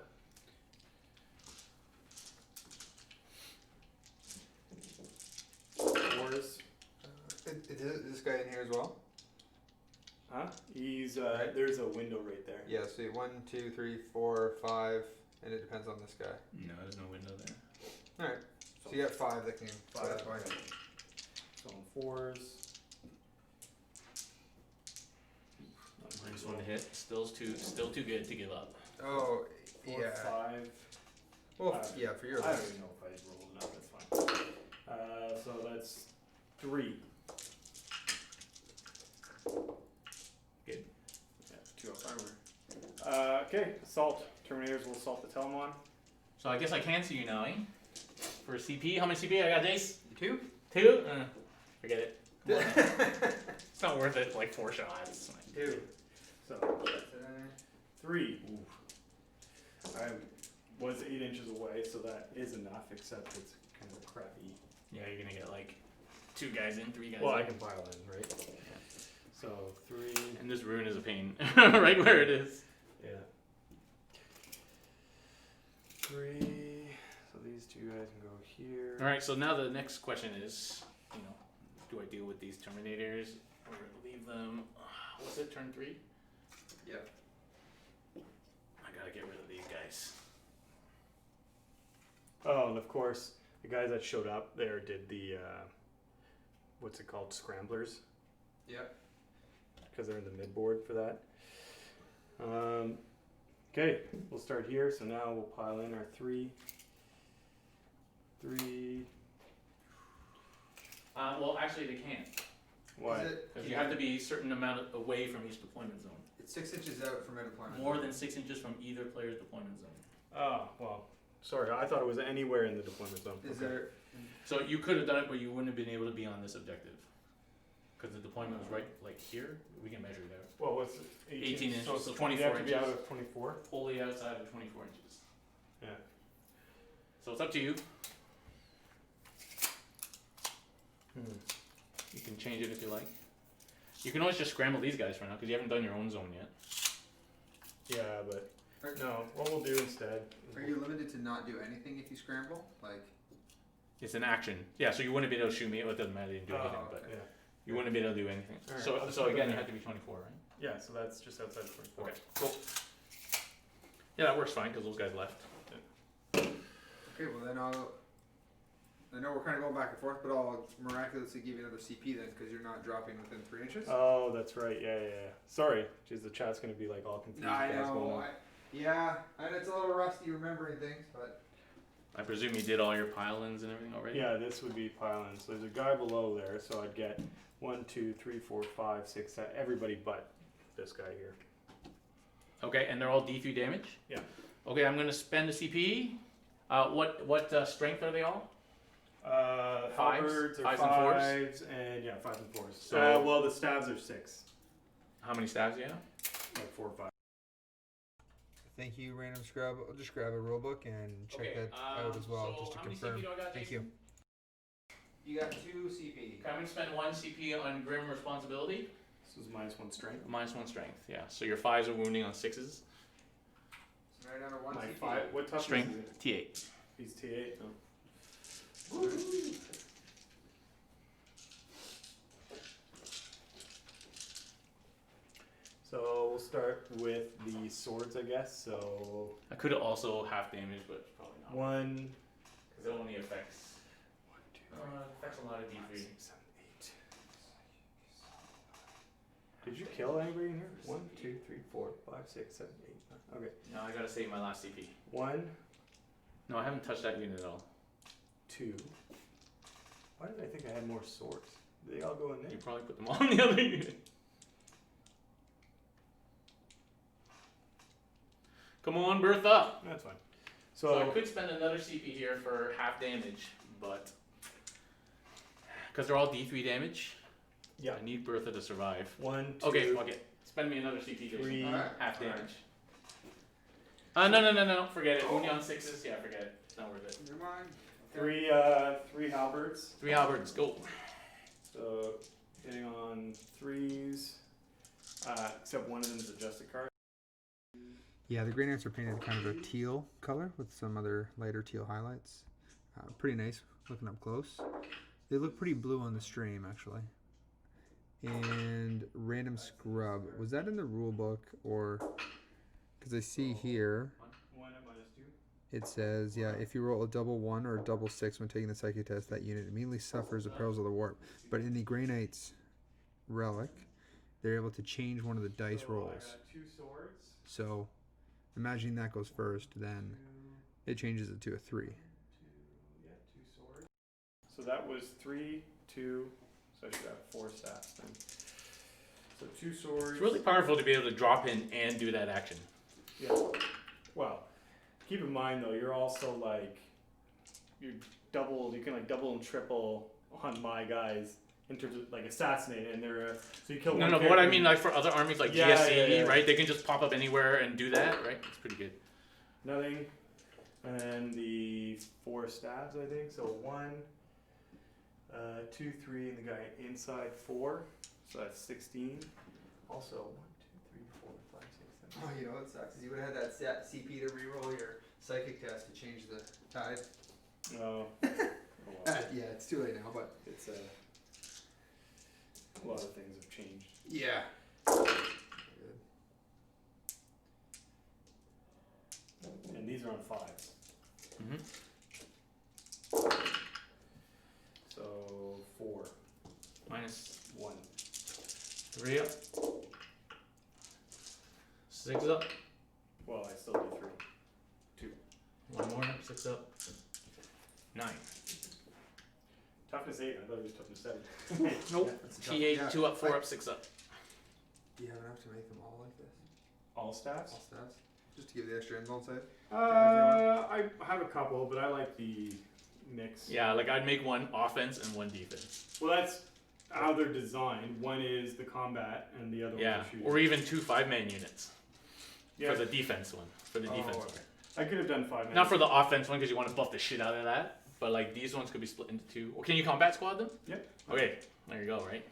Fours. Is this guy in here as well? Huh? He's Right. there's a window right there. Yeah, so 1, 2, 3, 4, 5, and it depends on this guy. No, there's no window there. Alright, so you got 5 that can go that way. So on 4s. Minus 1 to hit. Still too good to give up. Oh, 4, yeah. 5. Well, yeah, for your I don't list. even know if I rolled enough. That's fine. So that's 3. Good. Yeah, 2 up armor. Okay, assault. Terminators will assault the Telemon. So I guess I can see you now, eh? For CP, how much CP I got, Jace? 2? 2? Forget it. It's not worth it. Like 4 shots. 2. So 3. I was 8 inches away, so that is enough. Except it's kind of a crappy. Yeah, you're gonna get like 2 guys in, 3 guys Well, in. I can pile in, right? So 3. And this rune is a pain, right where it is. Yeah. 3. So these 2 guys can go here. All right. So now the next question is, do I deal with these Terminators or leave them? What's it? Turn 3. Yep. I gotta get rid of these guys. Oh, and of course, the guys that showed up there did the, what's it called, scramblers, Yep. because they're in the midboard for that. Okay, we'll start here. So now we'll pile in our 3. 3. Well, actually, they can't. Why? Is it, Because you have to be a certain amount away from each deployment zone. It's 6 inches out from a deployment. More than 6 inches from either player's deployment zone. Oh, well, sorry. I thought it was anywhere in the deployment zone. Is Okay. there? So you could have done it, but you wouldn't have been able to be on this objective. Because the deployment was right, like here. We can measure it out. Well, what's it? 18 inches, So, so you 24 have to be out inches. of 24? Wholly outside of 24 inches. Yeah. So it's up to you. Hmm. You can change it if you like. You can always just scramble these guys for now, because you haven't done your own zone yet. Yeah, but Are, no. What we'll do instead. are you limited to not do anything if you scramble? Like. It's an action. Yeah, so you wouldn't be able to shoot me. Well, it doesn't matter, you didn't do anything, Oh, but Yeah. you wouldn't be able to do anything. Alright, So, I'll just so put again, them you there. have to be 24, right? Yeah. So that's just outside of 24. Okay, cool. Yeah, that works fine, because those guys left. Okay, well then I know we're kind of going back and forth, but I'll miraculously give you another CP then, because you're not dropping within 3 inches. Oh, that's right. Yeah. Sorry. Jeez, the chat's gonna be like all confused. I with what's going know. on. Yeah, and it's a little rusty remembering things, but I presume you did all your pile-ins and everything already? Yeah, this would be pile-in. So there's a guy below there, so I'd get 1, 2, 3, 4, 5, 6, 7, everybody but this guy here. Okay, and they're all D3 damage? Yeah. Okay, I'm gonna spend a CP. What strength are they all? Fives? Halberds are Fives and fours? 5s, and yeah, 5s and 4s. So- well, the stabs are 6, How many stabs do you have? like 4 or 5. Thank you, Random Scrub. I'll just grab a rulebook and check that out as well, just to how many confirm. CP do I got, Thank Jason? you. you got 2 CP. Okay, I'm gonna spend 1 CP on Grim Responsibility. This is -1 strength. Minus 1 strength, yeah. So your 5s are wounding on 6s. So right down to 1 My CP. 5. What toughness Strength, is it? T8. He's T8. No. So we'll start with the swords, I guess. So I could have also half damage, but probably not. 1, Because it only affects. 1, 2, Affects a lot of 5, D3. 6, 7, 8. Did you kill anybody in here? 1, 2, 3, 4, 5, 6, 7, 8, 9. Okay. No, I gotta save my last CP. 1, No, I haven't touched that unit at all. 2. Why did I think I had more swords? Did they all go in there? You probably put them all in the other unit. Come on, Bertha. That's fine. So I So could spend another CP here for half damage, but because they're all D3 damage, yeah, I need Bertha to survive. 1, 2, Okay, fuck it. Spend me another CP, Jason. 3. Alright. Half Alright. damage. No. Forget it. Only on 6s. Yeah, forget it. It's not worth it. Never mind. 3 halberds. 3 halberds. Go. So hitting on 3s, except one of them is a adjusted card. Yeah, the Grey Knights are painted kind of a teal color with some other lighter teal highlights. Pretty nice looking up close. They look pretty blue on the stream, actually. And random scrub. Was that in the rule book or... Because I see here 1 at -2. it says, yeah, if you roll a double 1 or a double 6 when taking the psychic test, that unit immediately suffers the perils of the warp. But in the Grey Knights relic, they're able to change one of the dice So rolls. I got 2 swords. So imagining that goes first, then 2, it changes it to a 3. 2 swords. So that was 3, 2. So I should have 4 stats then. So 2 swords. It's really powerful to be able to drop in and do that action. Yeah. Well, keep in mind though, you're also like, you can like double and triple on my guys in terms of like assassinate, and they're so you kill one No, but what I character. mean, like for other armies like Yeah, GSC, yeah. right? They can just pop up anywhere and do that, right? It's pretty good. Nothing. And then the 4 stabs, I think. So 1, 2, 3, and the guy inside 4. So that's 16. Also 1, 2, 3, 4, 5, 6, 7. Oh, you know what sucks is you would have had that CP to reroll your psychic test to change the tide. Oh. Well, Yeah, it's too late now, but it's a lot of things have changed. yeah. And these are on 5s. Mm-hmm. So 4, Minus 1. 3 up. 6 up. Well, I still do 3. 1 more. 6 up. 9. Toughness 8. I thought it was toughness 7. Nope. That's a tough- T8, yeah. 2 up, 4 up, 6 up. Do you have enough to make them all like this? All stats? All stats? Just to give the extra insult save? I have a couple, but I like the mix. Yeah, like I'd make 1 offense and 1 defense. Well, that's how they're designed. One is the combat, and the other Yeah, one is the shooting. or even 2 5-man units Yeah, for the defense one. For the Oh, defense okay. one. I could have done 5 minutes. Not for the offense one because you want to buff the shit out of that. But like these ones could be split into 2. Or can you combat squad them? Yep. Okay, there you go. Right.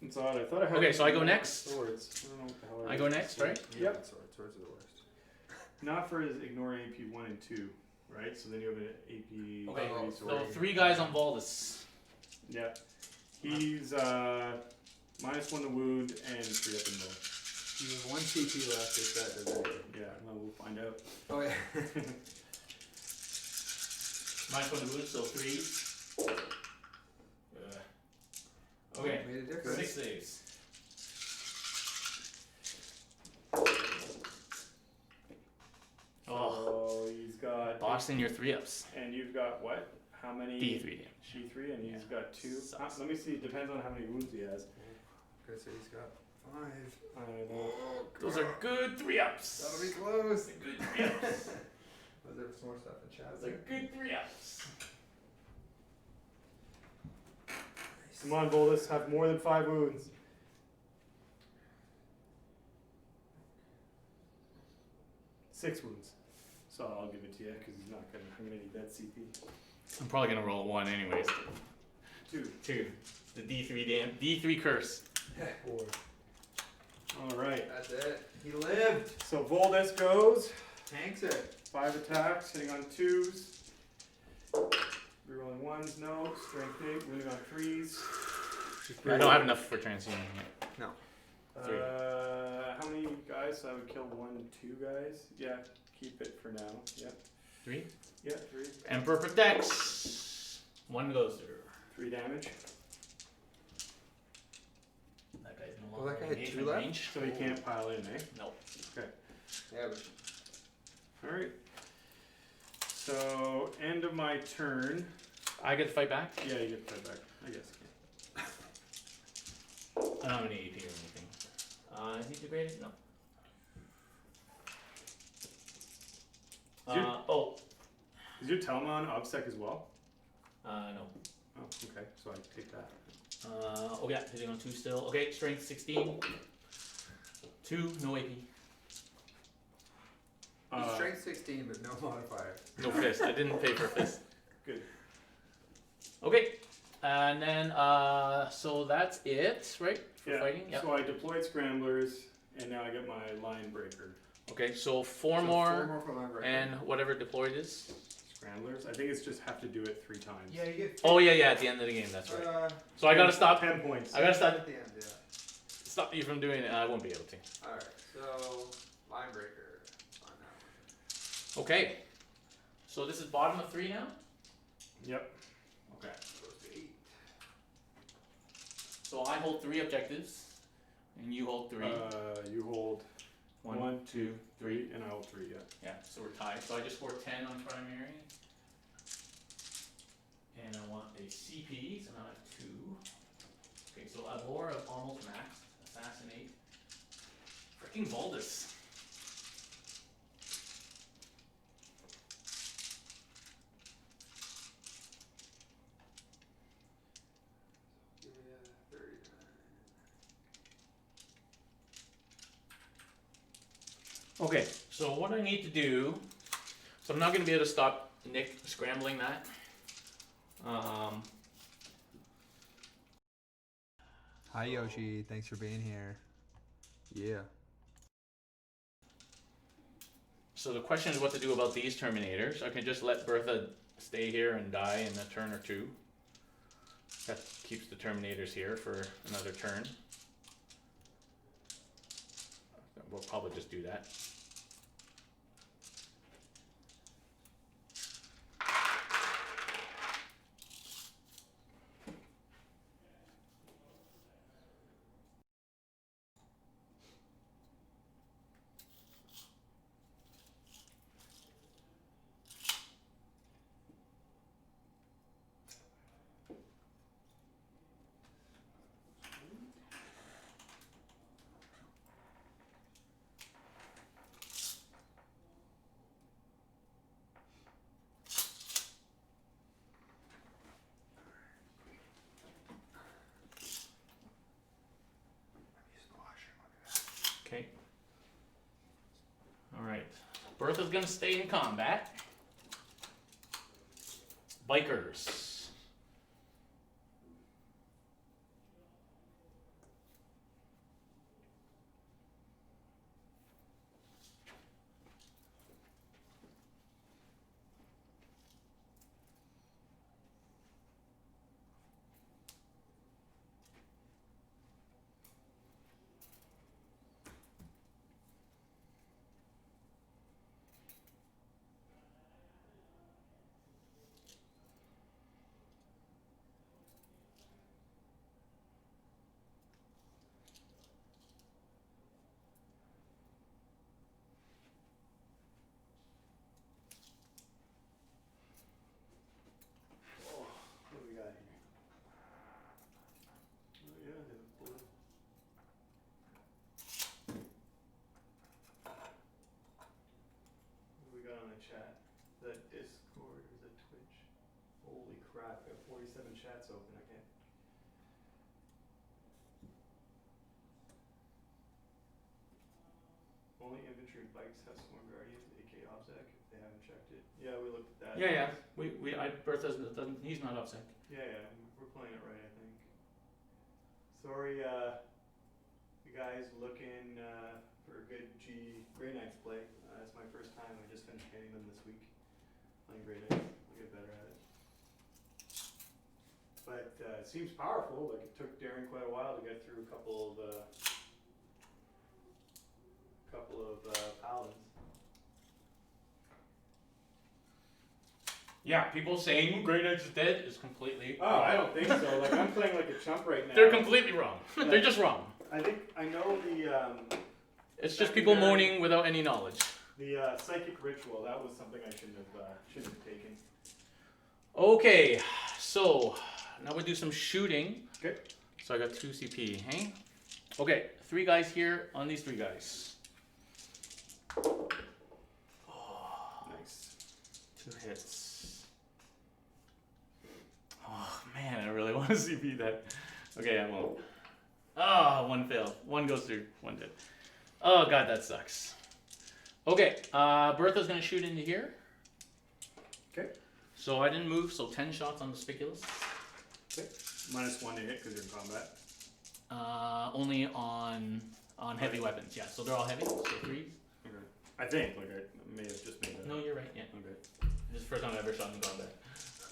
It's odd. I thought I had. Okay, so I go next? Swords. I don't know what the hell I go next, right? Yep. Swords are the worst. Not for his ignoring AP 1 and 2, right? So then you have an AP Okay, 3 so sword. 3 guys on Valdis. Yeah. He's -1 to wound and 3 up in bow. You have 1 CP left if that does anything. Yeah, well, we'll find out. Oh yeah. Minus 1 to wound, so 3. Okay, Made a difference. 6 saves. Oh, So he's got. Boston, your 3 ups. And you've got what? How many? D3 damage. D3, and he's Yeah. got 2. Sucks. Let me see. It depends on how many wounds he has. Okay, so he's got 5. I don't. Those are good 3 ups. That'll be close. Good 3 ups. Was there some more stuff in chat? Those are good 3 ups. Come on, Boldus, have more than 5 wounds. Six wounds. So I'll give it to you because he's not gonna. I'm gonna need that CP. I'm probably gonna roll 1 anyways. 2. 2. The D3 curse. 4. All right. That's it. He lived. So Voldus goes. Tanks it. 5 attacks, hitting on 2s. Rerolling 1s, no. Strength 8, wounding on 3s. I don't have enough for transhuman yet. No. 3. How many guys? So I would kill 1, 2 guys. Yeah, keep it for now. Yep. 3. Yeah, 3. Emperor protects. 1 goes through. 3 damage. That guy's no Well, longer that guy had engagement 2 left? range. So he can't pile in, eh? No. Yeah, but Alright. So, end of my turn. I get to fight back. Yeah, you get to fight back. I guess. I don't have any AP or anything. Is he degraded? No. Oh, Is your Telma on OBSEC as well? no. Oh, okay. So I take that. Oh yeah, hitting on 2 still. Okay, strength 16. 2, no AP. Strength 16, but no modifier. No fist. I didn't pay for a fist. Good. Okay, and then so that's it, right? For Yeah. fighting. Yep. So I deployed scramblers, and now I get my line breaker. Okay, so four So more, 4 more for line breaker. and whatever deployed is. Scramblers. I think it's just have to do it 3 times. Yeah, you get. Oh yeah, at the end of the game. That's right. So I gotta stop. 10 points. I gotta stop At the end, yeah. stop you from doing it. I won't be able to. Alright, so line breaker on that Okay. So this is bottom of 3 now. Yep. Okay. one. Goes to 8. So I hold 3 objectives, and you hold 3. You hold 1, 2, 3, 3. and I hold 3. Yeah. Yeah. So we're tied. So I just scored 10 on primary, and I want a CP. So now I have 2. Okay. So Abhor of almost maxed. Assassinate. Freaking Valdis. Yeah, 39. Okay, so what I need to do, so I'm not going to be able to stop Nick scrambling that. Hi Yoshi, thanks for being here. Yeah. So the question is what to do about these Terminators. I can just let Bertha stay here and die in a turn or 2. That keeps the Terminators here for another turn. We'll probably just do that. Okay. Alright. Bertha's gonna stay in combat. Bikers. What do we got here? Oh, yeah, there's a bullet. What do we got on the chat? Is that Discord or is that Twitch? Holy crap, we have 47 chats open. I can't. Only infantry bikes have sworn guardians, AK OBSEC, if they haven't checked it. Yeah, we looked at that. Yeah. Bertha's doesn't, he's not upset. Yeah, we're playing it right, I think. Sorry, you guys looking for a good Grey Knights play. It's my first time. I just finished painting them this week. Playing Grey Knights. I'll get better at it. But it seems powerful. Like it took Darren quite a while to get through a couple of paladins. Yeah, people saying Grey Knights is dead is completely Oh, I don't think so. Like I'm playing like a chump right now. They're completely wrong. Yeah. They're just wrong. I think I know the It's just people Secondary- moaning without any knowledge. psychic ritual. That was something I shouldn't have taken. Okay, so now we do some shooting. Okay. So I got 2 CP, hey? Okay, 3 guys here on these 3 guys. Nice. 2 hits. Oh man, I really want to CP that. Okay, I won't. Oh, 1 failed. 1 goes through, 1 did. Oh god, that sucks. Okay, Bertha's gonna shoot into here. Okay. So I didn't move, so 10 shots on the spiculous. Okay. -1 to hit because you're in combat. Only on heavy weapons, yeah. So they're all heavy, so 3s. Okay. I think, like, I may have just made that. No, you're right, yeah. Okay. This is the first time I've ever shot in combat.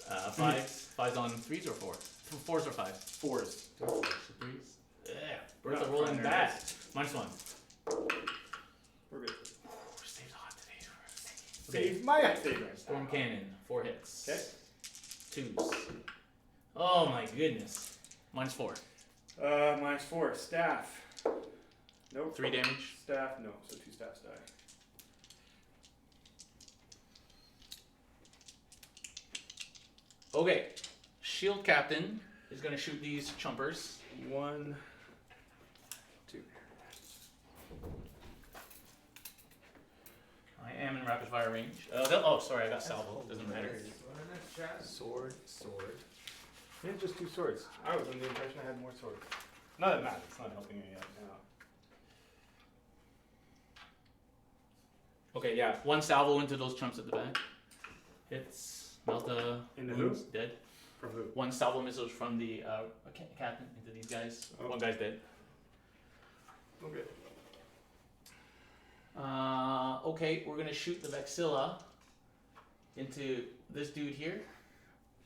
5s on 3s or 4s? 4s or 5s? 4s. So 3s. Yeah, Bertha Yeah, rolling fine, bad. there -1. We're good. Saves hot today. Okay. Save my favorite. Storm Cannon, 4 hits. Okay. 2s. Oh my goodness. -4. -4. Staff. Nope. 3 damage. Staff, no. So 2 staffs die. Okay. Shield Captain is going to shoot these chumpers. 1, 2. I am in rapid fire range. Oh, sorry, I got salvo. Doesn't matter. Sword. Yeah, just 2 swords. I was under the impression I had more swords. Not that matters. It's not helping me yet. No. Okay, yeah. 1 salvo into those chumps at the back. Hits. Melta. Into wounds, who? dead. From who? 1 salvo missiles from the captain into these guys. Oh. 1 guy's dead. Okay. Okay, we're gonna shoot the Vexilla into this dude here.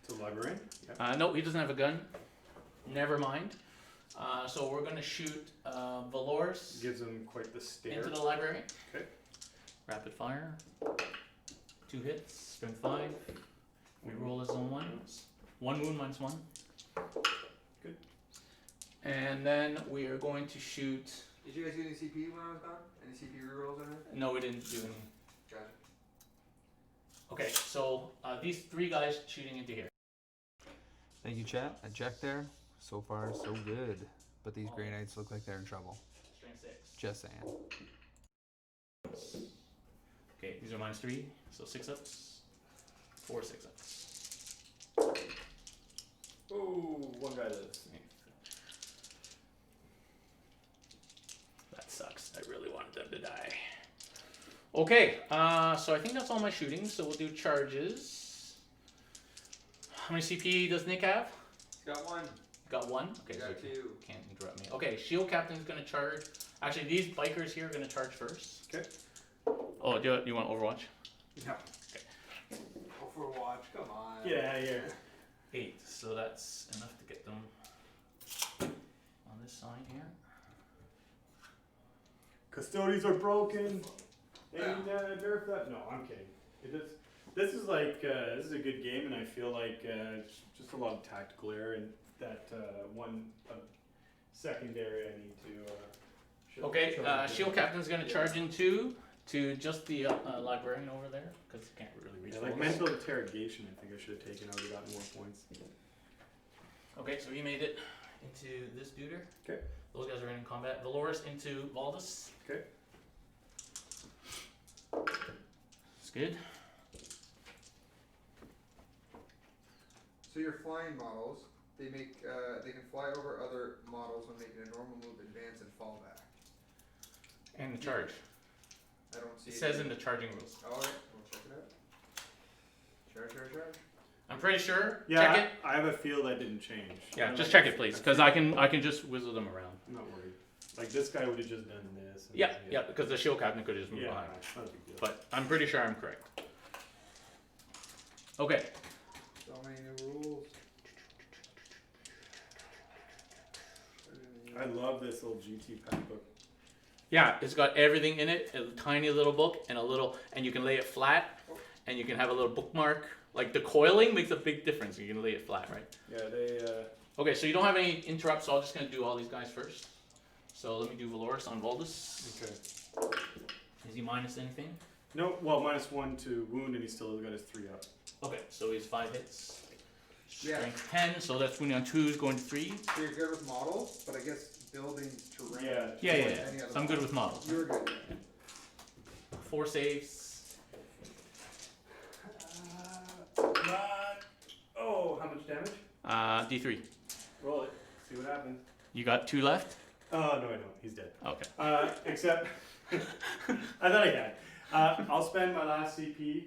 To librarian? Yep. No, he doesn't have a gun. Never mind. So we're gonna shoot Valorous Gives him quite the stare. into the library. Okay. Rapid fire. 2 hits. Strength 5. We roll his own ones. 1 wound -1. Good. And then we are going to shoot. Did you guys do any CP when I was gone? Any CP rerolls or anything? No, we didn't do any. Gotcha. Okay, so these 3 guys shooting into here. Thank you, chat. A check there. So far, so good. But these Grey Knights look like they're in trouble. Strength 6. Just saying. Okay, these are -3, so 6 ups. 4 6 ups. Oh, 1 guy lives. That sucks. I really wanted them to die. Okay, so I think that's all my shooting. So we'll do charges. How many CP does Nick have? He's got 1. Got 1? Okay, He's so got he 2. can't interrupt me. Okay, Shield Captain's gonna charge. Actually, these bikers here are gonna charge first. Okay. Oh, do you want Overwatch? No. Overwatch, come on. Get out of here. 8, so that's enough to get them on this side here. Custodes are broken. And nerf that. No, I'm kidding. This is like this is a good game, and I feel like it's just a lot of tactical error, and that one secondary I need to. Okay, Shield Captain's gonna charge into to just the librarian over there because he can't really reach. Yeah, like those. mental interrogation, I think I should have taken. I would have gotten more points. Okay, so he made it into this duder. Okay. Those guys are in combat. Valorous into Valdus. Okay. That's good. So your flying models, they make they can fly over other models when making a normal move, advance, and fall back. And the charge. I don't see It says in the charging rules. Alright, we'll check it out. Charge. I'm pretty sure. Yeah, Check it. I have a feel that didn't change. Yeah, I'm just like- check it, please, because I can just whizzle them around. I'm not worried. Like this guy would have just done this. and- Yeah, because the shield captain could just move Yeah, behind. not a big deal. But I'm pretty sure I'm correct. Okay. So many new rules. I love this little GT pack book. Yeah, it's got everything in it. A tiny little book and and you can lay it flat, and you can have a little bookmark. Like the coiling makes a big difference. You can lay it flat, right? Yeah, they. Okay, so you don't have any interrupts, so I'm just gonna do all these guys first. So let me do Valorous on Valdus. Okay. Is he minus anything? No, well, -1 to wound, and he still got his 3 up. Okay, so he's 5 hits. Yeah. Strength 10, so that's wounding on 2s, going to 3. So you're good with models, but I guess buildings, terrain. Yeah. Yeah. any other So I'm good with model. models. You're good. 4 saves. D3. Roll it. See what happens. You got 2 left? Oh, no, I don't. He's dead. Okay. Except, I thought I had. I'll spend my last CP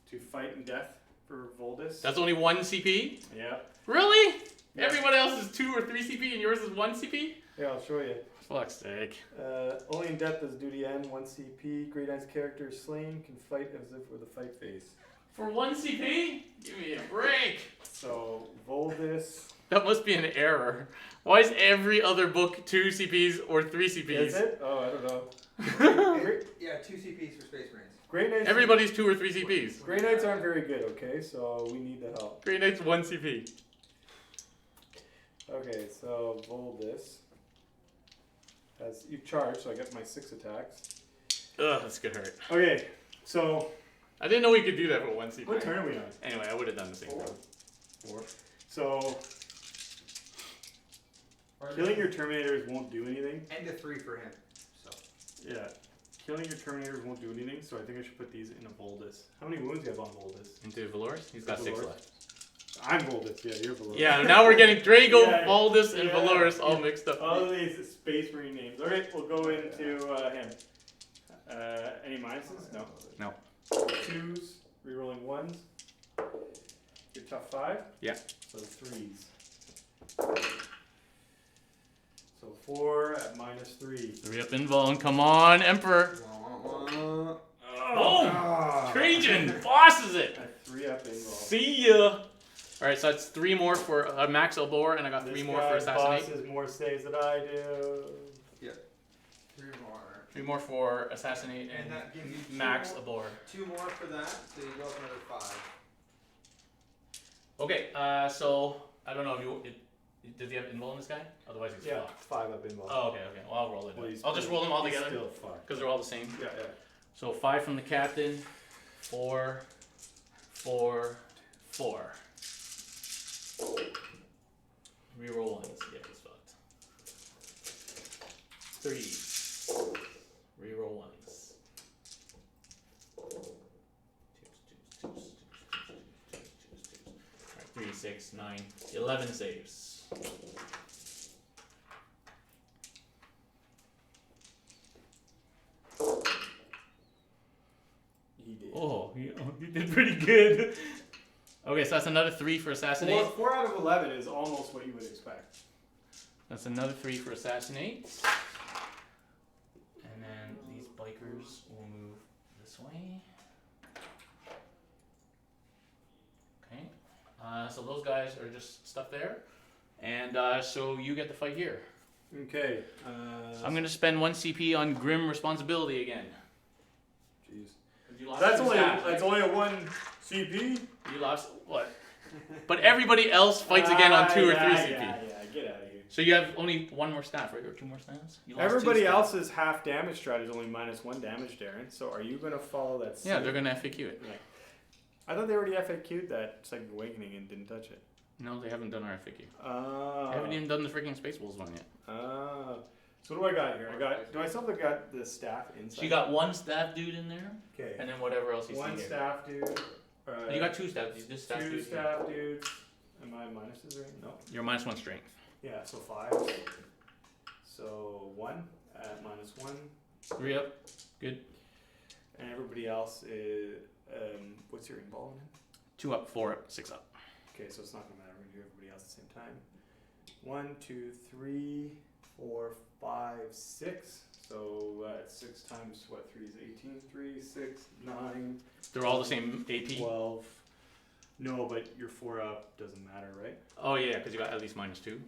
to fight in death for Voldis. That's only 1 CP? Yeah. Really? Yeah. Everyone else is 2 or 3 CP and yours is 1 CP? Yeah, I'll show you. Fuck's sake. Only in death does duty end. 1 CP. Grey Knight's character is slain. Can fight as if with a fight phase. For 1 CP? Give me a break. So, Voldis. That must be an error. Why is every other book 2 CPs or 3 CPs? Is it? Oh, I don't know. Yeah, 2 CPs for Space Marines. Grey Knights. Everybody's 2 or 3 CPs. Grey Knights aren't very good, okay? So, we need the help. Grey Knight's 1 CP. Okay, so Voldis. As you charge, so I get my 6 attacks. Ugh, that's gonna hurt. Okay, so I didn't know we could do that for 1 CP. what turn are we on? Anyway, I would have done the same thing. 4. So killing your Terminators won't do anything. And a 3 for him. So. Yeah, killing your Terminators won't do anything. So I think I should put these in a Voldis. How many wounds do you have on Voldis? Into Valorous? He's got 6 Valorous. left. I'm Voldis. Yeah, you're Valorous. Yeah, now we're getting Drago, Yeah, Valdis, and yeah. Valorous all mixed up. All of these Space Marine names. All right, we'll go into him. Any minuses? No. No. 2s, rerolling 1s. Your tough 5. Yeah. So 3s. So 4 at -3. 3 up invuln. Come on, Emperor. Oh! Ah. Trajan bosses it. At 3 up invuln. See ya. Alright, so that's 3 more for Max Elbor, and I got 3 This more for guy Assassinate. bosses more saves than I do. 3 more. 3 more for Assassinate and, And that gives you 2 Max more, Elbor. 2 more for that, so you go up another 5. Okay, so I don't know if you. Does he have invuln, this guy? Otherwise he's Yeah, fucked. 5 up invuln. Oh, okay. Well, I'll roll it. Well, he's I'll just roll them all he's together Still fucked. because they're all the same. Yeah, yeah. So 5 from the captain, 4, 4, 4. Reroll ones. Yeah, he's fucked. 3. Reroll ones. 2s. Alright, 3, 6, 9, 11 saves. He did. Oh, you did pretty good. Okay, so that's another 3 for Assassinate. 4 out of 11 is almost what you would expect. That's another 3 for Assassinate. And then these bikers will move this way. Okay. So those guys are just stuff there. And so you get to fight here. Okay. I'm going to spend 1 CP on Grim Responsibility again. Jeez. You lost That's 2 only staff, that's right? only a 1 CP. You lost what? But everybody else fights again on 2 or 3 CP. Yeah, get out of here. So you have only 1 more staff, right? Or 2 more staffs? You lost 2 Everybody staff. else's half damage strat is only -1 damage, Darren. So are you gonna follow that? Yeah, same- they're going to FAQ it. I thought they already FAQ'd that Second Awakening and didn't touch it. No, they haven't done our FAQ. Oh. They haven't even done the freaking Space Wolves one yet. Oh. So what do I got here? Do I still have got the staff inside? So you got 1 staff dude in there, Okay. and then whatever else you 1 see here. staff dude. You got 2 staff dudes. This staff 2 dude. staff dudes. Am I minuses right? No. You're -1 strength. Yeah, so 5. So 1 at -1. 3 up. Good. And everybody else is, what's your involvement in? 2 up, 4 up, 6 up. Okay, so it's not gonna matter. We're gonna do everybody else at the same time. 1, 2, 3, 4, 5, 6. So 6 times what? 3 is 18. 3, 6, 9. They're all the same AP. 12. No, but your 4 up doesn't matter, right? Oh yeah, because you got at least -2.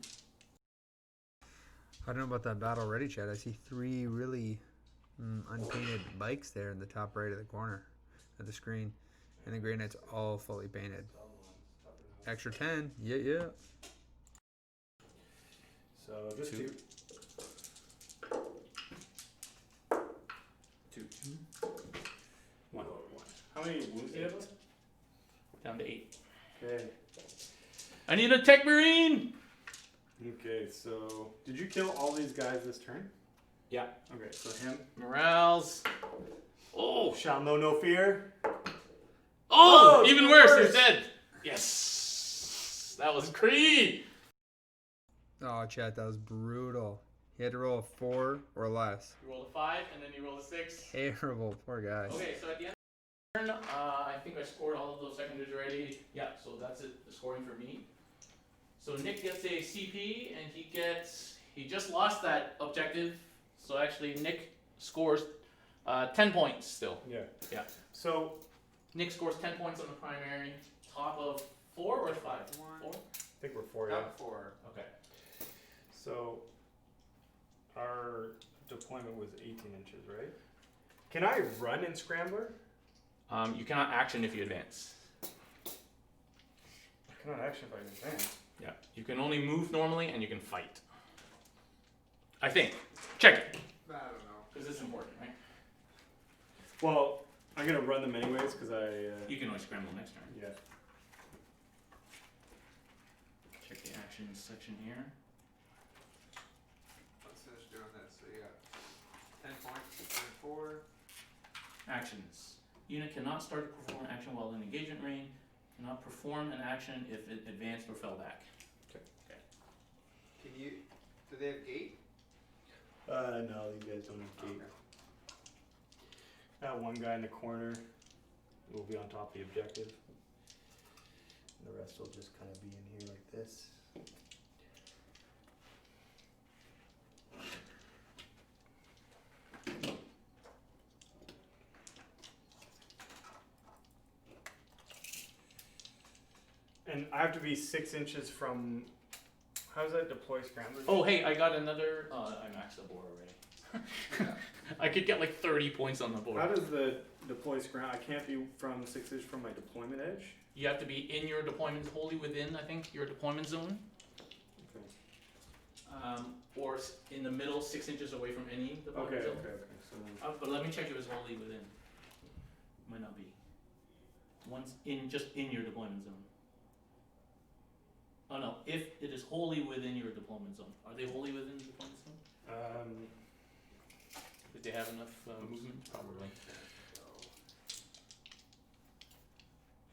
I don't know about that battle ready, Chad. I see 3 really unpainted bikes there in the top right of the corner of the screen. And the Grey Knight's all fully painted. Extra 10. Yeah, yeah. So just 2. 2. 1. How many wounds do you have? Down to 8. Okay. I need a Tech Marine! Okay, so did you kill all these guys this turn? Yeah. Okay, so him. Morales. Oh! Shall know no fear. Oh! Oh, Even even worse, worse. he's dead! Yes! That was Creed. Oh, chat, that was brutal. He had to roll a 4 or less. You rolled a 5 and then you rolled a 6. Terrible, poor guy. Okay, so at the end of the turn, I think I scored all of those secondaries already. Yeah, so that's it, the scoring for me. So Nick gets a CP and he just lost that objective. So actually Nick scores 10 points still. Yeah. Yeah. So Nick scores 10 points on the primary, top of 4 or 5? 4? I think we're 4. Yeah. Top 4. Okay. So our deployment was 18 inches, right? Can I run in Scrambler? You cannot action if you advance. I cannot action if I advance. Yeah. You can only move normally and you can fight. I think. Check it. I don't know. Because it's important, right? Well, I'm gonna run them anyways because You can always scramble next turn. yeah. Check the actions section here. Let's finish doing this. So you got 10 points, turn 4. Actions. Unit cannot start to perform an action while in engagement range. Cannot perform an action if it advanced or fell back. Can you? Do they have gate? No, these guys don't have gate. Okay. That one guy in the corner will be on top of the objective. And the rest will just kind of be in here like this. And I have to be 6 inches from. How does that deploy scrambler? Oh, hey, I got another. I maxed the board already. I could get like 30 points on the board. How does the deploy scram? I can't be from 6 inches from my deployment edge. You have to be in your deployment, wholly within, I think, your deployment zone. Okay. Or in the middle, 6 inches away from any deployment Okay. zone. Okay. So But let me check if it's wholly within. Might not be. Once just in your deployment zone. Oh no, if it is wholly within your deployment zone. Are they wholly within the deployment zone? If they have enough movement? Probably.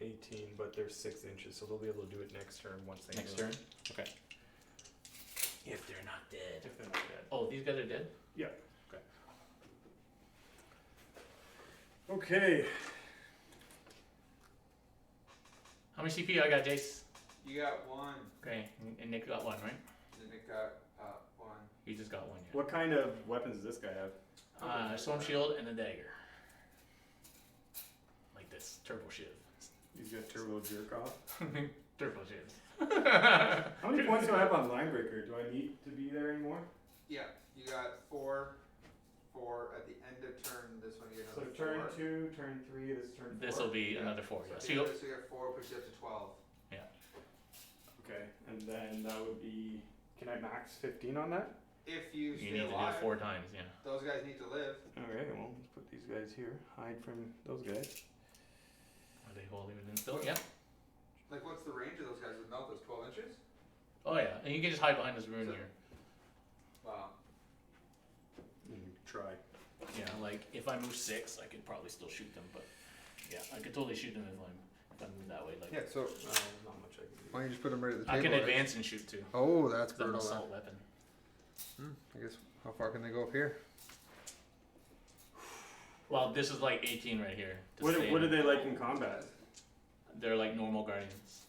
18, but they're 6 inches, so they'll be able to do it next turn once they Next go. turn? Okay. If they're not dead. If they're not dead. Oh, these guys are dead? Yeah. Okay. How many CP I got, Jace? You got 1. Okay, and Nick got 1, right? Then Nick got 1. He just got 1, yeah. What kind of weapons does this guy have? Storm shield and a dagger. Like this, turbo shiv. He's got turbo jerk off. Turbo shiv. How many points do I have on line breaker? Do I need to be there anymore? Yeah, you got 4. At the end of turn, this one you get So another turn 4. 2, turn 3, this is turn 4. This will be Yeah. another 4, yeah. So So you you got 4, puts you up to 12. Okay, and then that would be. Can I max 15 on that? If you you stay need to do alive, it 4 times, yeah. those guys need to live. Okay, well, let's put these guys here. Hide from those guys. Are they wholly within still? Yeah. Like, what's the range of those guys with melt? Those 12 inches? Oh yeah, and you can just hide behind this rune So- here. Wow. Try. Yeah, like if I move 6, I could probably still shoot them, but yeah, I could totally shoot them if I move that way. Like Yeah, so Not much I can do. why don't you just put them right at the table? I can right? advance and shoot too. Oh, that's It's an brutal. assault weapon. I guess, how far can they go up here? Well, this is like 18 right here. to What stay are in. they like in combat? They're like normal guardians.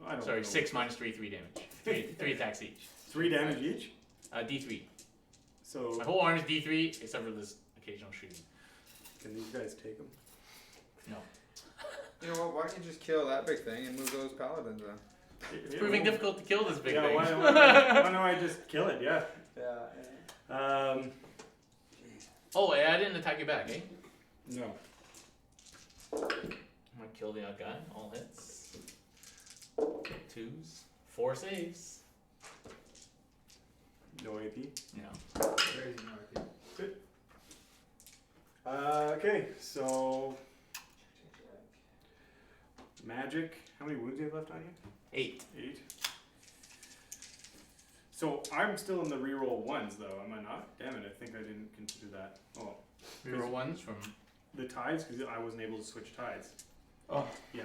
I don't Sorry, know. 6 minus 3, 3 damage. 3 attacks each. 3 damage each? D3. So, My whole arm is D3 except for this occasional shooting. can these guys take them? No. You know what? Why don't you just kill that big thing and move those paladins then? It's proving difficult to kill this big yeah, thing. why don't I just kill it? Yeah. Yeah. Oh, I didn't attack you back, eh? No. I'm gonna kill the odd guy. All hits. 2s. 4 saves. No AP. No. Crazy market. Okay, so magic. How many wounds do you have left on you? 8. 8. So I'm still in the reroll 1s though, am I not? Damn it, I think I didn't consider that. Oh, Reroll 1s from. the tides because I wasn't able to switch tides. Oh. Yeah.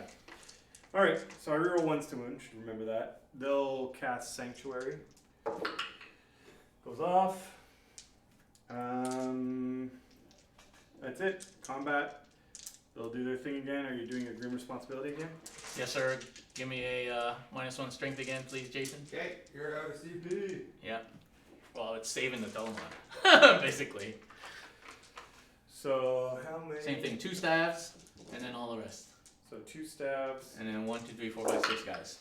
Alright, so I reroll 1 Stimoon, should remember that. They'll cast Sanctuary. Goes off. That's it. Combat. They'll do their thing again. Are you doing your Grim Responsibility again? Yes, sir. Give me a -1 strength again, please, Jason. Okay, you're out of CP. Yeah. Well, it's saving the Telemon, basically. So how many? Same thing. 2 staves, and then all the rest. So 2 stabs And then 1, 2, 3, 4, 5, 6 guys.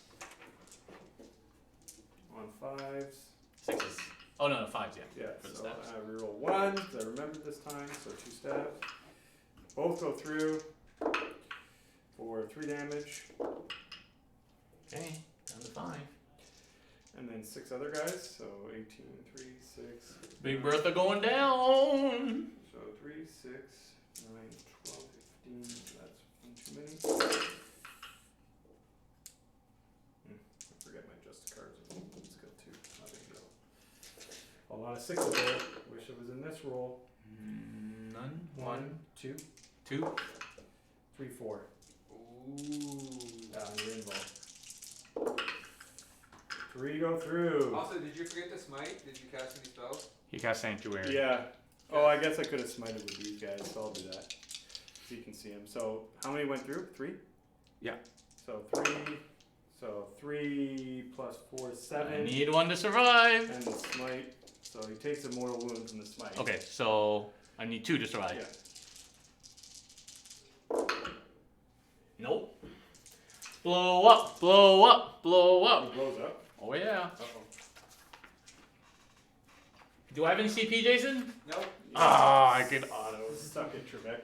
on 5s. 6s. Oh no, 5s. Yeah. Yeah, For the so stabs. I reroll 1, because I remembered this time, so 2 stabs. Both go through for 3 damage, Okay. Down to 5. and then 6 other guys, so 18, 3, 6. Big Bertha going down. So 3, 6, 9, 12, 15, so that's 1 too many. I forget my Justice cards. Let's go 2. Not a big deal. A lot of 6 of roll. Wish it was in this roll. None. 1, 2, 2. 3, 4. Ooh. You're involved. 3 go through. Also, did you forget to smite? Did you cast any spells? He cast Sanctuary. Yeah. Oh, I guess I could have smited with these guys, so I'll do that. So you can see them. So how many went through? 3? Yeah. So 3. So 3 plus 4 is 7. I need 1 to survive. And the smite. So he takes a mortal wound from the smite. Okay, so I need 2 to survive. Yeah. Nope. Blow up, blow up, blow up. He blows up. Oh yeah. Uh-oh. Do I have any CP, Jason? Nope. Ah, I could auto. Suck it, Trebek.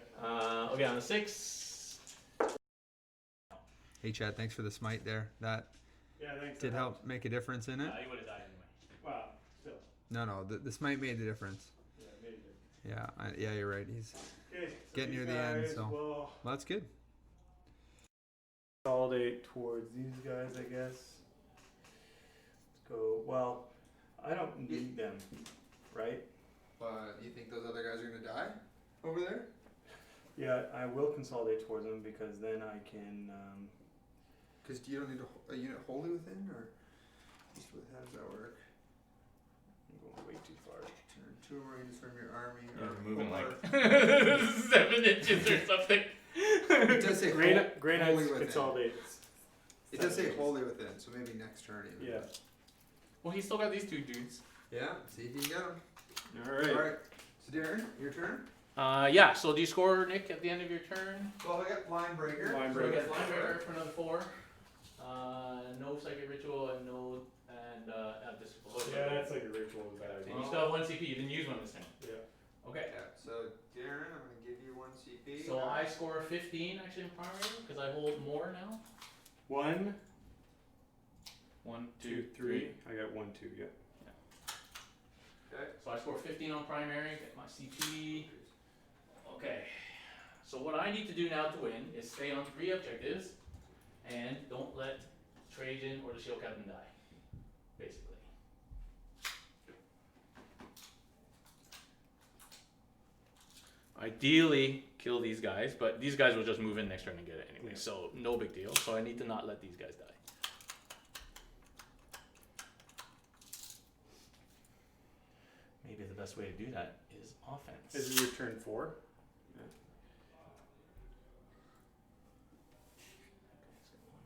Okay, on the 6. Hey, Chad, thanks for the smite there. That Yeah, thanks. did help make a difference in it. He would have died anyway. Wow. Still. No, the smite made the difference. Yeah, maybe. Yeah, you're right. He's Okay. So Getting these near the end, guys so- will well, that's good. consolidate towards these guys, I guess. Let's go. Well, I don't need them, right? But you think those other guys are gonna die over there? Yeah, I will consolidate towards them because then I can. Because you don't need a unit wholly within, or just how does that work? I'm going way too far. Turn 2 Marines from your army. Yeah, or we're moving or- like 7 inches or something. It does say Grey wholly Knights within. consolidates. It does say 7 wholly within, so maybe next turn even. Yeah. Well, he's still got these 2 dudes. Yeah. See if you can get them. All right. All right. So Darren, your turn. Yeah, so do you score, Nick, at the end of your turn? Well, I got line breaker. Line So we breaker. get Line Breaker for another 4. No Psychic Ritual and no, this. Yeah, that's like a ritual bad. And you still have 1 CP, you didn't use 1 this time. Yeah. Okay. Yeah. So Darren, I'm gonna give you 1 CP. So I score 15 actually in primary, because I hold more now. 1, 1, 2, 3. I got 1, 2. Yeah. Okay. So I score 15 on primary, get my CP. Okay. So what I need to do now to win is stay on 3 objectives and don't let Trajan or the Shield Captain die. Basically. Ideally, kill these guys, but these guys will just move in next turn and get it anyway, Yeah. so no big deal. So I need to not let these guys die. Maybe the best way to do that is offense. Is it your turn 4?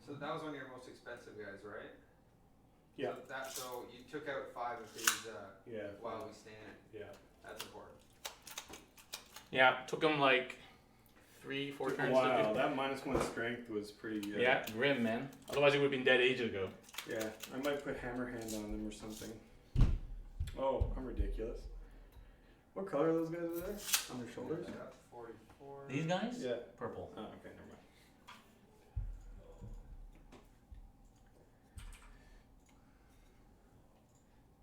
So that was one of your most expensive guys, right? Yeah. So you took out 5 of his Yeah. while we stand. Yeah. That's important. Yeah, took him like 3-4 Took a turns to while. do. That -1 strength was pretty. Yeah, grim, man. Otherwise, he would have been dead ages ago. Yeah. I might put hammer hand on them or something. Oh, I'm ridiculous. What color are those guys over there on their shoulders? Yeah, 44. These guys? Yeah. Purple. Oh, okay, never mind.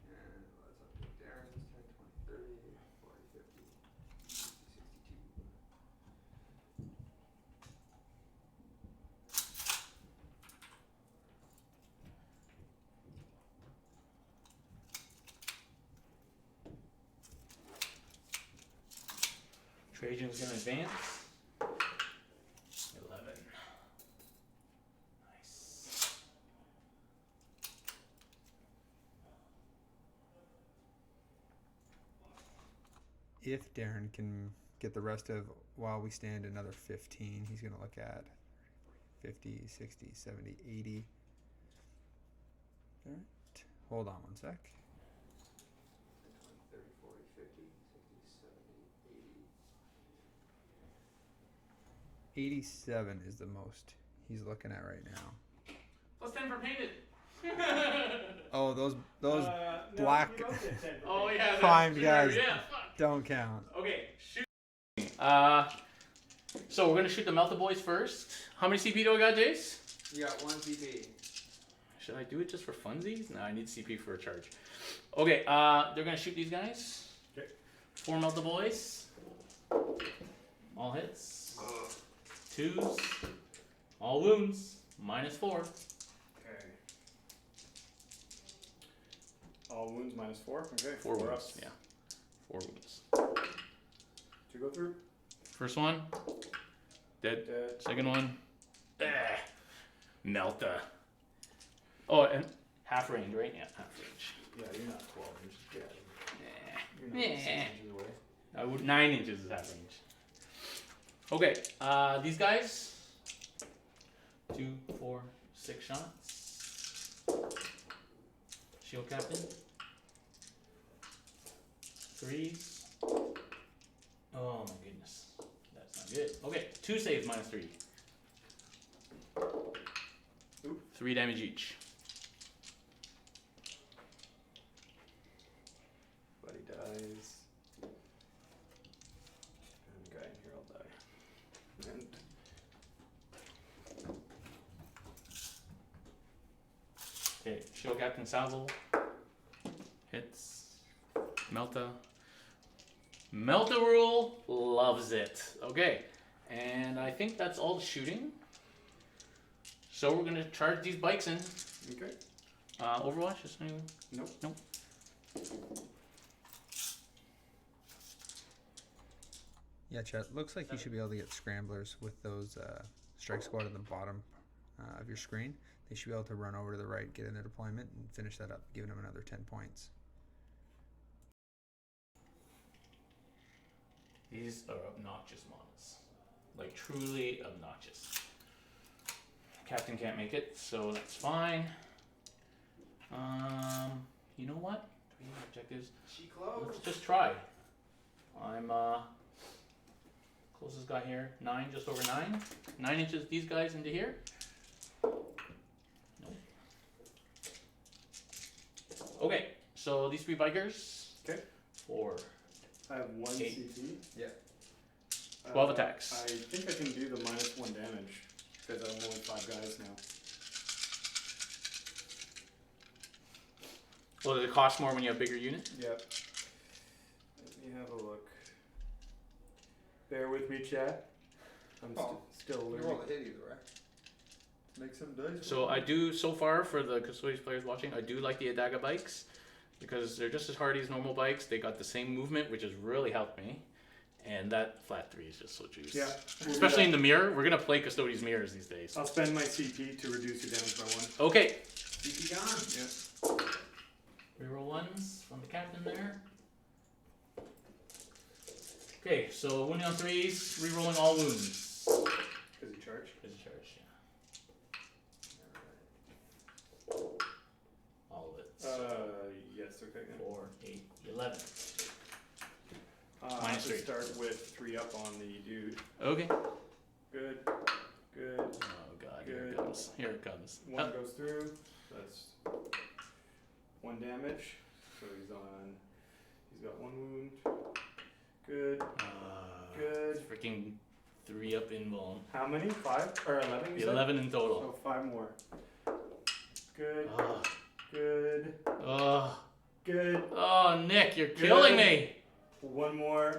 And let's update Darren's 10, 20, 30, 40, 50, 60, 62. Trajan's gonna advance. 11. Nice. if Darren can get the rest of while we stand another 15, he's going to look at 50, 60, 70, 80. All right. Hold on one sec. 30, 40, 50, 60, 70, 80. 87 is the most he's looking at right now. Plus 10 for painted. Oh, those No, black you don't get 10 for Oh paint. yeah. that's primed true, guys Yeah. Fuck. don't count. Okay. Shoot. So we're gonna shoot the Melta boys first. How many CP do I got, Jace? You got 1 CP. Should I do it just for funsies? No, I need CP for a charge. Okay, they're gonna shoot these guys. Okay. 4 Melta boys. All hits. 2s. All wounds. -4. Okay. All wounds -4. Okay. 4 wounds. ups. Yeah. 4 wounds. 2 go through. First one. Dead. Dead. Second one. Melta. Oh, and half range, right? Yeah, half range. Yeah, you're not 12 inches. Yeah. You're not Yeah. 6 inches away. I would 9 inches is half range. Okay, these guys. 2, 4, 6 shots. Shield captain. 3s. Oh my goodness, that's not good. Okay, 2 saves -3. Oop. 3 damage each. Buddy dies. And the guy in here will die. And Okay, Shield Captain Salvo. Hits. Melta. Melta Rule loves it. Okay, and I think that's all the shooting. So we're gonna charge these bikes in. okay. Overwatch, is anyone? Nope. Nope. Yeah, Chet. Looks like you should be able to get scramblers with those strike squad at the bottom of your screen. They should be able to run over to the right, get in their deployment, and finish that up, giving them another 10 points. These are obnoxious models. Like, truly obnoxious. Captain can't make it, so that's fine. You know what? 3 objectives. She closed. Let's just try. I'm closest guy here, 9, just over 9. 9 inches these guys into here. Nope. Okay, so these 3 bikers. Okay. 4. I have 1 8. CP. Yeah. 12 attacks. I think I can do the -1 damage because I'm only 5 guys now. Well, does it cost more when you have bigger unit? Yep. Let me have a look. Bear with me, chat. I'm still You learning. roll the hit either way. Make some dice. So I do, so far for the Custodes players watching, I do like the Adaga bikes because they're just as hardy as normal bikes. They got the same movement, which has really helped me. And that flat 3 is just so juice. Yeah. Especially in the mirror. We're going to play Custodes mirrors these days. I'll spend my CP to reduce your damage by 1. Okay. CP gone. Yep. Reroll 1s from the captain there. Okay, so wounding on 3s, rerolling all wounds. Is he charged? Is a charge, yeah. All of it. Yes, okay. Yeah. 4, 8, 11. I have to start with 3 up on the dude. Okay. Good. Good. Oh god, here it Good. comes. Here it comes. 1 goes through. That's 1 damage. So he's got 1 wound. Good. Good. Freaking 3 up invuln. How many? 5 or 11? You said? 11 in total. So 5 more. Good. Oh, Good. oh, Good. oh, Nick, you're killing me. 1 more.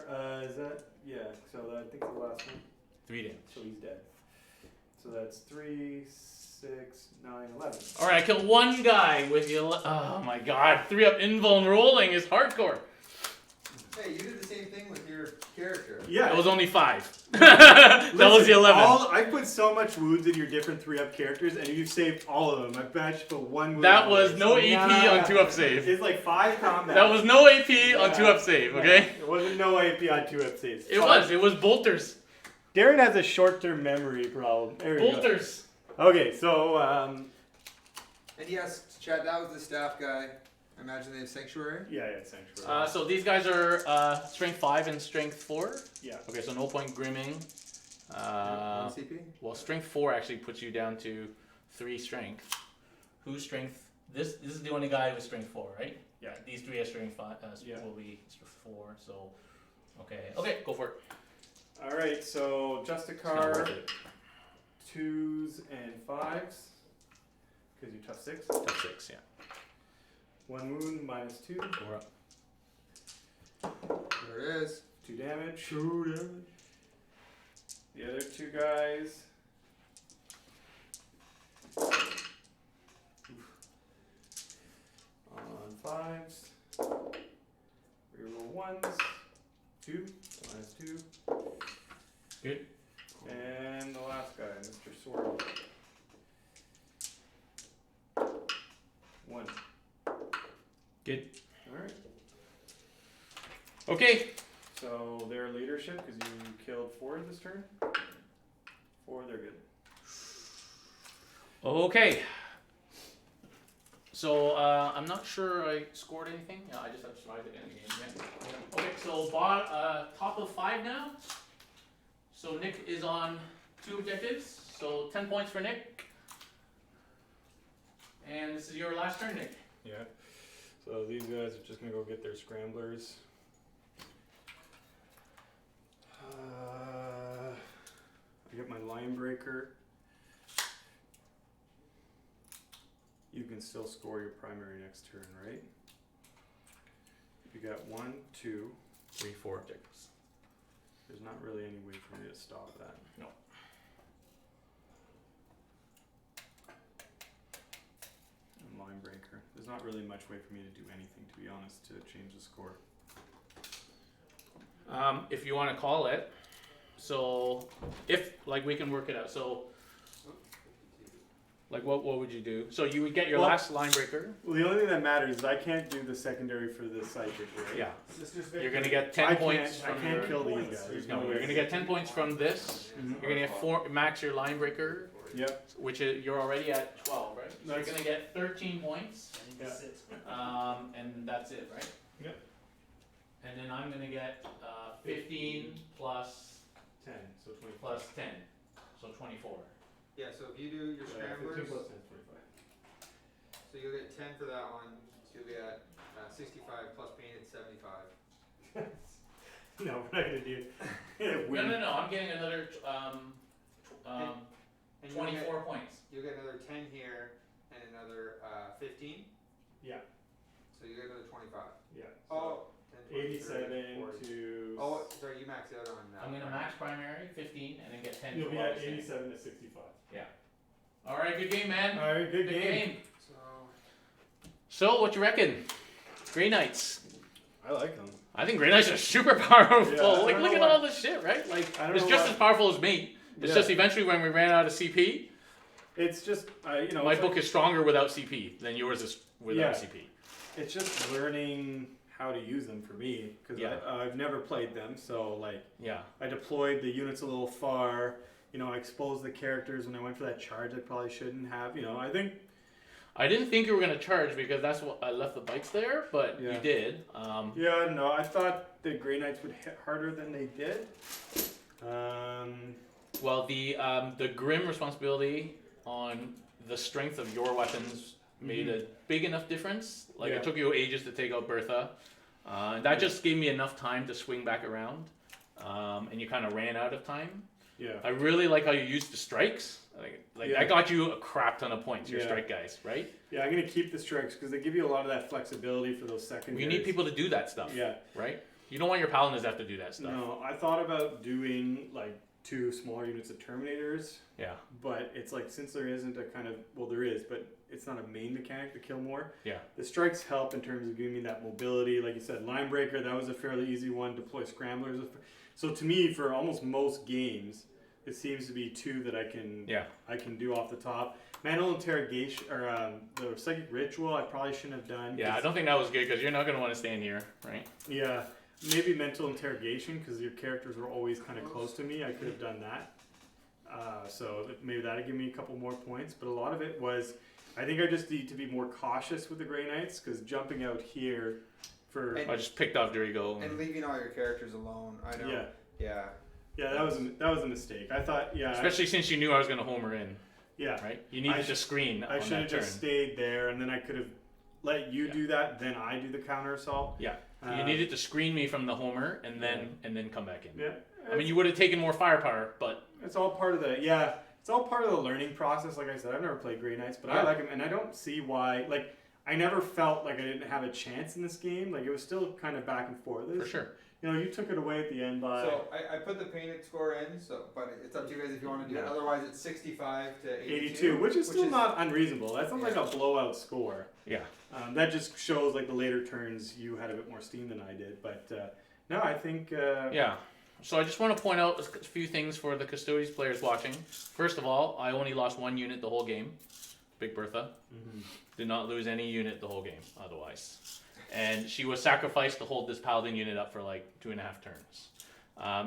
Is that? Yeah. So I think the last one. 3 damage. So he's dead. So that's 3, 6, 9, 11. All right, I killed 1 guy with you. Oh my god, 3 up invuln rolling is hardcore. Hey, you did the same thing with your character. Yeah. It was only 5. That was the 11. I put so much wounds in your different 3-up characters, and you saved all of them. I bet you put 1 wound. That was no AP Nah. on 2-up save. It's like 5 combat. That was no AP on 2-up save, okay? It wasn't no AP on 2-up saves. It was bolters. Darren has a short-term memory problem. There we go. Bolters. Okay, so And yes, Chad, that was the staff guy. I imagine they have Sanctuary. yeah, it's Sanctuary. So these guys are strength 5 and strength 4. Yeah. Okay, so no point grimming. 1 CP. Well, strength 4 actually puts you down to 3 strength. Who's strength? This is the only guy with strength 4, right? Yeah. These 3 are strength 5. Yeah. Will be 4. So, okay, go for it. All right, so It's not Justicar, worth it. 2s and 5s, because you tough 6. Tough 6, yeah. 1 wound, minus 2. 4 up. There it is. 2 damage. 2 damage. The other 2 guys. On 5s. Reroll 1s. 2. Minus 2. Good. And the last guy, Mr. Sword. 1. Good. Alright. Okay. So their leadership, because you killed 4 this turn. 4, they're good. Okay. So I'm not sure I scored anything. Yeah, I just have to survive the end game. Yeah. Okay, so top of 5 now. So Nick is on 2 objectives. So 10 points for Nick. And this is your last turn, Nick. Yeah. So these guys are just gonna go get their scramblers. I get my line breaker. You can still score your primary next turn, right? You got 1, 2, 3, 4 objectives. There's not really any way for me to stop that. No. And line breaker. There's not really much way for me to do anything, to be honest, to change the score. If you want to call it. So if we can work it out. So what would you do? So you would get your last line breaker. Well, the only thing that matters is I can't do the secondary for this psychic, right? Yeah. You're gonna get 10 points. I can't kill these guys. There's no No, way. you're gonna get 10 points from this. You're gonna get 4 max your line breaker, Yep. which is you're already at 12, right? So you're That's- gonna get 13 points, Yeah. and that's it, right? Yep. And then I'm gonna get 15 plus 10, so 20. plus 10, so 24. Yeah, so if you do your scramblers, 15 plus 10 is 25. so you'll get 10 for that one. So you'll get 65 plus painted 75. No, we're not gonna do No. I'm getting another And you'll 24 points. You'll get another 10 here and another 15. Yeah. So you get another 25. Yeah. Oh, 10, 20, 30, 87 40. to. Oh, sorry, you maxed out on that. I'm gonna max primary 15 and then get 10. You'll for be what I at was saying. 87 to 65. All right, good game, man. All right, good game. So So, what you reckon? Grey Knights. I like them. I think Grey Knights are super powerful. Yeah, I like, don't look know at why- all this shit, right? Like, I don't it's know just why- as powerful as me. It's Yeah. just eventually when we ran out of CP, It's just, you know, my it's book like- is stronger without CP than yours is without Yeah. CP. It's just learning how to use them for me because Yeah. I've never played them. So like, Yeah. I deployed the units a little far. You know, I exposed the characters when I went for that charge. I probably shouldn't have. You know, I think. I didn't think you were gonna charge because that's what I left the bites there, but you Yeah. did. Yeah, no, I thought the Grey Knights would hit harder than they did. Well, the grim responsibility on the strength of your weapons made a big enough difference. Like Yeah. it took you ages to take out Bertha. And that just gave me enough time to swing back around. And you kind of ran out of time. Yeah. I really like how you used the strikes. Like Yeah. that got you a crap ton of points. Your Yeah. strike guys, right? Yeah, I'm gonna keep the strikes because they give you a lot of that flexibility for those secondaries. You need people to do that stuff. Yeah. Right. You don't want your paladins to have to do that stuff. No, I thought about doing like 2 smaller units of Terminators. Yeah. But it's like, since there isn't a kind of, well, there is, but it's not a main mechanic to kill more. Yeah. The strikes help in terms of giving me that mobility. Like you said, line breaker, that was a fairly easy one. Deploy scramblers. So to me, for almost most games, it seems to be 2 that I can do off the top. Manual interrogation, or the psychic ritual, I probably shouldn't have done. Yeah, I don't think that was good because you're not going to want to stand here, right? Yeah, maybe mental interrogation because your characters were always kind of close to me. I could have done that. So maybe that'd give me a couple more points. But a lot of it was, I think I just need to be more cautious with the Grey Knights because jumping out here for... I just picked off Durigo. And leaving all your characters alone. I know. Yeah. Yeah, that was a mistake. I thought, Especially since you knew I was going to homer in. Yeah. Right? You needed to screen I on should that have turn. just stayed there, and then I could have let you do that, then I do the counter assault. Yeah. You needed to screen me from the homer and then come back in. Yeah. I mean, you would have taken more firepower, but... It's all part of the learning process. Like I said, I've never played Grey Knights, but I like them, and I don't see why. Like, I never felt like I didn't have a chance in this game. Like, it was still kind of back and forth. For sure. You know, you took it away at the end by... So I put the painted score in, but it's up to you guys if you want to do it. Otherwise, it's 65 to 82. which is still not unreasonable. That's not like a blowout score. Yeah. That just shows like the later turns you had a bit more steam than I did. But no, I think... Yeah. So I just want to point out a few things for the Custodes players watching. First of all, I only lost 1 unit the whole game. Big Bertha. Mm-hmm. Did not lose any unit the whole game otherwise. And she was sacrificed to hold this Paladin unit up for like 2.5 turns.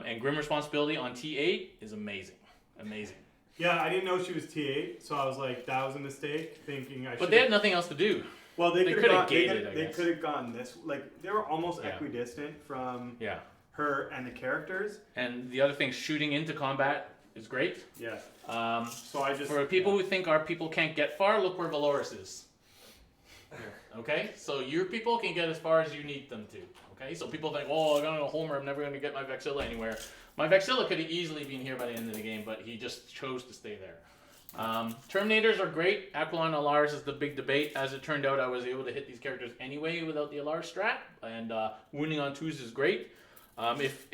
And Grim Responsibility on T8 is amazing. Amazing. Yeah, I didn't know she was T8, so I was like, that was a mistake, thinking I should... But they had nothing else to do. Well, they could have gated, they could have gone this... Like, they were almost equidistant from her and the characters. And the other thing, shooting into combat is great. Yeah. So I just... For people who think our people can't get far, look where Valoris is. Okay, so your people can get as far as you need them to. Okay, so people think, oh, I'm going to homer, I'm never going to get my Vexilla anywhere. My Vexilla could have easily been here by the end of the game, but he just chose to stay there. Terminators are great. Aquilon Alars is the big debate. As it turned out, I was able to hit these characters anyway without the Alar strat, and wounding on 2s is great. If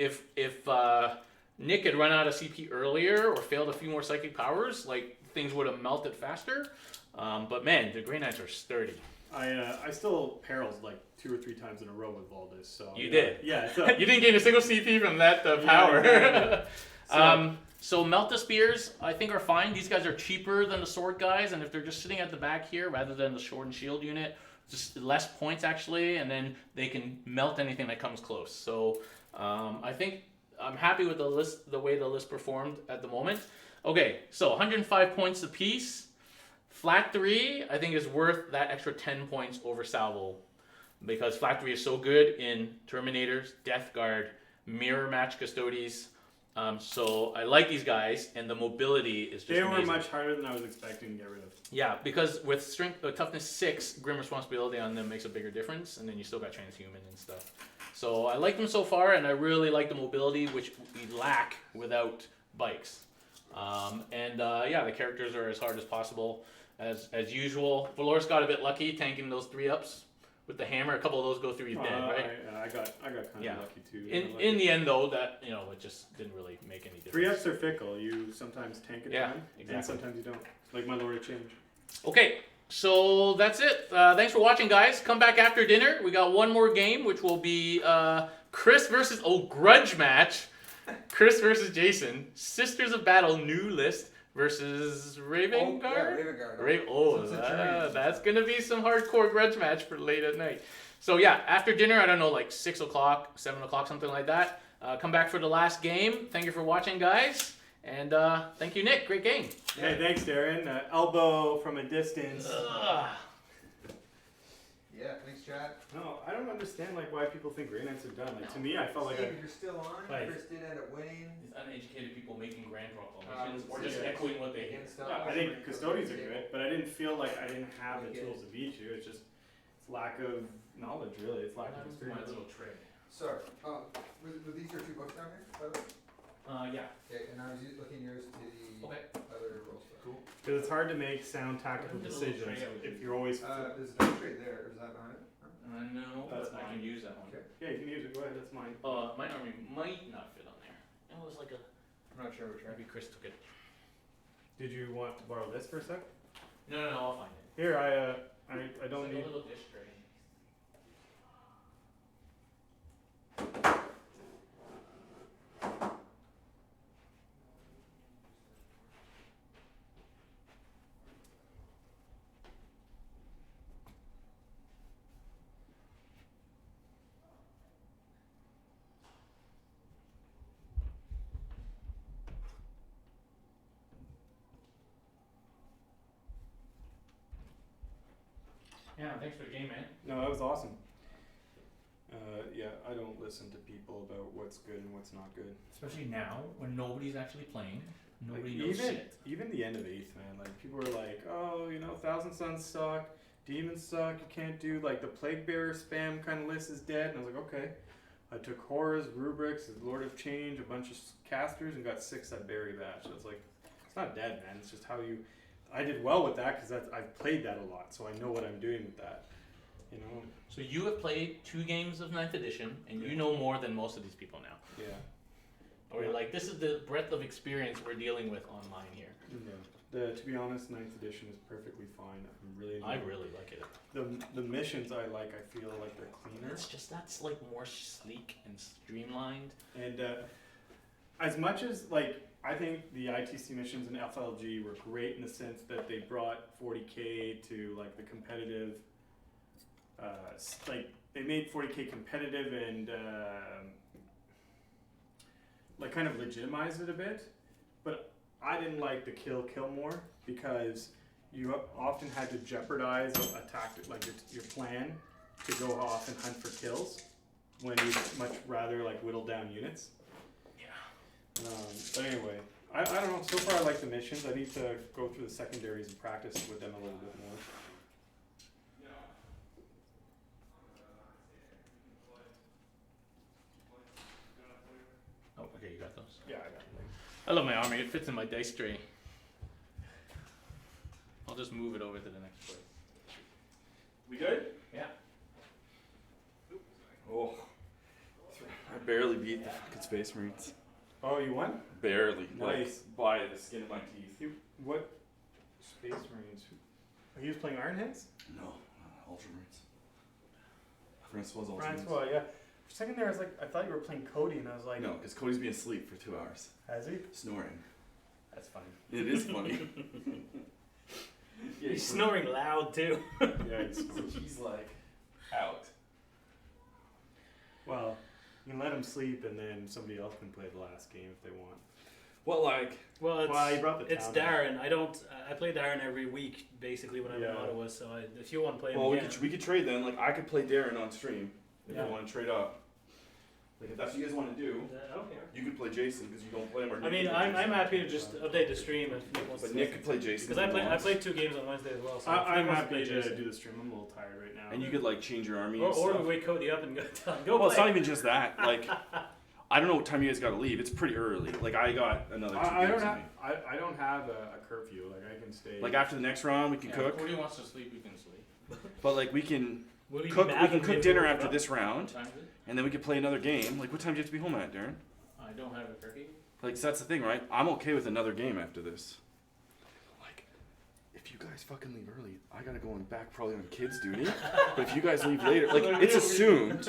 Nick had run out of CP earlier or failed a few more psychic powers, like things would have melted faster. But man, the Grey Knights are sturdy. I still perils like 2 or 3 times in a row with Valdis. So you did. Yeah. So. You didn't gain a single CP from that power. Yeah, exactly. So Melt the Spears, I think, are fine. These guys are cheaper than the sword guys, and if they're just sitting at the back here rather than the sword and shield unit, just less points actually, and then they can melt anything that comes close. So I think I'm happy with the list, the way the list performed at the moment. Okay, so 105 points apiece. Flat 3, I think, is worth that extra 10 points over Salvo, because Flat 3 is so good in Terminators, Death Guard, Mirror Match Custodes. So I like these guys, and the mobility is just amazing. They were much harder than I was expecting to get rid of. Yeah, because with strength, toughness 6, Grim Responsibility on them makes a bigger difference, and then you still got Transhuman and stuff. So I like them so far, and I really like the mobility, which we lack without bikes. Yeah, the characters are as hard as possible. As usual, Valoris got a bit lucky tanking those 3-ups with the hammer. A couple of those go through, he's dead, right? I got kind of lucky too. In the end, though, that it just didn't really make any difference. 3-ups are fickle. You sometimes tank it down, and sometimes you don't. Like my Lord of Change. Okay, so that's it. Thanks for watching, guys. Come back after dinner. We got one more game, which will be Chris versus grudge match. Chris versus Jason. Sisters of Battle new list. Versus Raven Guard? That's going to be some hardcore grudge match for late at night. So yeah, after dinner, I don't know, like 6 o'clock, 7 o'clock, something like that. Come back for the last game. Thank you for watching, guys. And thank you, Nick. Great game. Hey, thanks, Darren. Elbow from a distance. Yeah, thanks, Chad. No, I don't understand why people think Grey Knights are done. To me, I felt like you're still on. Like, Chris did end up winning. These uneducated people making grand proclamations or just echoing what they hear. Yeah, I think Custodes are good, but I didn't feel like I didn't have the tools to beat you. It's just lack of knowledge, really. It's lack of experience. My little trick. Sorry. Were these your 2 books down here, by the way? Yeah. Okay, and I was looking yours to the other rules. Cool. Because it's hard to make sound tactical decisions if you're always... There's no trade there, or is that behind it? No, but I can use that one. Okay. Yeah, you can use it. Go ahead. That's mine. My army might not fit on there. It was like a I'm not sure which maybe Chris took it. Did you want to borrow this for a sec? No, I'll find it. Here, I don't It's need. like a little dish tray. Yeah, thanks for the game, man. No, that was awesome. Yeah, I don't listen to people about what's good and what's not good. Especially now when nobody's actually playing. Nobody Like, knows even shit. even the end of 8th, man. Like people were like, oh, you know, Thousand Suns suck, Demons suck. You can't do like the Plague Bearer spam kind of list is dead. And I was like, okay. I took horrors, rubrics, Lord of Change, a bunch of casters, and got 6 at Berry Bash. I was like, it's not dead, man. It's just how you. I did well with that because I've played that a lot, so I know what I'm doing with that. You know. So you have played 2 games of 9th edition, and you know more than most of these people now. Yeah. Or you're like, this is the breadth of experience we're dealing with online here. Yeah. To be honest, 9th edition is perfectly fine. I'm really. I really like it. The missions I like. I feel like they're cleaner. It's just that's like more sleek and streamlined. And as much as like I think the ITC missions in FLG were great in the sense that they brought 40K to like the competitive. Like they made 40K competitive and like kind of legitimized it a bit, but I didn't like the kill more because you often had to jeopardize a tactic like your plan to go off and hunt for kills when you'd much rather like whittle down units. Yeah. But anyway, I don't know. So far, I like the missions. I need to go through the secondaries and practice with them a little bit more. Oh, okay, you got those. Yeah, I got them. I love my army. It fits in my dice tray. I'll just move it over to the next place. We good? Yeah. Oh. I barely beat the fucking Space Marines. Oh, you won? Barely. Nice. Like, by the skin of my teeth. What? Space Marines. He was playing Iron Hands? No, Ultramarines. Francois Ultramarines. Francois, yeah. For a second there, I was like, I thought you were playing Cody, and I was like, No, because Cody's been asleep for 2 hours. has he? Snoring. That's funny. It is funny. Yeah, He's snoring loud too. Yeah, He's like out. well, you can let him sleep, and then somebody else can play the last game if they want. Well, like, Well, it's, Well, he brought the it's town Darren. I play Darren every week basically when I'm in Yeah. Ottawa. So if you want to play him, well, again, we could trade then. Like, I could play Darren on stream if Yeah. you want to trade up. Like, if that's what you guys want to do, I don't care. you could play Jason because you don't play him. Or I Nick mean, could play I'm Jason. happy to just update the stream if Nick wants But to. Nick could play Jason. Because if he I wants. played 2 games on Wednesday as well. So I'm if he wants happy play to Jason. do the stream. I'm a little tired right now. And you could like change your army. Or, and or stuff. we wake Cody up and go tell him, go Well, it's play. not even just that. Like, I don't know what time you guys got to leave. It's pretty early. Like, I got another 2 I games don't in have. me. I don't have a curfew. Like I can stay. Like after the next round, we can Yeah, cook. If Cody wants to sleep, we can sleep. But like we can Will he be cook. mad We can when cook have dinner to wake after up? this round, What time is it? and then we could play another game. Like, what time do you have to be home at, Darren? I don't have a curfew. Like, so that's the thing, right? I'm okay with another game after this. Like, if you guys fucking leave early, I gotta go on back probably on kids duty. But if you guys leave later, like, it's assumed